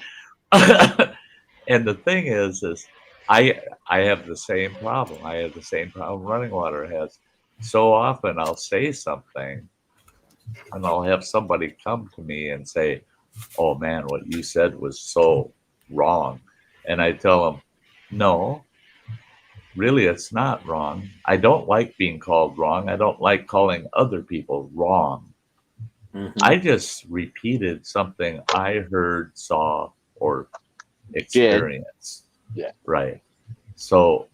and the thing is I have the same problem. I have the same problem Running Water has. So often I'll say something and I'll have somebody come to me and say, oh man, what you said was so wrong. And I tell them, no, really, it's not wrong. I don't like being called wrong. I don't like calling other people wrong. Mm-hmm. I just repeated something I heard, saw, or experienced. Yeah. Right. So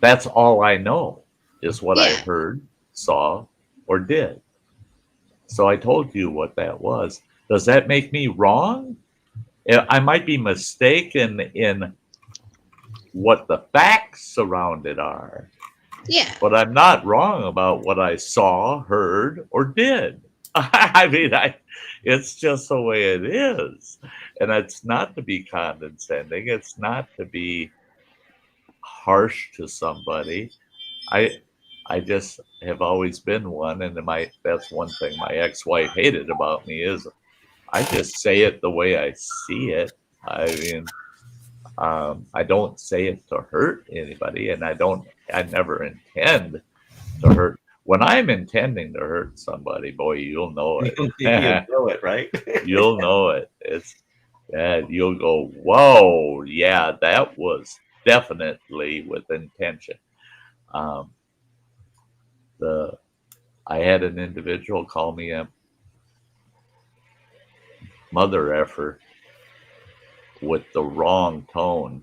that's all I know is what I heard, saw, or did. So I told you what that was. Does that make me wrong? I might be mistaken in what the facts surround it are. Yeah. But I'm not wrong about what I saw, heard, or did. I mean, it's just the way it is. And it's not to be condescending. It's not to be harsh to somebody. I just have always been one, and that's one thing my ex-wife hated about me is I just say it the way I see it. I mean, I don't say it to hurt anybody, and I never intend to hurt. When I'm intending to hurt somebody, boy, you'll know it. You'll know it, right? You'll know it. You'll go, whoa, yeah, that was definitely with intention. I had an individual call me a mother effer with the wrong tone.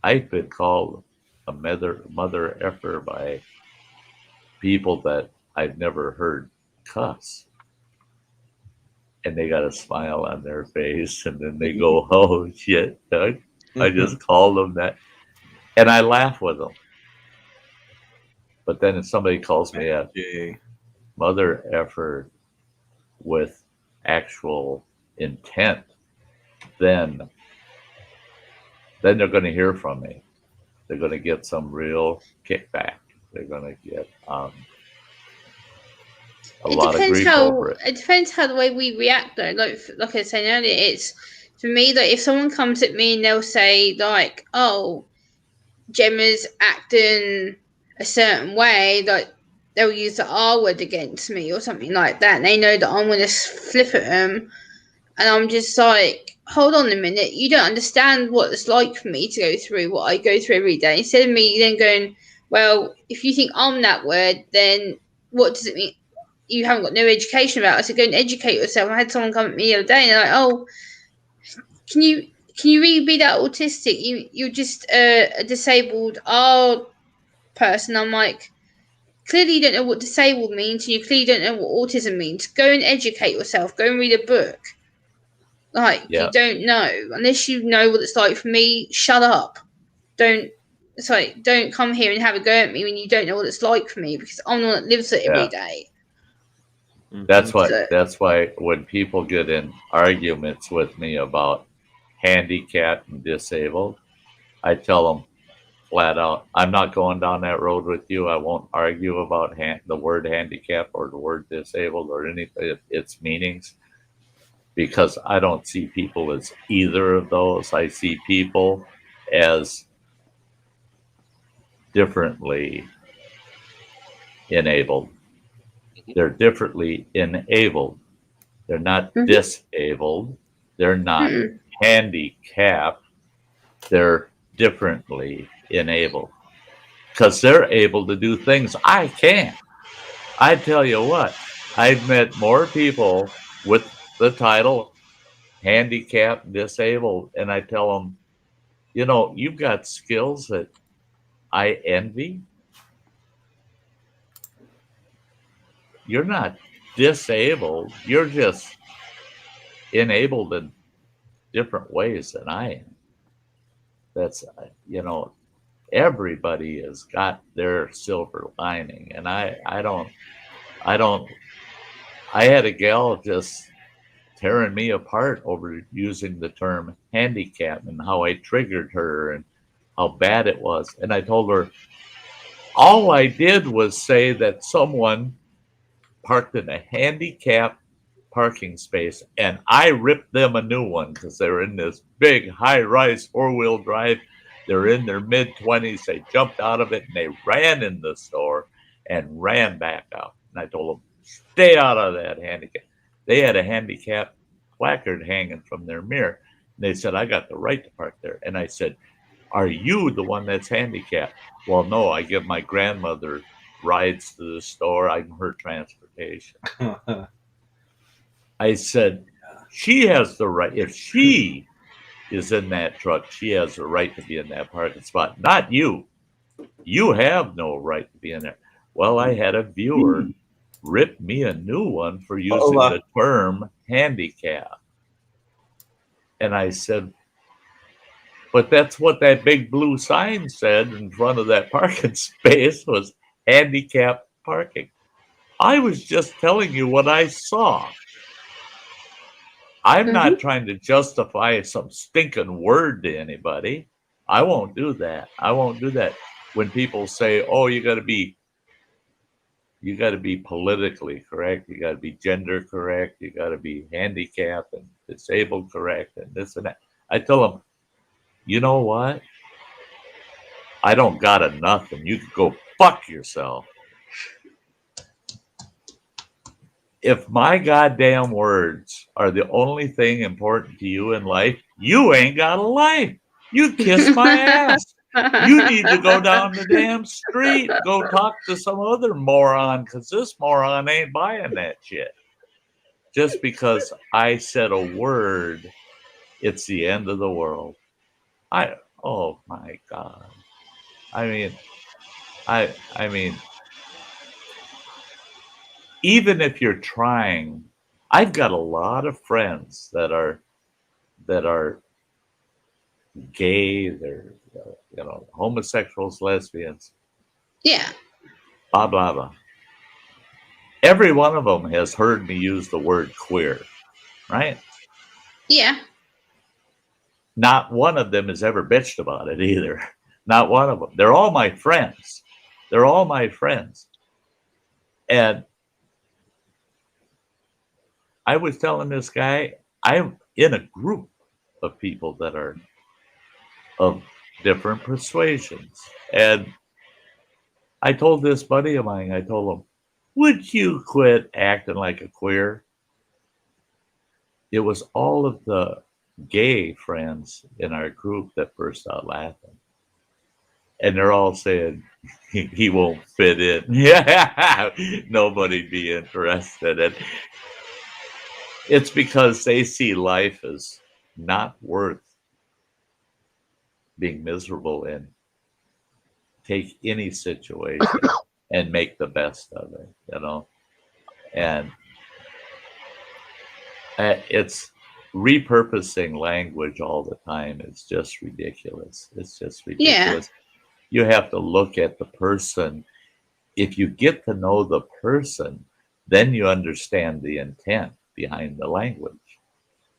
I've been called a mother effer by people that I've never heard cuss. And they got a smile on their face, and then they go, oh shit, Doug, I just called them that. And I laugh with them. But then if somebody calls me a mother effer with actual intent, then they're going to hear from me. They're going to get some real kickback. They're going to get a lot of grief over it. It depends how the way we react, though. Like I was saying earlier, it's for me that if someone comes at me and they'll say like, "Oh, Gemma's acting a certain way," like they'll use the R word against me or something like that, and they know that I'm going to flip at them. And I'm just like, hold on a minute, you don't understand what it's like for me to go through what I go through every day. Instead of me then going, well, if you think I'm that word, then what does it mean? You haven't got no education about it, so go and educate yourself. I had someone come at me the other day and they're like, oh, can you really be that autistic? You're just a disabled person. I'm like, clearly you don't know what disabled means, and you clearly don't know what autism means. Go and educate yourself. Go and read a book. Like, Yeah. you don't know. Unless you know what it's like for me, shut up. Don't come here and have a go at me when you don't know what it's like for me, because I'm the one that lives it every day. That's why when people get in arguments with me about handicapped and disabled, I tell them flat out, I'm not going down that road with you. I won't argue about the word handicap or the word disabled or anything, its meanings, because I don't see people as either of those. I see people as differently enabled. They're differently enabled. They're not disabled. They're not handicapped. They're differently enabled because they're able to do things I can't. I tell you what, I've met more people with the title handicapped, disabled, and I tell them, you know, you've got skills that I envy. You're not disabled. You're just enabled in different ways than I am. That's, you know, everybody has got their silver lining. And I had a gal just tearing me apart over using the term handicap and how I triggered her and how bad it was. And I told her, all I did was say that someone parked in a handicapped parking space and I ripped them a new one because they were in this big high-rise four-wheel drive. They're in their mid-20s. They jumped out of it and they ran in the store and ran back out. And I told them, stay out of that handicap. They had a handicap placard hanging from their mirror. And they said, I got the right to park there. And I said, are you the one that's handicapped? Well, no, I give my grandmother rides to the store. I'm her transportation. I said, she has the right. If she is in that truck, she has the right to be in that parking spot, not you. You have no right to be in there. Well, I had a viewer rip me a new one for using the term handicap. And I said, but that's what that big blue sign said in front of that parking space was handicap parking. I was just telling you what I saw. I'm not trying to justify some stinking word to anybody. I won't do that. I won't do that. When people say, oh, you got to be politically correct. You got to be gender correct. You got to be handicapped and disabled correct and this and that. I tell them, you know what? I don't got enough and you can go fuck yourself. If my goddamn words are the only thing important to you in life, you ain't got a life. You kiss my ass. You need to go down the damn street, go talk to some other moron, because this moron ain't buying that shit. Just because I said a word, it's the end of the world. Oh my God. I mean, even if you're trying, I've got a lot of friends that are gay, they're homosexuals, lesbians. Yeah. Blah, blah, blah. Every one of them has heard me use the word queer, right? Yeah. Not one of them has ever bitched about it either. Not one of them. They're all my friends. They're all my friends. And I was telling this guy, I'm in a group of people that are of different persuasions. And I told this buddy of mine, I told him, would you quit acting like a queer? It was all of the gay friends in our group that burst out laughing. And they're all saying, he won't fit in. Yeah, nobody'd be interested. And it's because they see life as not worth being miserable in. Take any situation and make the best of it, you know? And it's repurposing language all the time. It's just ridiculous. It's just ridiculous. You have to look at the person. If you get to know the person, then you understand the intent behind the language,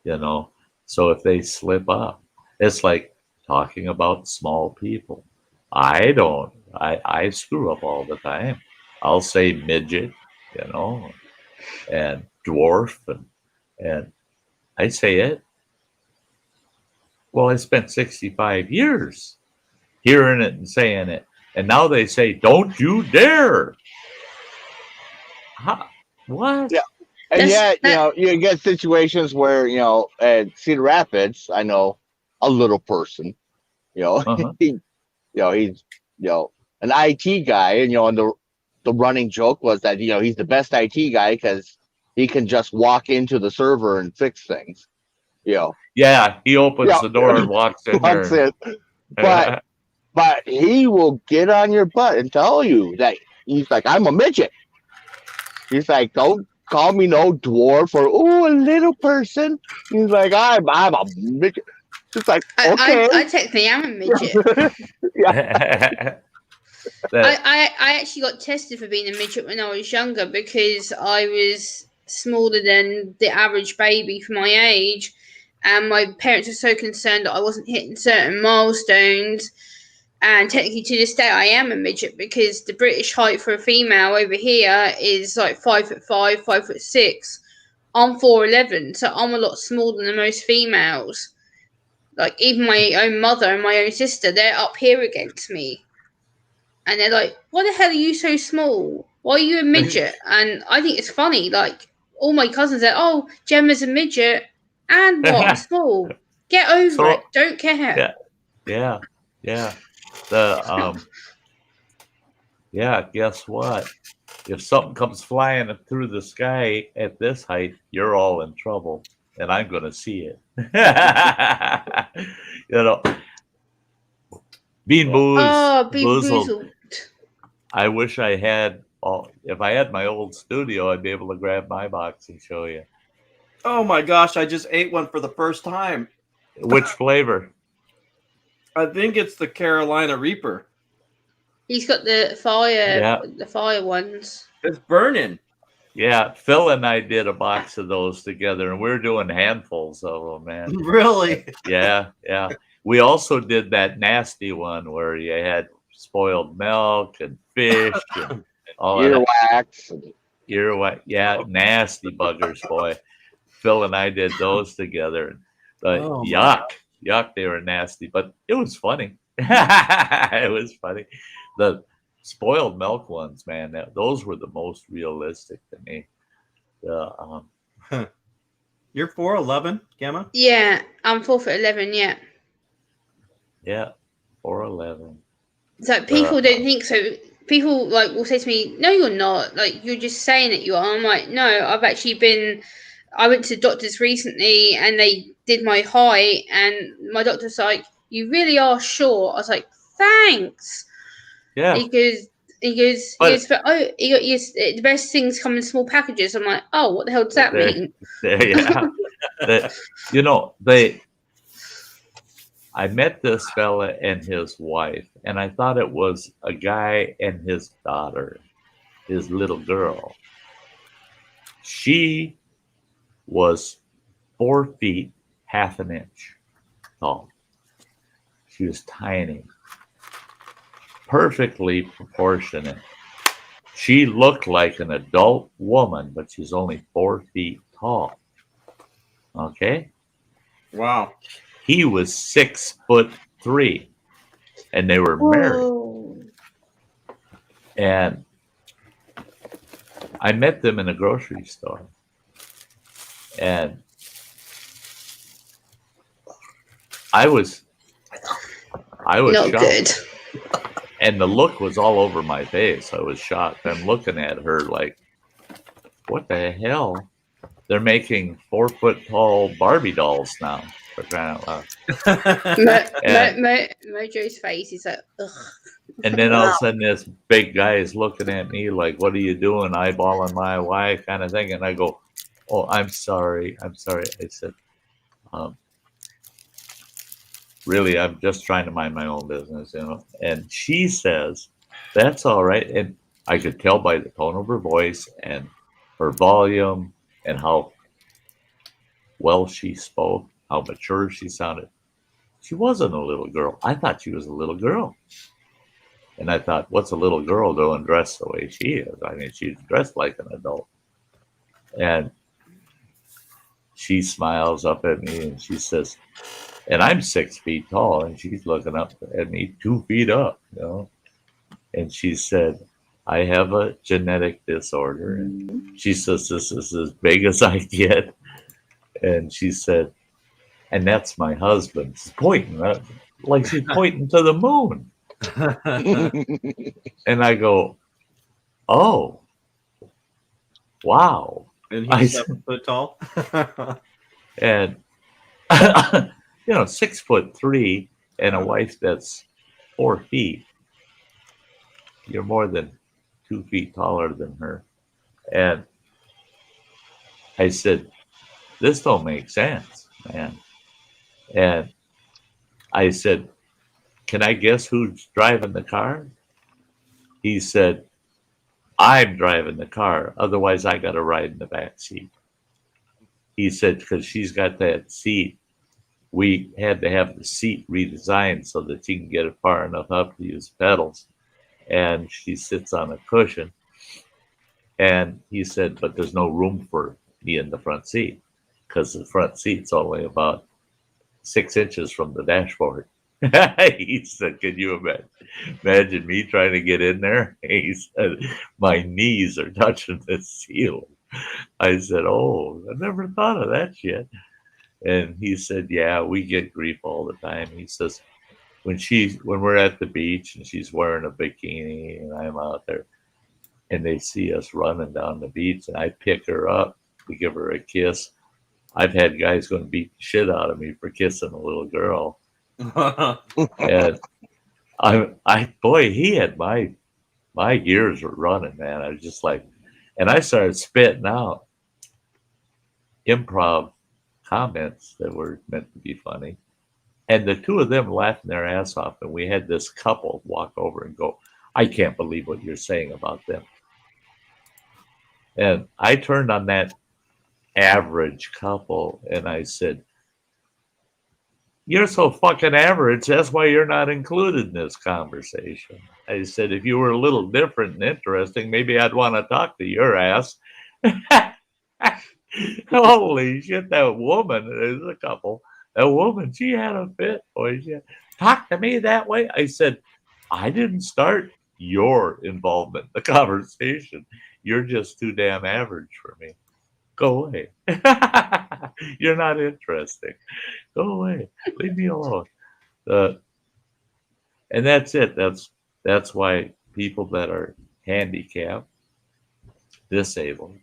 you know? So if they slip up, it's like talking about small people. I screw up all the time. I'll say midget, you know, and dwarf, and I say it. Well, I spent 65 years hearing it and saying it. And now they say, don't you dare. How, what? Yeah. And yet, you get situations where, at Cedar Rapids, I know a little person, he's, an IT guy, and the running joke was that, he's the best IT guy because he can just walk into the server and fix things, Yeah, he opens the door and walks in there. But he will get on your butt and tell you that he's like, I'm a midget. He's like, don't call me no dwarf or a little person. He's like, I'm a midget. It's like, okay. I technically am a midget. I actually got tested for being a midget when I was younger because I was smaller than the average baby for my age, and my parents were so concerned that I wasn't hitting certain milestones. And technically, to this day, I am a midget because the British height for a female over here is like 5'5", 5'6". I'm 4'11", so I'm a lot smaller than most females. Like, even my own mother and my own sister, they're up here against me. And they're like, why the hell are you so small? Why are you a midget? And I think it's funny. Like, all my cousins are, oh, Gemma's a midget. And what? I'm small. Get over it. Don't care. Yeah. Guess what? If something comes flying through the sky at this height, you're all in trouble, and I'm going to see it. Bean boozled. I wish I had if I had my old studio, I'd be able to grab my box and show you. Oh my gosh, I just ate one for the first time. Which flavor? I think it's the Carolina Reaper. He's got the fire ones. It's burning. Yeah, Phil and I did a box of those together, and we're doing handfuls of them, man. Really? Yeah. We also did that nasty one where you had spoiled milk and fish and all earwax. Earwax. Yeah, nasty buggers, boy. Phil and I did those together. Yuck, they were nasty, but it was funny. It was funny. The spoiled milk ones, man, those were the most realistic to me. You're 4'11", Gamma? Yeah, I'm 4'11", yeah. Yeah, 4'11". So people don't think so. People will say to me, "No, you're not. Like, you're just saying that you are." I'm like, "No, I've actually been. I went to the doctors recently, and they did my height, and my doctor's like, "You really are short." I was like, "Thanks." Yeah. He goes, the best things come in small packages. I'm like, "Oh, what the hell does that mean?" Yeah. I met this fella and his wife, and I thought it was a guy and his daughter, his little girl. She was 4 feet, half an inch tall. She was tiny, perfectly proportionate. She looked like an adult woman, but she's only 4 feet tall. Okay? Wow. He was 6'3", and they were married. And I met them in a grocery store. And I was Not shocked. good. And the look was all over my face. I was shocked. I'm looking at her like, what the hell? They're making 4-foot-tall Barbie dolls now. For crying out loud. Mojo's face is like, ugh. And then all of a sudden, this big guy is looking at me like, what are you doing? Eyeballing my wife kind of thing. And I go, oh, I'm sorry. I said, really, I'm just trying to mind my own business, And she says, that's all right. And I could tell by the tone of her voice and her volume and how well she spoke, how mature she sounded. She wasn't a little girl. I thought she was a little girl. And I thought, what's a little girl doing dressed the way she is? I mean, she's dressed like an adult. And she smiles up at me and she says, and I'm 6 feet tall, and she's looking up at me 2 feet up, And she said, I have a genetic disorder. And she says, this is as big as I get. And she said, and that's my husband. She's pointing, like she's pointing to the moon. And I go, oh, wow. And he's 7 foot tall. And 6'3" and a wife that's 4 feet. You're more than 2 feet taller than her. And I said, this don't make sense, man. And I said, can I guess who's driving the car? He said, I'm driving the car. Otherwise, I got to ride in the back seat. He said, because she's got that seat. We had to have the seat redesigned so that she can get it far enough up to use pedals. And she sits on a cushion. And he said, but there's no room for me in the front seat because the front seat's only about 6 inches from the dashboard. He said, can you imagine me trying to get in there? He said, my knees are touching the ceiling. I said, oh, I never thought of that shit. And he said, yeah, we get grief all the time. He says, when we're at the beach and she's wearing a bikini and I'm out there and they see us running down the beach and I pick her up to give her a kiss, I've had guys going to beat the shit out of me for kissing a little girl. And he had my gears were running, man. I was just like, and I started spitting out improv comments that were meant to be funny. And the two of them laughing their ass off. And we had this couple walk over and go, I can't believe what you're saying about them. And I turned on that average couple and I said, you're so fucking average. That's why you're not included in this conversation. I said, if you were a little different and interesting, maybe I'd want to talk to your ass. Holy shit, that woman, there's a couple. That woman, she had a fit. Boy, she talk to me that way. I said, I didn't start your involvement in the conversation. You're just too damn average for me. Go away. You're not interesting. Go away. Leave me alone. And that's it. That's why people that are handicapped, disabled,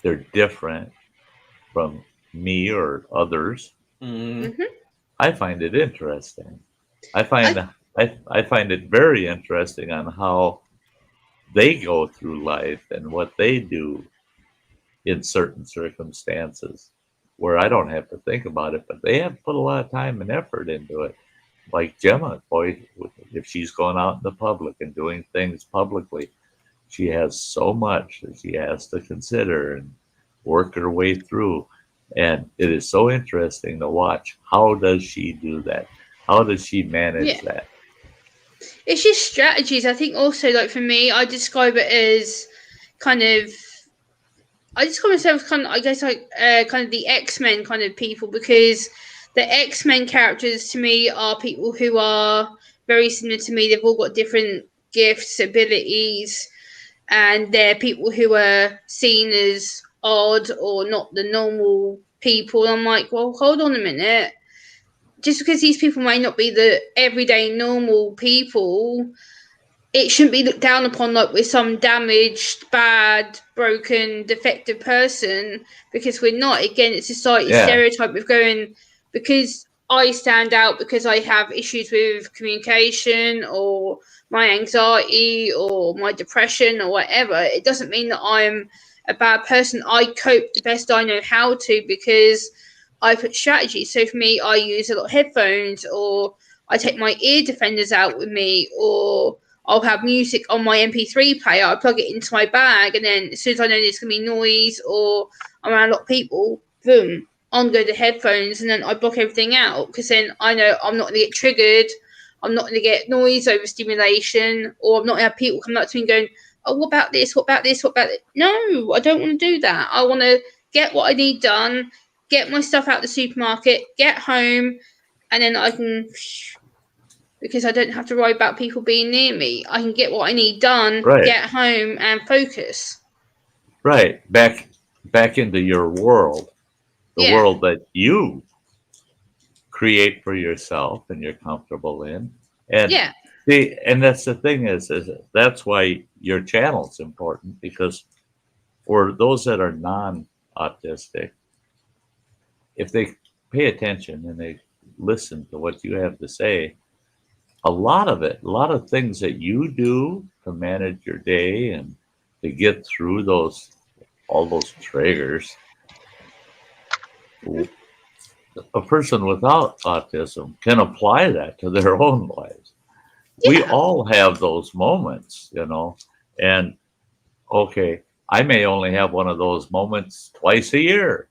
they're different from me or others. Mm-hmm. I find it interesting. I find it very interesting on how they go through life and what they do in certain circumstances where I don't have to think about it, but they have to put a lot of time and effort into it. Like Gemma, boy, if she's going out in the public and doing things publicly, she has so much that she has to consider and work her way through. And it is so interesting to watch. How does she do that? How does she manage that? It's just strategies. I think also, like for me, I describe it as I describe myself kind of the X-Men kind of people, because the X-Men characters to me are people who are very similar to me. They've all got different gifts, abilities, and they're people who are seen as odd or not the normal people. I'm like, well, hold on a minute. Just because these people may not be the everyday normal people, it shouldn't be looked down upon like we're some damaged, bad, broken, defective person, because we're not. Again, it's society's stereotype of going, because I stand out because I have issues with communication or my anxiety or my depression or whatever. It doesn't mean that I'm a bad person. I cope the best I know how to because I put strategy. So for me, I use a lot of headphones, or I take my ear defenders out with me, or I'll have music on my MP3 player. I plug it into my bag, and then as soon as I know there's going to be noise or I'm around a lot of people, boom, on go the headphones, and then I block everything out, because then I know I'm not going to get triggered. I'm not going to get noise overstimulation, or I'm not going to have people come up to me and going, oh, what about this? What about this? What about it? No, I don't want to do that. I want to get what I need done, get my stuff out the supermarket, get home, and then I can... because I don't have to worry about people being near me. I can get what I need done, get home, and focus. Right. Back into your world. The world that you create for yourself and you're comfortable in. And and that's the thing is that's why your channel's important, because for those that are non-autistic, if they pay attention and they listen to what you have to say, a lot of things that you do to manage your day and to get through all those triggers, a person without autism can apply that to their own lives. We all have those moments, and okay, I may only have one of those moments twice a year,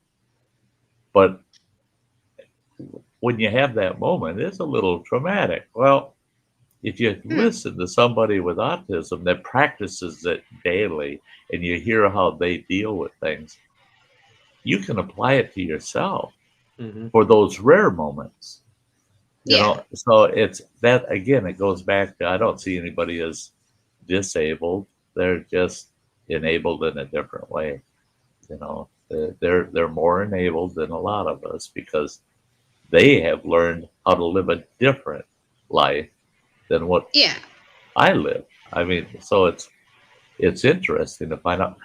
but when you have that moment, it's a little traumatic. Well, if you listen to somebody with autism that practices it daily and you hear how they deal with things, you can apply it to yourself for those rare moments. So it's that, again, it goes back to, I don't see anybody as disabled. They're just enabled in a different way. They're more enabled than a lot of us because they have learned how to live a different life than what I live. I mean, so it's interesting to find out,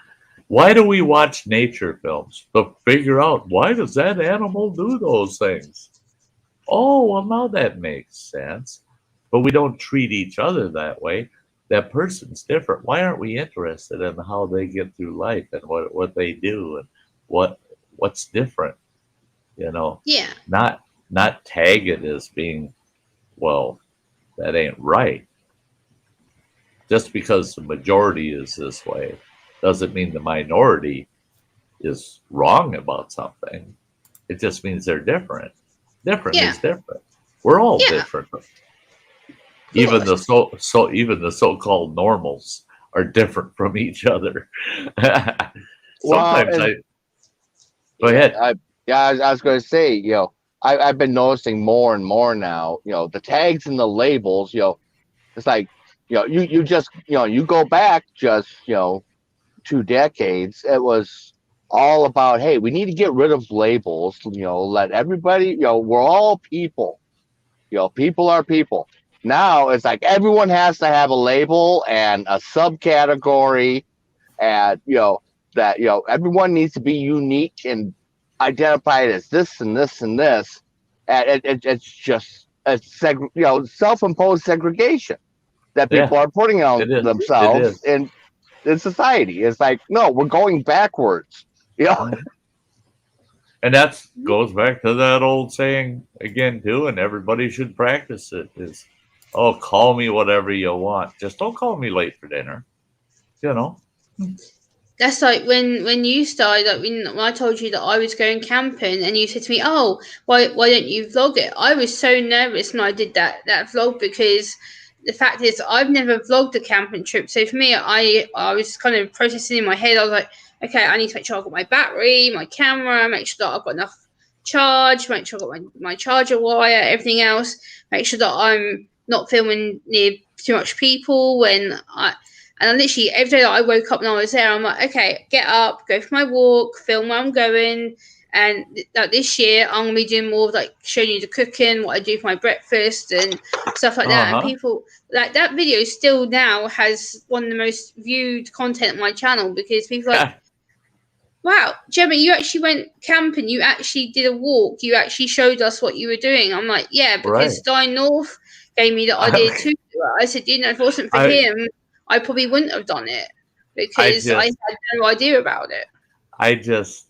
why do we watch nature films? To figure out, why does that animal do those things? Oh, well, now that makes sense. But we don't treat each other that way. That person's different. Why aren't we interested in how they get through life and what they do and what's different? Not tag it as being, well, that ain't right. Just because the majority is this way doesn't mean the minority is wrong about something. It just means they're different. Different is different. We're all different. Even the so-called normals are different from each other. Sometimes go ahead. I was going to say, I've been noticing more and more now, the tags and the labels, it's like, you just, you go back just, 2 decades, it was all about, hey, we need to get rid of labels, let everybody, we're all people, people are people. Now it's like everyone has to have a label and a subcategory, and, that, everyone needs to be unique and identified as this and this and this. And it's just self-imposed segregation that people are putting on themselves in society. It's like, no, we're going backwards. And that goes back to that old saying again too, and everybody should practice it, is, oh, call me whatever you want, just don't call me late for dinner. That's like when you started, like when I told you that I was going camping, and you said to me, oh, why don't you vlog it? I was so nervous when I did that vlog, because the fact is I've never vlogged a camping trip. So for me, I was kind of processing in my head. I was like, okay, I need to make sure I've got my battery, my camera, make sure that I've got enough charge, make sure I've got my charger wire, everything else, make sure that I'm not filming near too much people. And I literally every day that I woke up and I was there, I'm like, okay, get up, go for my walk, film where I'm going. And like this year, I'm gonna be doing more of like showing you the cooking, what I do for my breakfast and stuff like that. And people like that video still now has one of the most viewed content on my channel because people are like, wow, Gemma, you actually went camping, you actually did a walk, you actually showed us what you were doing. I'm like, yeah, because Sty North gave me the idea too. I said, you know, if it wasn't for him, I probably wouldn't have done it because I had no idea about it. I just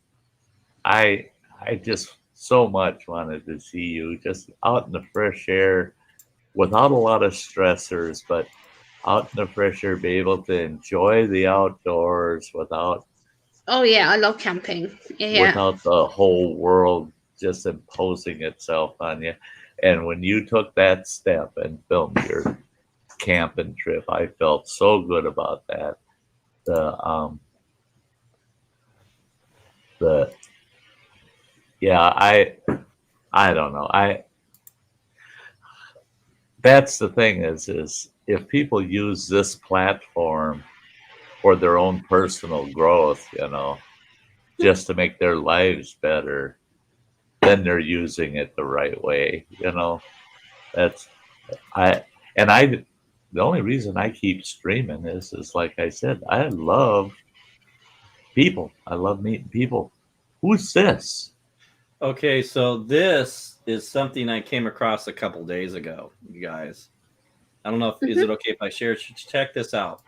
so much wanted to see you just out in the fresh air without a lot of stressors, but out in the fresh air, be able to enjoy the outdoors without. Oh yeah, I love camping. Yeah. Without the whole world just imposing itself on you. And when you took that step and filmed your camping trip, I felt so good about that. I don't know. That's the thing is if people use this platform for their own personal growth, you know, just to make their lives better, then they're using it the right way, you know. The only reason I keep streaming is like I said, I love people. I love meeting people. Who's this? Okay, so this is something I came across a couple days ago, you guys. I don't know if is it okay if I share? Check this out.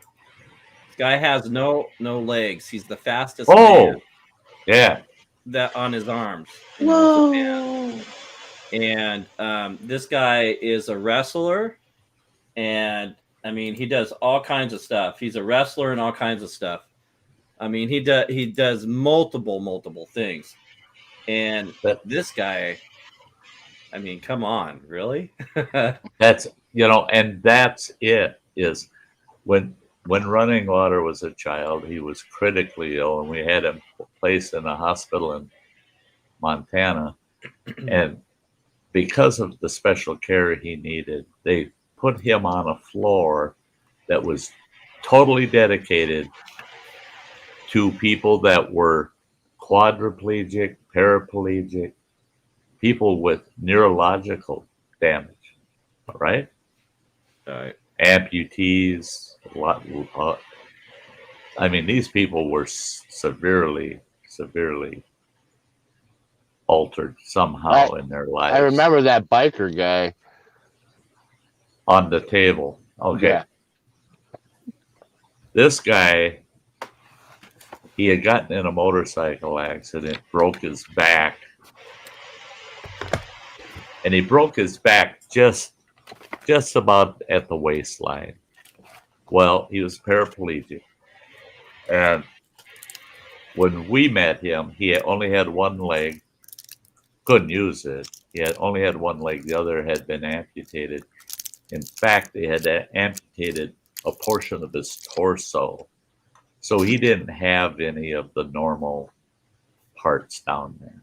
This guy has no legs. He's the fastest man. Yeah. That on his arms. Whoa. And this guy is a wrestler, and I mean he does all kinds of stuff. He's a wrestler and all kinds of stuff. I mean he does multiple things. And this guy, I mean, come on, really? That's and that's it. Is when Running Water was a child, he was critically ill, and we had him placed in a hospital in Montana. And because of the special care he needed, they put him on a floor that was totally dedicated to people that were quadriplegic, paraplegic, people with neurological damage, all right? Amputees, a lot. I mean, these people were severely altered somehow in their lives. I remember that biker guy on the table. Okay. Yeah. This guy, he had gotten in a motorcycle accident, broke his back. And he broke his back just about at the waistline. Well, he was paraplegic. And when we met him, he only had one leg, couldn't use it. He only had one leg, the other had been amputated. In fact, they had amputated a portion of his torso. So he didn't have any of the normal parts down there.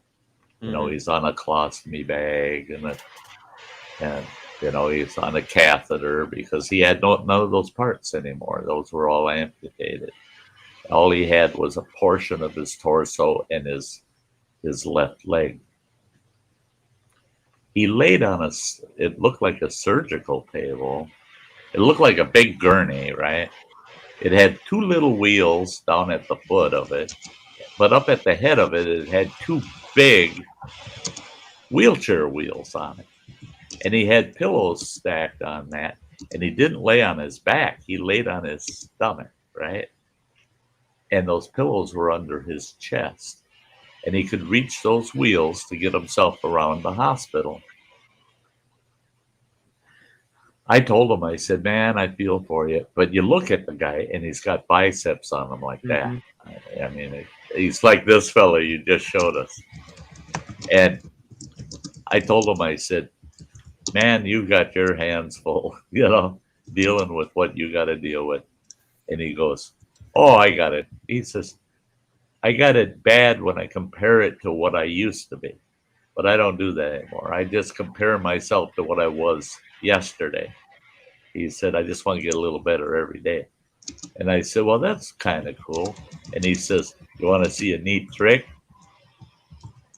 You know, he's on a colostomy bag and you know, he's on a catheter because he had none of those parts anymore. Those were all amputated. All he had was a portion of his torso and his left leg. He laid on it looked like a surgical table. It looked like a big gurney, right? It had two little wheels down at the foot of it, but up at the head of it, it had two big wheelchair wheels on it. And he had pillows stacked on that. And he didn't lay on his back. He laid on his stomach, right? And those pillows were under his chest. And he could reach those wheels to get himself around the hospital. I told him, I said, man, I feel for you. But you look at the guy, and he's got biceps on him like that. I mean, he's like this fella you just showed us. And I told him, I said, man, you got your hands full, you know, dealing with what you got to deal with. And he goes, oh, I got it. He says, I got it bad when I compare it to what I used to be. But I don't do that anymore. I just compare myself to what I was yesterday. He said, I just want to get a little better every day. And I said, well, that's kind of cool. And he says, you want to see a neat trick?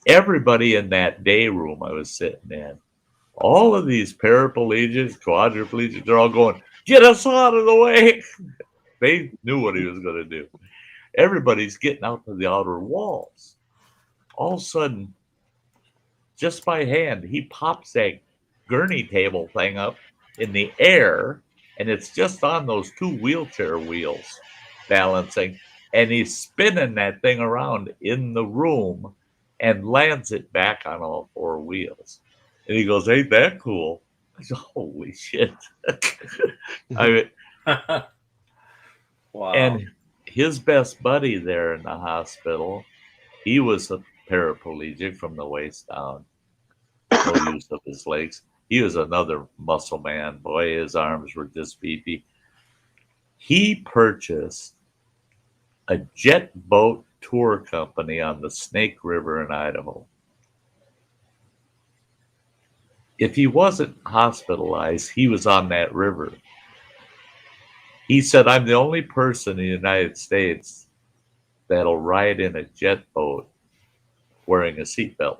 Everybody in that day room I was sitting in, all of these paraplegics, quadriplegics, they're all going, get us out of the way. They knew what he was going to do. Everybody's getting out to the outer walls. All of a sudden, just by hand, he pops that gurney table thing up in the air, and it's just on those two wheelchair wheels balancing, and he's spinning that thing around in the room and lands it back on all four wheels. And he goes, ain't that cool? I said, holy shit. I mean, Wow. and his best buddy there in the hospital, he was a paraplegic from the waist down. No use of his legs. He was another muscle man. Boy, his arms were just beefy. He purchased a jet boat tour company on the Snake River in Idaho. If he wasn't hospitalized, he was on that river. He said, I'm the only person in the United States that'll ride in a jet boat wearing a seatbelt.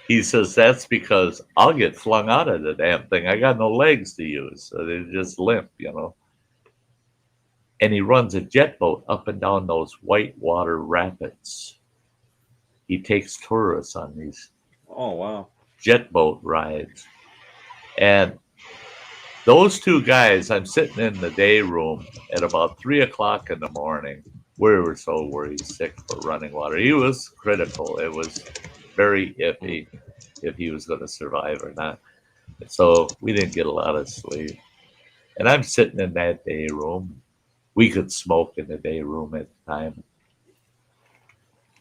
He says, that's because I'll get flung out of the damn thing. I got no legs to use. So they just limp, you know. And he runs a jet boat up and down those whitewater rapids. He takes tourists on these Oh, wow. jet boat rides. And those two guys, I'm sitting in the day room at about 3 o'clock in the morning. We were so worried sick for running water. He was critical. It was very iffy if he was going to survive or not. So we didn't get a lot of sleep. And I'm sitting in that day room. We could smoke in the day room at the time.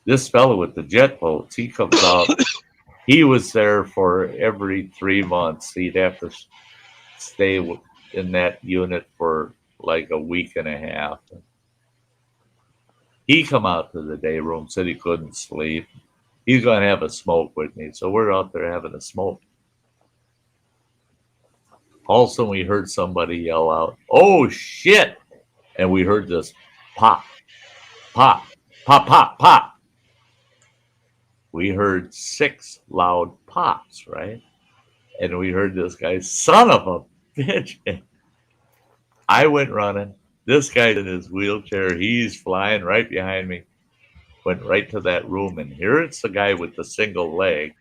This fellow with the jet boats, he comes out. He was there for every 3 months. He'd have to stay in that unit for like a week and a half. He come out to the day room, said he couldn't sleep. He's going to have a smoke with me. So we're out there having a smoke. All of a sudden we heard somebody yell out, oh shit. And we heard this pop, pop, pop, pop, pop. We heard 6 loud pops, right? And we heard this guy, son of a bitch. I went running. This guy's in his wheelchair. He's flying right behind me. Went right to that room. And here it's the guy with the single leg.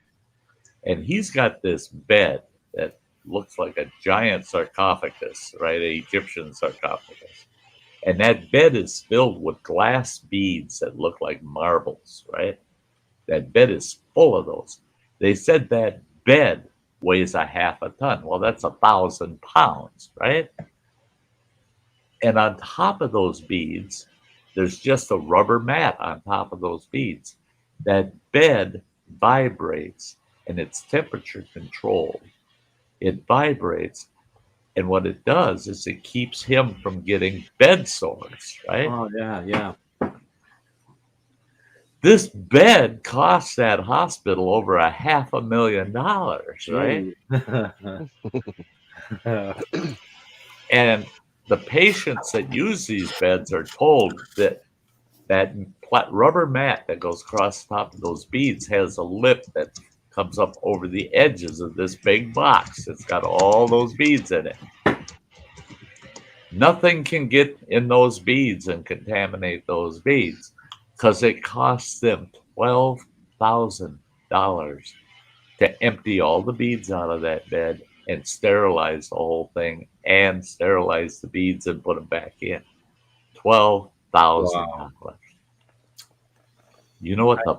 And he's got this bed that looks like a giant sarcophagus, right? An Egyptian sarcophagus. And that bed is filled with glass beads that look like marbles, right? That bed is full of those. They said that bed weighs a half a ton. Well, that's 1,000 pounds, right? And on top of those beads, there's just a rubber mat on top of those beads. That bed vibrates and it's temperature controlled. It vibrates. And what it does is it keeps him from getting bed sores, right? Oh, yeah, yeah. This bed cost that hospital over $500,000, right? And the patients that use these beds are told that that rubber mat that goes across the top of those beads has a lip that comes up over the edges of this big box. It's got all those beads in it. Nothing can get in those beads and contaminate those beads because it costs them $12,000 to empty all the beads out of that bed and sterilize the whole thing and sterilize the beads and put them back in. $12,000. Wow. You know what the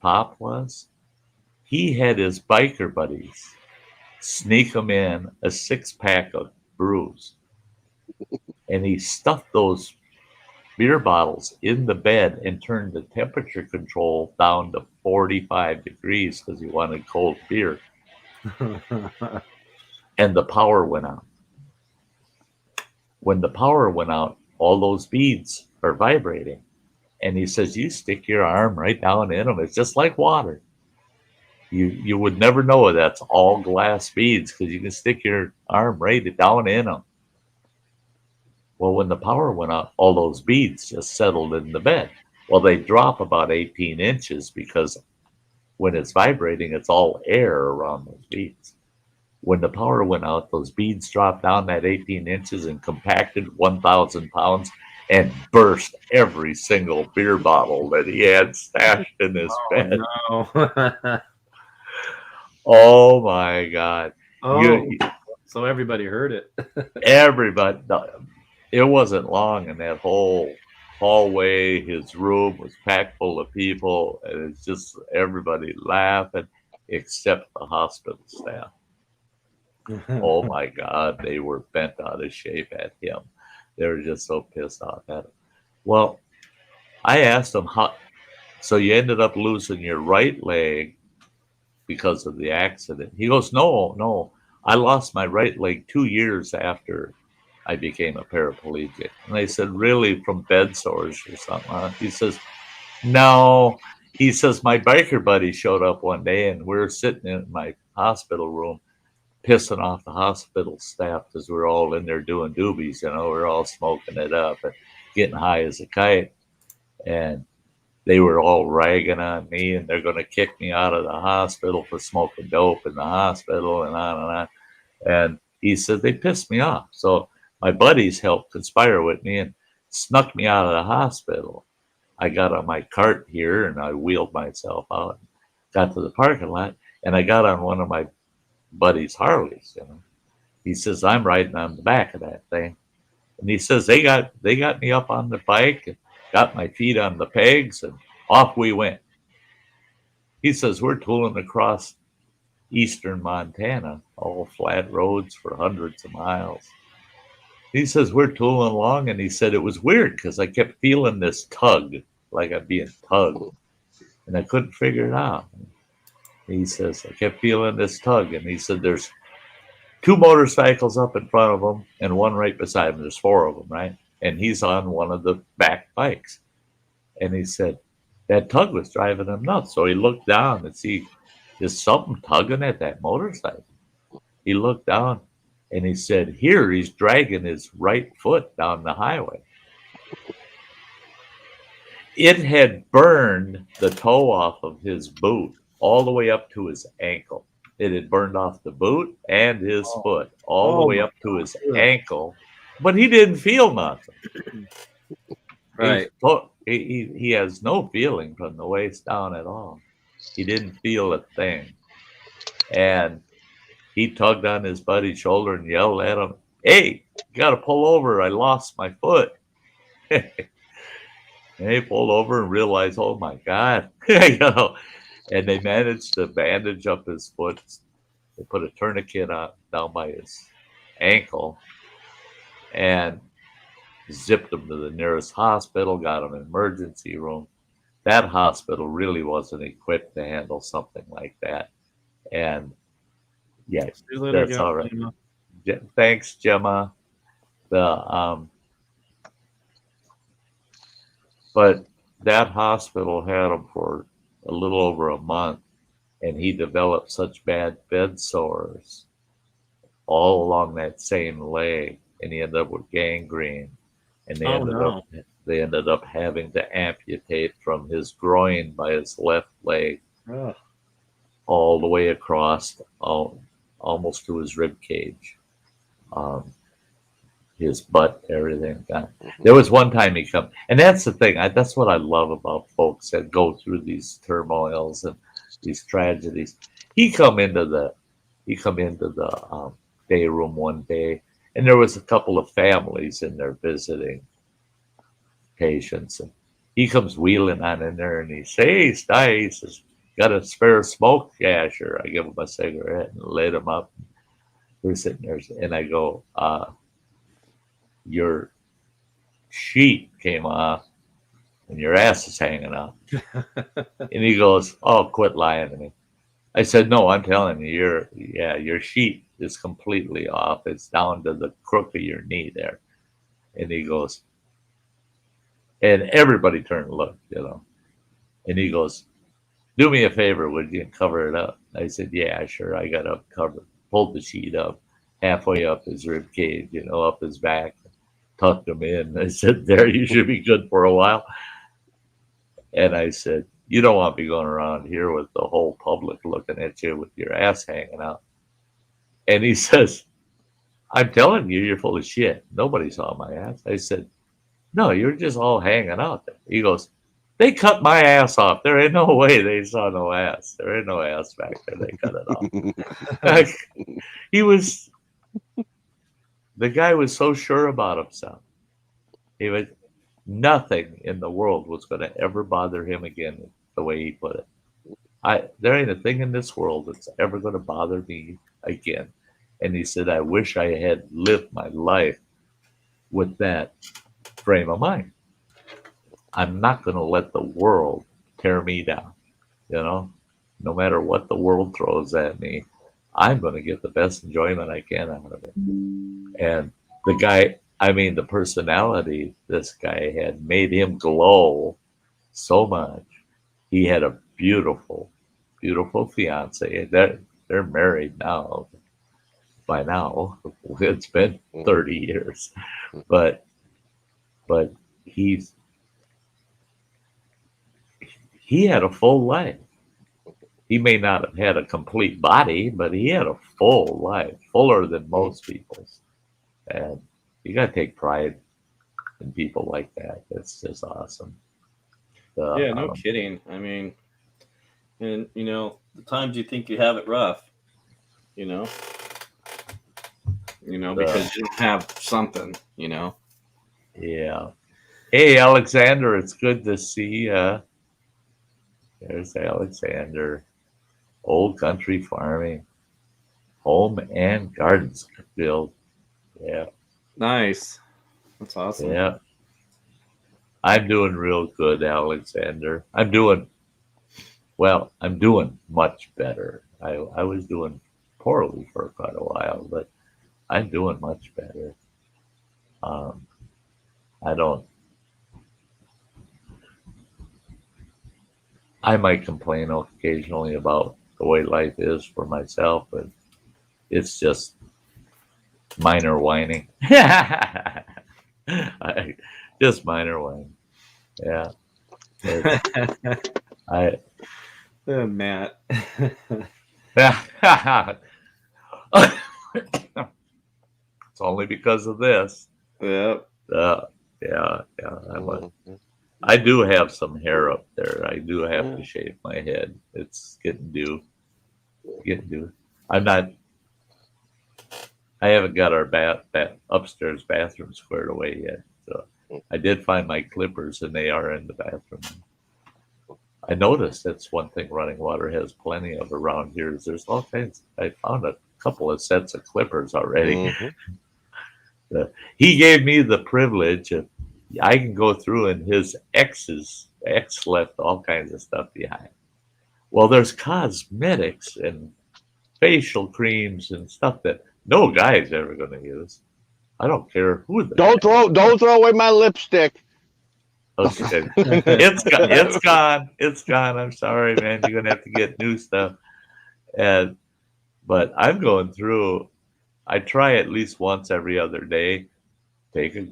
pop was? He had his biker buddies sneak them in a 6-pack of brews. And he stuffed those beer bottles in the bed and turned the temperature control down to 45 degrees because he wanted cold beer. And the power went out. When the power went out, all those beads are vibrating. And he says, you stick your arm right down in them. It's just like water. You would never know that's all glass beads because you can stick your arm right down in them. Well, when the power went out, all those beads just settled in the bed. Well, they drop about 18 inches because when it's vibrating, it's all air around those beads. When the power went out, those beads dropped down that 18 inches and compacted 1,000 pounds and burst every single beer bottle that he had stashed in his bed. No. Oh my God. So everybody heard it. Everybody, it wasn't long in that whole hallway. His room was packed full of people, and it's just everybody laughing except the hospital staff. Oh my God, they were bent out of shape at him. They were just so pissed off at him. Well, I asked him, how, so you ended up losing your right leg because of the accident? He goes, no, I lost my right leg 2 years after I became a paraplegic. And I said, really, from bed sores or something? Huh? He says, no. He says, my biker buddy showed up one day and we were sitting in my hospital room pissing off the hospital staff because we're all in there doing doobies, we're all smoking it up and getting high as a kite. And they were all ragging on me and they're going to kick me out of the hospital for smoking dope in the hospital and on and on. And he said, they pissed me off. So my buddies helped conspire with me and snuck me out of the hospital. I got on my cart here and I wheeled myself out, got to the parking lot, and I got on one of my buddy's Harleys. He says, I'm riding on the back of that thing. And he says, they got me up on the bike and got my feet on the pegs and off we went. He says, we're tooling across eastern Montana, all flat roads for hundreds of miles. He says, we're tooling along, and he said it was weird because I kept feeling this tug, like I'm being tugged, and I couldn't figure it out. He says, I kept feeling this tug, and he said, there's 2 motorcycles up in front of him and one right beside him. There's 4 of them, right? And he's on one of the back bikes. And he said, that tug was driving him nuts. So he looked down and see, there's something tugging at that motorcycle. He looked down and he said, here, he's dragging his right foot down the highway. It had burned the toe off of his boot all the way up to his ankle. It had burned off the boot and his foot all the way up to his ankle, but he didn't feel nothing. Right. He has no feeling from the waist down at all. He didn't feel a thing. And he tugged on his buddy's shoulder and yelled at him, hey, you got to pull over. I lost my foot. And he pulled over and realized, oh my God, and they managed to bandage up his foot. They put a tourniquet on down by his ankle and zipped him to the nearest hospital, got him an emergency room. That hospital really wasn't equipped to handle something like that. And yeah, that's all right. Thanks, Gemma. But that hospital had him for a little over a month, and he developed such bad bed sores all along that same leg, and he ended up with gangrene, and they ended up having to amputate from his groin by his left leg all the way across, almost to his rib cage. His butt, everything. There was one time he come, and that's the thing. That's what I love about folks that go through these turmoils and these tragedies. He come into the day room one day, and there was a couple of families in there visiting patients, and he comes wheeling on in there, and he says, "Hey, Sty," he says, "got a spare smoke gasher?" I give him a cigarette and lit him up. We're sitting there, and I go, your sheet came off and your ass is hanging out. And he goes, "Oh, quit lying to me." I said, "No, I'm telling you, your sheet is completely off. It's down to the crook of your knee there." And he goes, and everybody turned and looked, and he goes, do me a favor, would you cover it up? I said, yeah, sure. I got up, covered, pulled the sheet up halfway up his rib cage, up his back, tucked him in. I said, there, you should be good for a while. And I said, you don't want me going around here with the whole public looking at you with your ass hanging out. And he says, I'm telling you, you're full of shit. Nobody saw my ass. I said, no, you're just all hanging out there. He goes, they cut my ass off. There ain't no way they saw no ass. There ain't no ass back there. They cut it off. The guy was so sure about himself. He was, nothing in the world was going to ever bother him again, the way he put it. There ain't a thing in this world that's ever going to bother me again. And he said, I wish I had lived my life with that frame of mind. I'm not going to let the world tear me down. No matter what the world throws at me, I'm going to get the best enjoyment I can out of it. And the guy, the personality this guy had made him glow so much. He had a beautiful, beautiful fiance. They're married now. By now, it's been 30 years, but he had a full life. He may not have had a complete body, but he had a full life, fuller than most people's. And you got to take pride in people like that. It's just awesome. Yeah, no kidding. And the times you think you have it rough, because you don't have something, Yeah. Hey, Alexander, it's good to see you. There's Alexander. Old country farming. Home and gardens build. Yeah. Nice. That's awesome. Yeah. I'm doing real good, Alexander. I'm doing much better. I was doing poorly for quite a while, but I'm doing much better. I might complain occasionally about the way life is for myself, but it's just minor whining. Just minor whining. Yeah. Matt. It's only because of this. Yep. Yeah. I do have some hair up there. I do have to shave my head. It's getting due. I haven't got our upstairs bathroom squared away yet. So I did find my clippers, and they are in the bathroom. I noticed that's one thing running water has plenty of around here. Is there's all kinds. I found a couple of sets of clippers already. He gave me the privilege of I can go through, and his ex left all kinds of stuff behind. Well, there's cosmetics and facial creams and stuff that no guy's ever going to use. I don't care who. Don't throw away my lipstick. Okay, it's gone. It's gone. I'm sorry, man. You're gonna have to get new stuff. But I'm going through. I try at least once every other day. Take a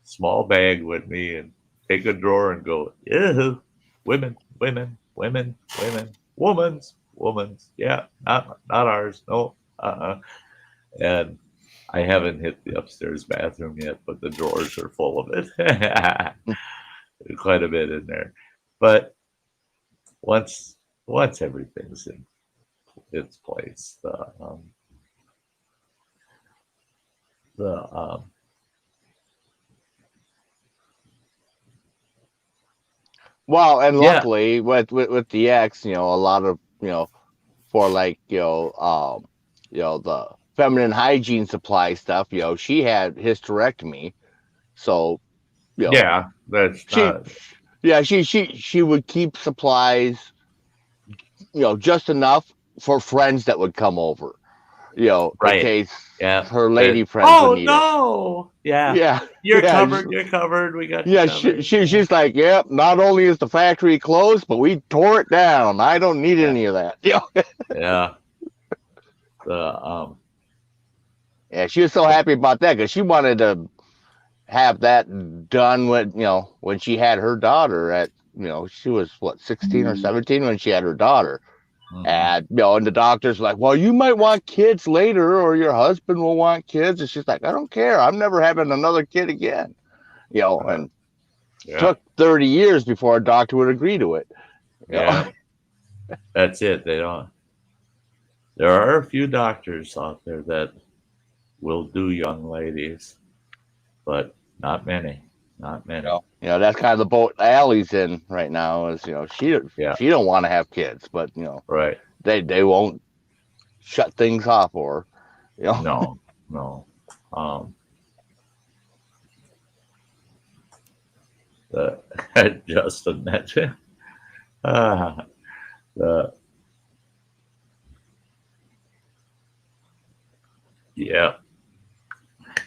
small bag with me and take a drawer and go. Women. Yeah, not ours. No. And I haven't hit the upstairs bathroom yet, but the drawers are full of it. Quite a bit in there. But once everything's in its place, well, and luckily with the ex, a lot of for like the feminine hygiene supply stuff, she had hysterectomy, so she would keep supplies, just enough for friends that would come over. in Right. case Yeah. her lady friends Oh would need it. no! Yeah. Yeah, You're yeah, covered. You're covered. We got you yeah. covered. She's like, yep. Not only is the factory closed, but we tore it down. I don't need any of that. Yeah. Yeah. The Yeah, she was so happy about that because she wanted to have that done when she had her daughter at she was what 16 or 17 when she had her daughter. And and the doctor's like, well, you might want kids later, or your husband will want kids. And she's like, I don't care. I'm never having another kid again. And took 30 years before a doctor would agree to it. Yeah. That's it. They don't. There are a few doctors out there that will do young ladies, but not many. Not many. That's kind of the boat Allie's in right now. Is she don't want to have kids, but right. They won't shut things off for her. No. Justin mentioned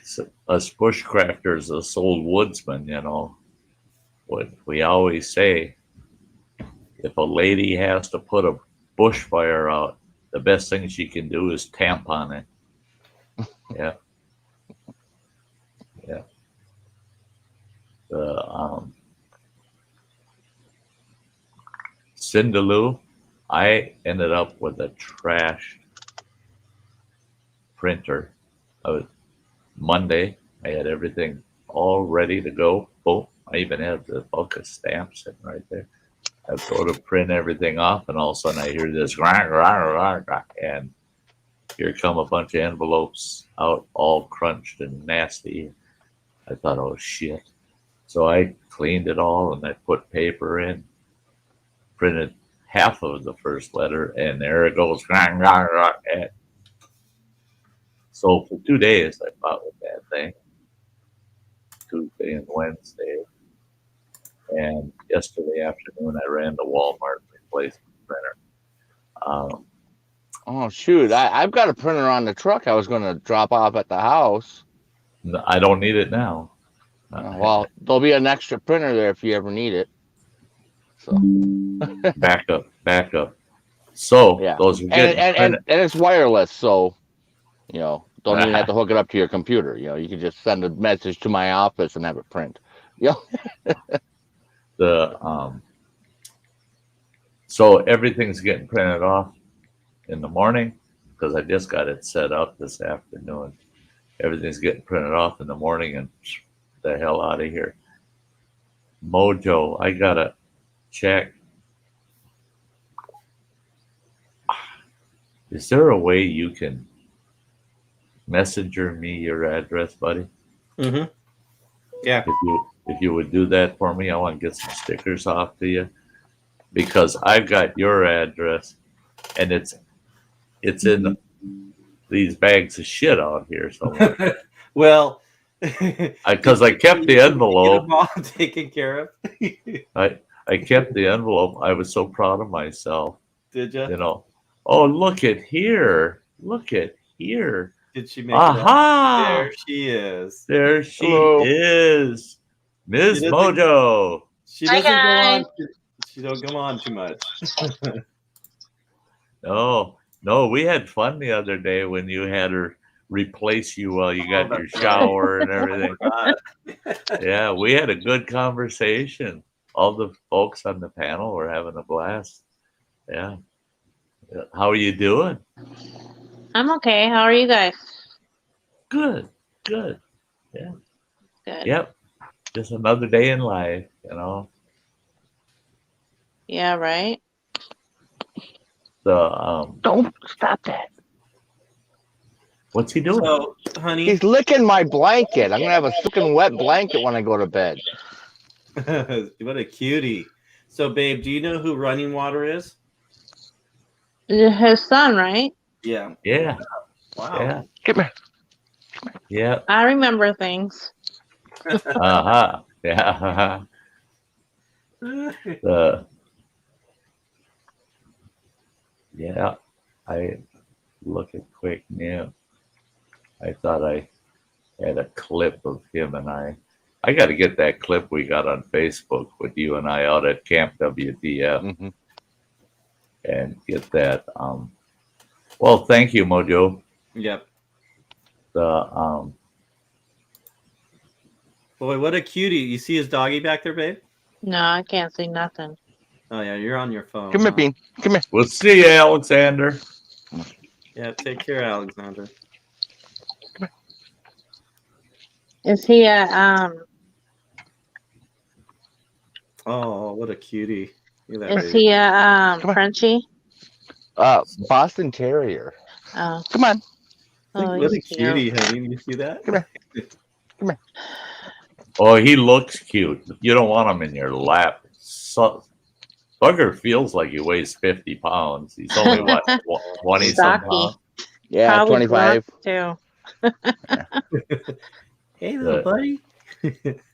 so us bushcrafters, us old woodsmen, what we always say, if a lady has to put a bushfire out, the best thing she can do is tampon it. Yeah. Sindaloo, I ended up with a trash printer. Monday, I had everything all ready to go. Boom. I even had the bulk of stamps sitting right there. I go to print everything off, and all of a sudden I hear this, and here come a bunch of envelopes out, all crunched and nasty. I thought, oh shit. So I cleaned it all, and I put paper in, printed half of the first letter, and there it goes. And so for 2 days, I fought with that thing, Tuesday and Wednesday. And yesterday afternoon, I ran to Walmart and replaced the printer. Oh, shoot. I've got a printer on the truck I was going to drop off at the house. I don't need it now. Well, there'll be an extra printer there if you ever need it. So back up. So those are good. And it's wireless, so don't even have to hook it up to your computer. You can just send a message to my office and have it print. So everything's getting printed off in the morning because I just got it set up this afternoon. Everything's getting printed off in the morning and the hell out of here. Mojo, I gotta check. Is there a way you can messenger me your address, buddy? Mm-hmm. Yeah. If you would do that for me, I want to get some stickers off to you because I've got your address and it's in these bags of shit out here somewhere. Well, because I kept the envelope. Get them all taken care of. I kept the envelope. I was so proud of myself. Did you? Oh, look at here. Look at here. Did she make Aha! There she is. There she Hello. is. Ms. Mojo. She doesn't go on. She don't go on too much. No, we had fun the other day when you had her replace you while you got your shower and everything. Yeah, we had a good conversation. All the folks on the panel were having a blast. Yeah. How are you doing? I'm okay. How are you guys? Good. Yeah. Good. Yep. Just another day in life, Yeah, right? Don't stop that. What's he doing? So, honey. He's licking my blanket. I'm going to have a soaking wet blanket when I go to bed. What a cutie. So, babe, do you know who Running Water is? His son, right? Yeah. Yeah. Wow. Yeah. Come here. Yeah. I remember things. Uh-huh. Yeah. Yeah. looking quick now. I thought I had a clip of him and I. I got to get that clip we got on Facebook with you and I out at Camp WDF and get that. Well, thank you, Mojo. Yep. The Boy, what a cutie! You see his doggy back there, babe? No, I can't see nothing. Oh yeah, you're on your phone. Come here, Bean. Come here. We'll see you, Alexander. Yeah, take care, Alexander. Is he Oh, what a cutie! Look at that is baby. he Come on. Frenchie? Boston Terrier. Oh, Come on. oh, What a he's cute. cutie, honey! You see that? Come here. Oh, he looks cute. You don't want him in your lap. So, Bugger feels like he weighs 50 pounds. He's only, what, 20 some Stocky. pounds? Yeah, Probably 25. too. Hey, little buddy.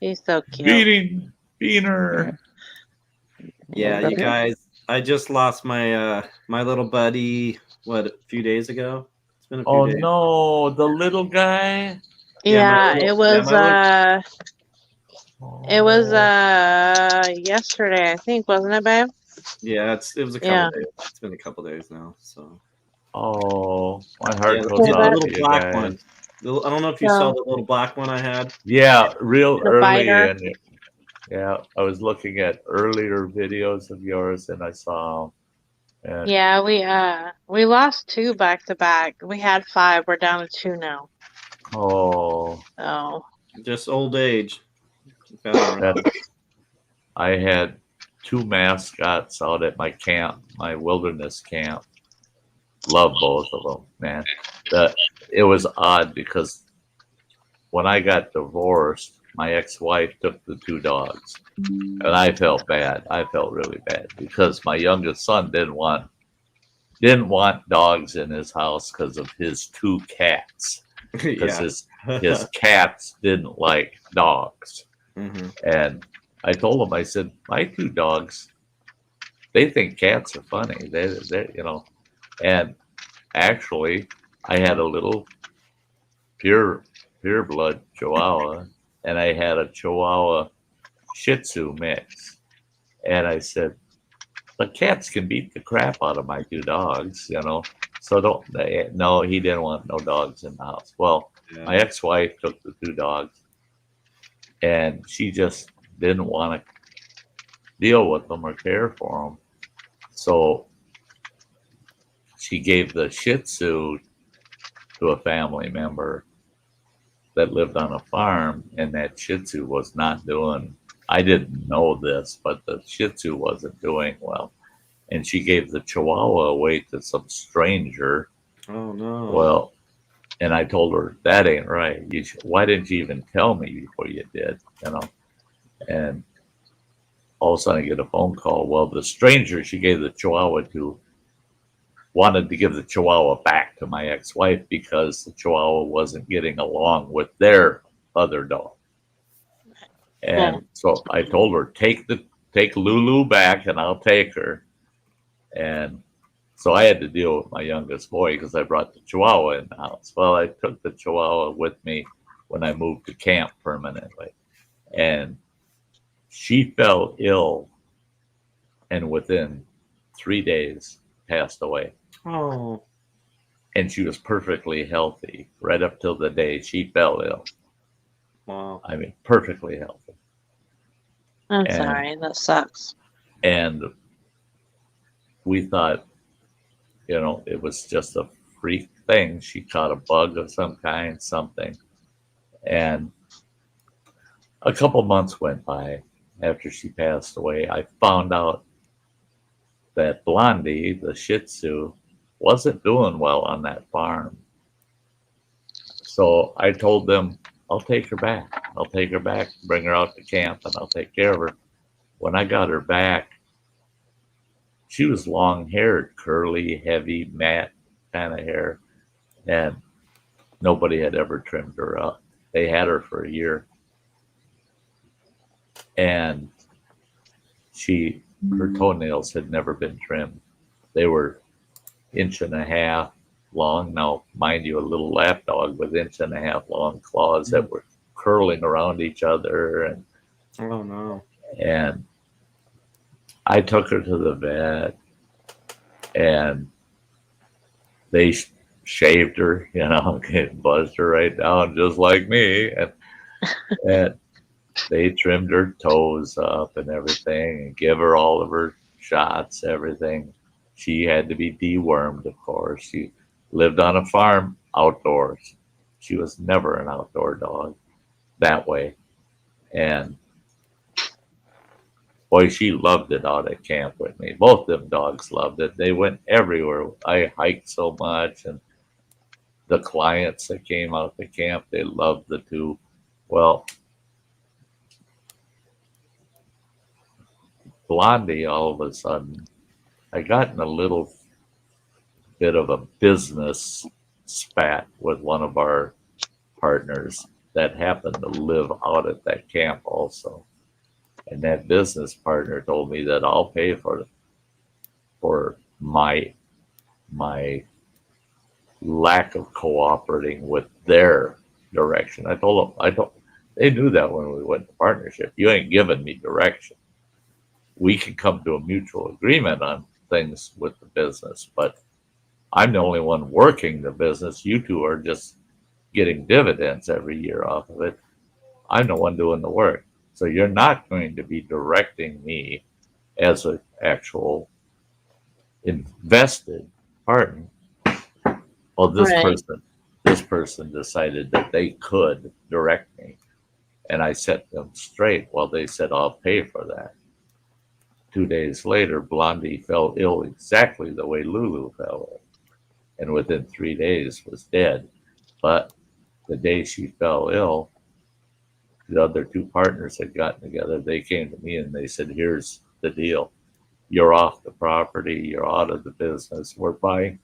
He's so cute. Beating Beaner. Yeah, you guys. I just lost my my little buddy. What, a few days ago? It's been a few Oh days. no, the little guy. Yeah, my it little- was yeah, yesterday, I think, wasn't it, babe? Yeah, it was a couple Yeah. days. It's been a couple days now. So Oh, my heart yeah, goes the out little to you black guys. one. I don't know if you saw the little black one I had. Yeah, real The early biter. in. Yeah, I was looking at earlier videos of yours and I saw him. And Yeah, we lost 2 back to back. We had 5. We're down to 2 now. oh, Oh, Just old age. Found her. that I had 2 mascots out at my camp, my wilderness camp. Love both of them, man. It was odd because when I got divorced, my ex-wife took the 2 dogs, and I felt bad. I felt really bad because my youngest son didn't want dogs in his house because of his 2 cats. Because his cats didn't like dogs. And I told him, I said, my 2 dogs, they think cats are funny. They and actually I had a little pure blood Chihuahua and I had a Chihuahua Shih Tzu mix. And I said, the cats can beat the crap out of my 2 dogs, So no, he didn't want no dogs in the house. Well, my ex-wife took the 2 dogs and she just didn't want to deal with them or care for them. So she gave the Shih Tzu to a family member that lived on a farm, and that Shih Tzu was not doing, I didn't know this, but the Shih Tzu wasn't doing well. And she gave the Chihuahua away to some stranger. Oh no. Well, and I told her, that ain't right. Why didn't you even tell me before you did? And all of a sudden I get a phone call. Well, the stranger she gave the Chihuahua to wanted to give the Chihuahua back to my ex-wife because the Chihuahua wasn't getting along with their other dog. And so I told her, take Lulu back and I'll take her. And so I had to deal with my youngest boy because I brought the Chihuahua in the house. Well, I took the Chihuahua with me when I moved to camp permanently. And she fell ill and within 3 days passed away. Oh. And she was perfectly healthy right up till the day she fell ill. Wow. I mean, perfectly healthy. I'm sorry. That sucks. And we thought, it was just a freak thing. She caught a bug of some kind, something. And a couple months went by after she passed away. I found out that Blondie, the Shih Tzu, wasn't doing well on that farm. So I told them, I'll take her back. I'll take her back, bring her out to camp, and I'll take care of her. When I got her back, she was long-haired, curly, heavy, matte kind of hair, and nobody had ever trimmed her up. They had her for a year. And her toenails had never been trimmed. They were 1.5 inches long. Now, mind you, a little lap dog with 1.5 inch long claws that were curling around each other, Oh no. and I took her to the vet, and they shaved her, buzzed her right down just like me, and they trimmed her toes up and everything, and give her all of her shots, everything. She had to be dewormed, of course. She lived on a farm outdoors. She was never an outdoor dog that way, and boy, she loved it out at camp with me. Both them dogs loved it. They went everywhere. I hiked so much, and the clients that came out to camp, they loved the two. Well, Blondie, all of a sudden, I got in a little bit of a business spat with one of our partners that happened to live out at that camp also. And that business partner told me that I'll pay for my lack of cooperating with their direction. I told them, they knew that when we went to partnership. You ain't giving me direction. We can come to a mutual agreement on things with the business, but I'm the only one working the business. You two are just getting dividends every year off of it. I'm the one doing the work. So you're not going to be directing me as an actual invested partner. Well, this person decided that they could direct me, and I set them straight. Well, they said, I'll pay for that. 2 days later, Blondie fell ill exactly the way Lulu fell ill, and within 3 days was dead. But the day she fell ill, the other two partners had gotten together. They came to me and they said, here's the deal. You're off the property. You're out of the business. We're buying.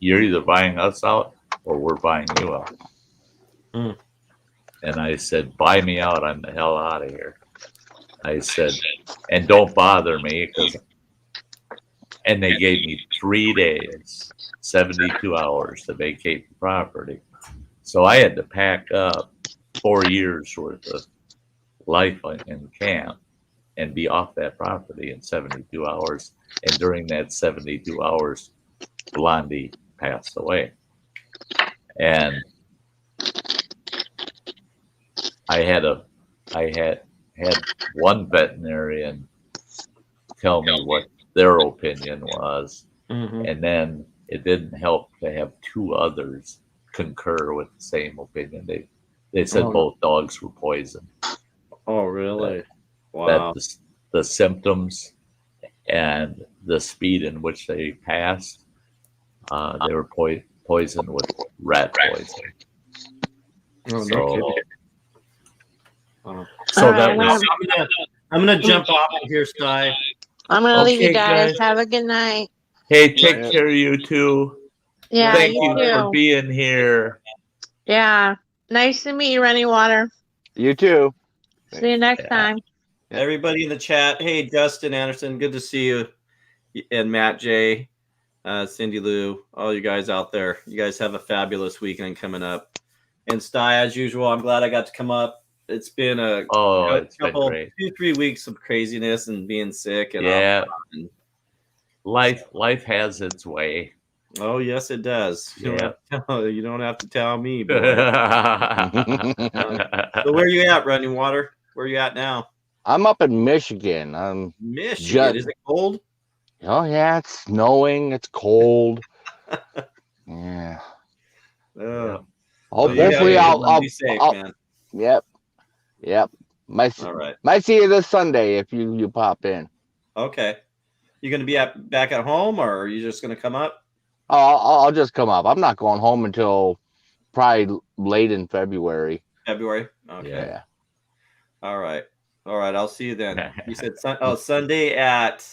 You're either buying us out or we're buying you out. Mm. And I said, buy me out. I'm the hell out of here. I said, and don't bother me. And they gave me 3 days, 72 hours to vacate the property. So I had to pack up 4 years worth of life in camp and be off that property in 72 hours. And during that 72 hours, Blondie passed away. And I had one veterinarian tell me what their opinion was. Mm-hmm. And then it didn't help to have two others concur with the same opinion. They said both dogs were poisoned. Oh, really? Wow. That the symptoms and the speed in which they passed, they were poisoned with rat poison. Oh, so, no kidding. So All that right, was. I'm gonna jump off of here, Sty. I'm gonna leave you Okay, guys. guys. Have a good night. Hey, take care of you too. Yeah, Thank you you too. for being here. Yeah. Nice to meet you, Running Water. You too. See you next time. Everybody in the chat. Hey, Dustin Anderson, good to see you. And Matt J, Cindy Lou, all you guys out there. You guys have a fabulous weekend coming up. And Sty, as usual, I'm glad I got to come up. It's been a couple, 2-3 weeks of craziness and being sick. And life has its way. Oh, yes, it does. You don't have to tell me, boy. So where are you at, Running Water? Where are you at now? I'm up in Michigan. Michigan. Is it cold? Oh yeah, it's snowing. It's cold. Yeah. Hopefully I'll be safe, man. Yep. All right. Might see you this Sunday if you pop in. Okay. You gonna be back at home, or are you just gonna come up? Oh, I'll just come up. I'm not going home until probably late in February. February. Okay. Yeah. All right. I'll see you then. You said Sunday at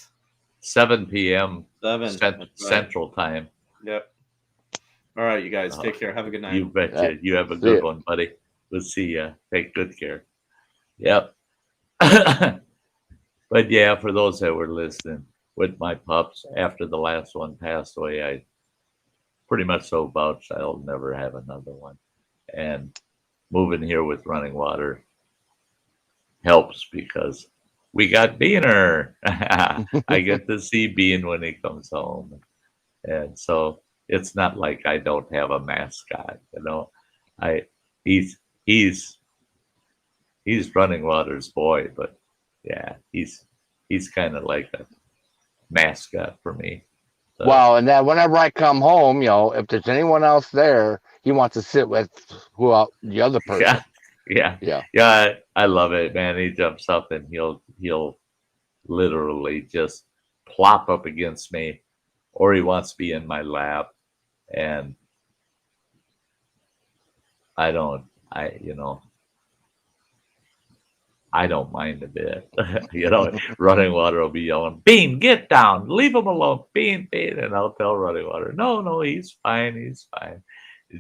7 p.m. 7 Central Time. Yep. All right, you guys. Take care. Have a good night. You betcha. You have a good one, buddy. We'll see you. Take good care. Yep. But yeah, for those that were listening, with my pups, after the last one passed away, pretty much so vouched I'll never have another one. And moving here with running water helps because we got Beaner. I get to see Bean when he comes home. And so it's not like I don't have a mascot, you know. He's running water's boy, but yeah, he's kind of like a mascot for me. So, Well, and then whenever I come home, if there's anyone else there, he wants to sit with the other person. Yeah. I love it, man. He jumps up and he'll literally just plop up against me, or he wants to be in my lap, and I don't mind a bit. Running water will be yelling, Bean, get down, leave him alone, Bean. And I'll tell running water, no, he's fine. It's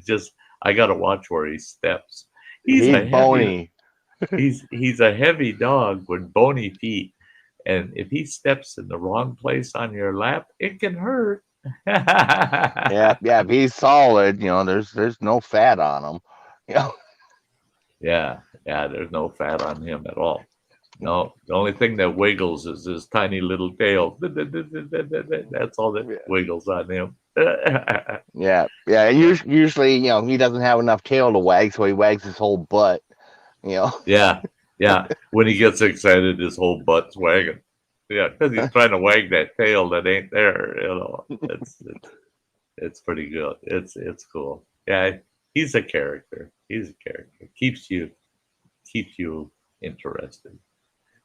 just, I got to watch where he steps. He's bony. He's a heavy dog with bony feet. And if he steps in the wrong place on your lap, it can hurt. Yeah. If he's solid, there's no fat on him. Yeah, there's no fat on him at all. No, the only thing that wiggles is his tiny little tail. That's all that wiggles on him. Yeah. Usually, he doesn't have enough tail to wag, so he wags his whole butt. Yeah. When he gets excited, his whole butt's wagging. Yeah, because he's trying to wag that tail that ain't there. It's pretty good. It's cool. Yeah, he's a character. Keeps you interested.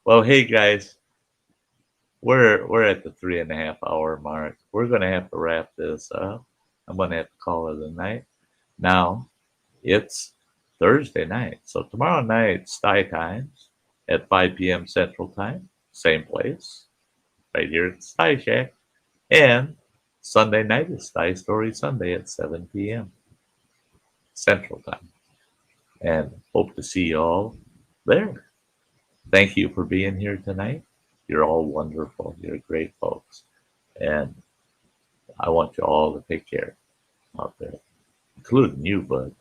Well, hey guys, we're at the 3.5 hour mark. We're gonna have to wrap this up. I'm gonna have to call it a night. Now, it's Thursday night, so tomorrow night, Sty Times at 5 p.m. Central Time, same place, right here at Sty Shack, and Sunday night is Sty Story Sunday at 7 p.m. Central Time. And hope to see you all there. Thank you for being here tonight. You're all wonderful. You're great folks. And I want you all to take care out there, including you, bud.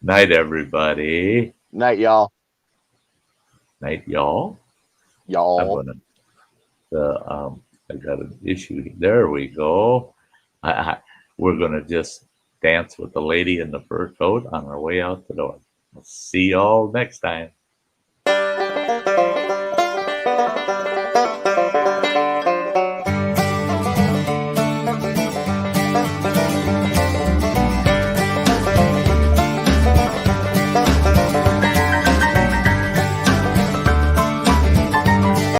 Night, everybody. Night, y'all. Night, y'all. Y'all. I got an issue. There we go. We're going to just dance with the lady in the fur coat on our way out the door. We'll see y'all next time.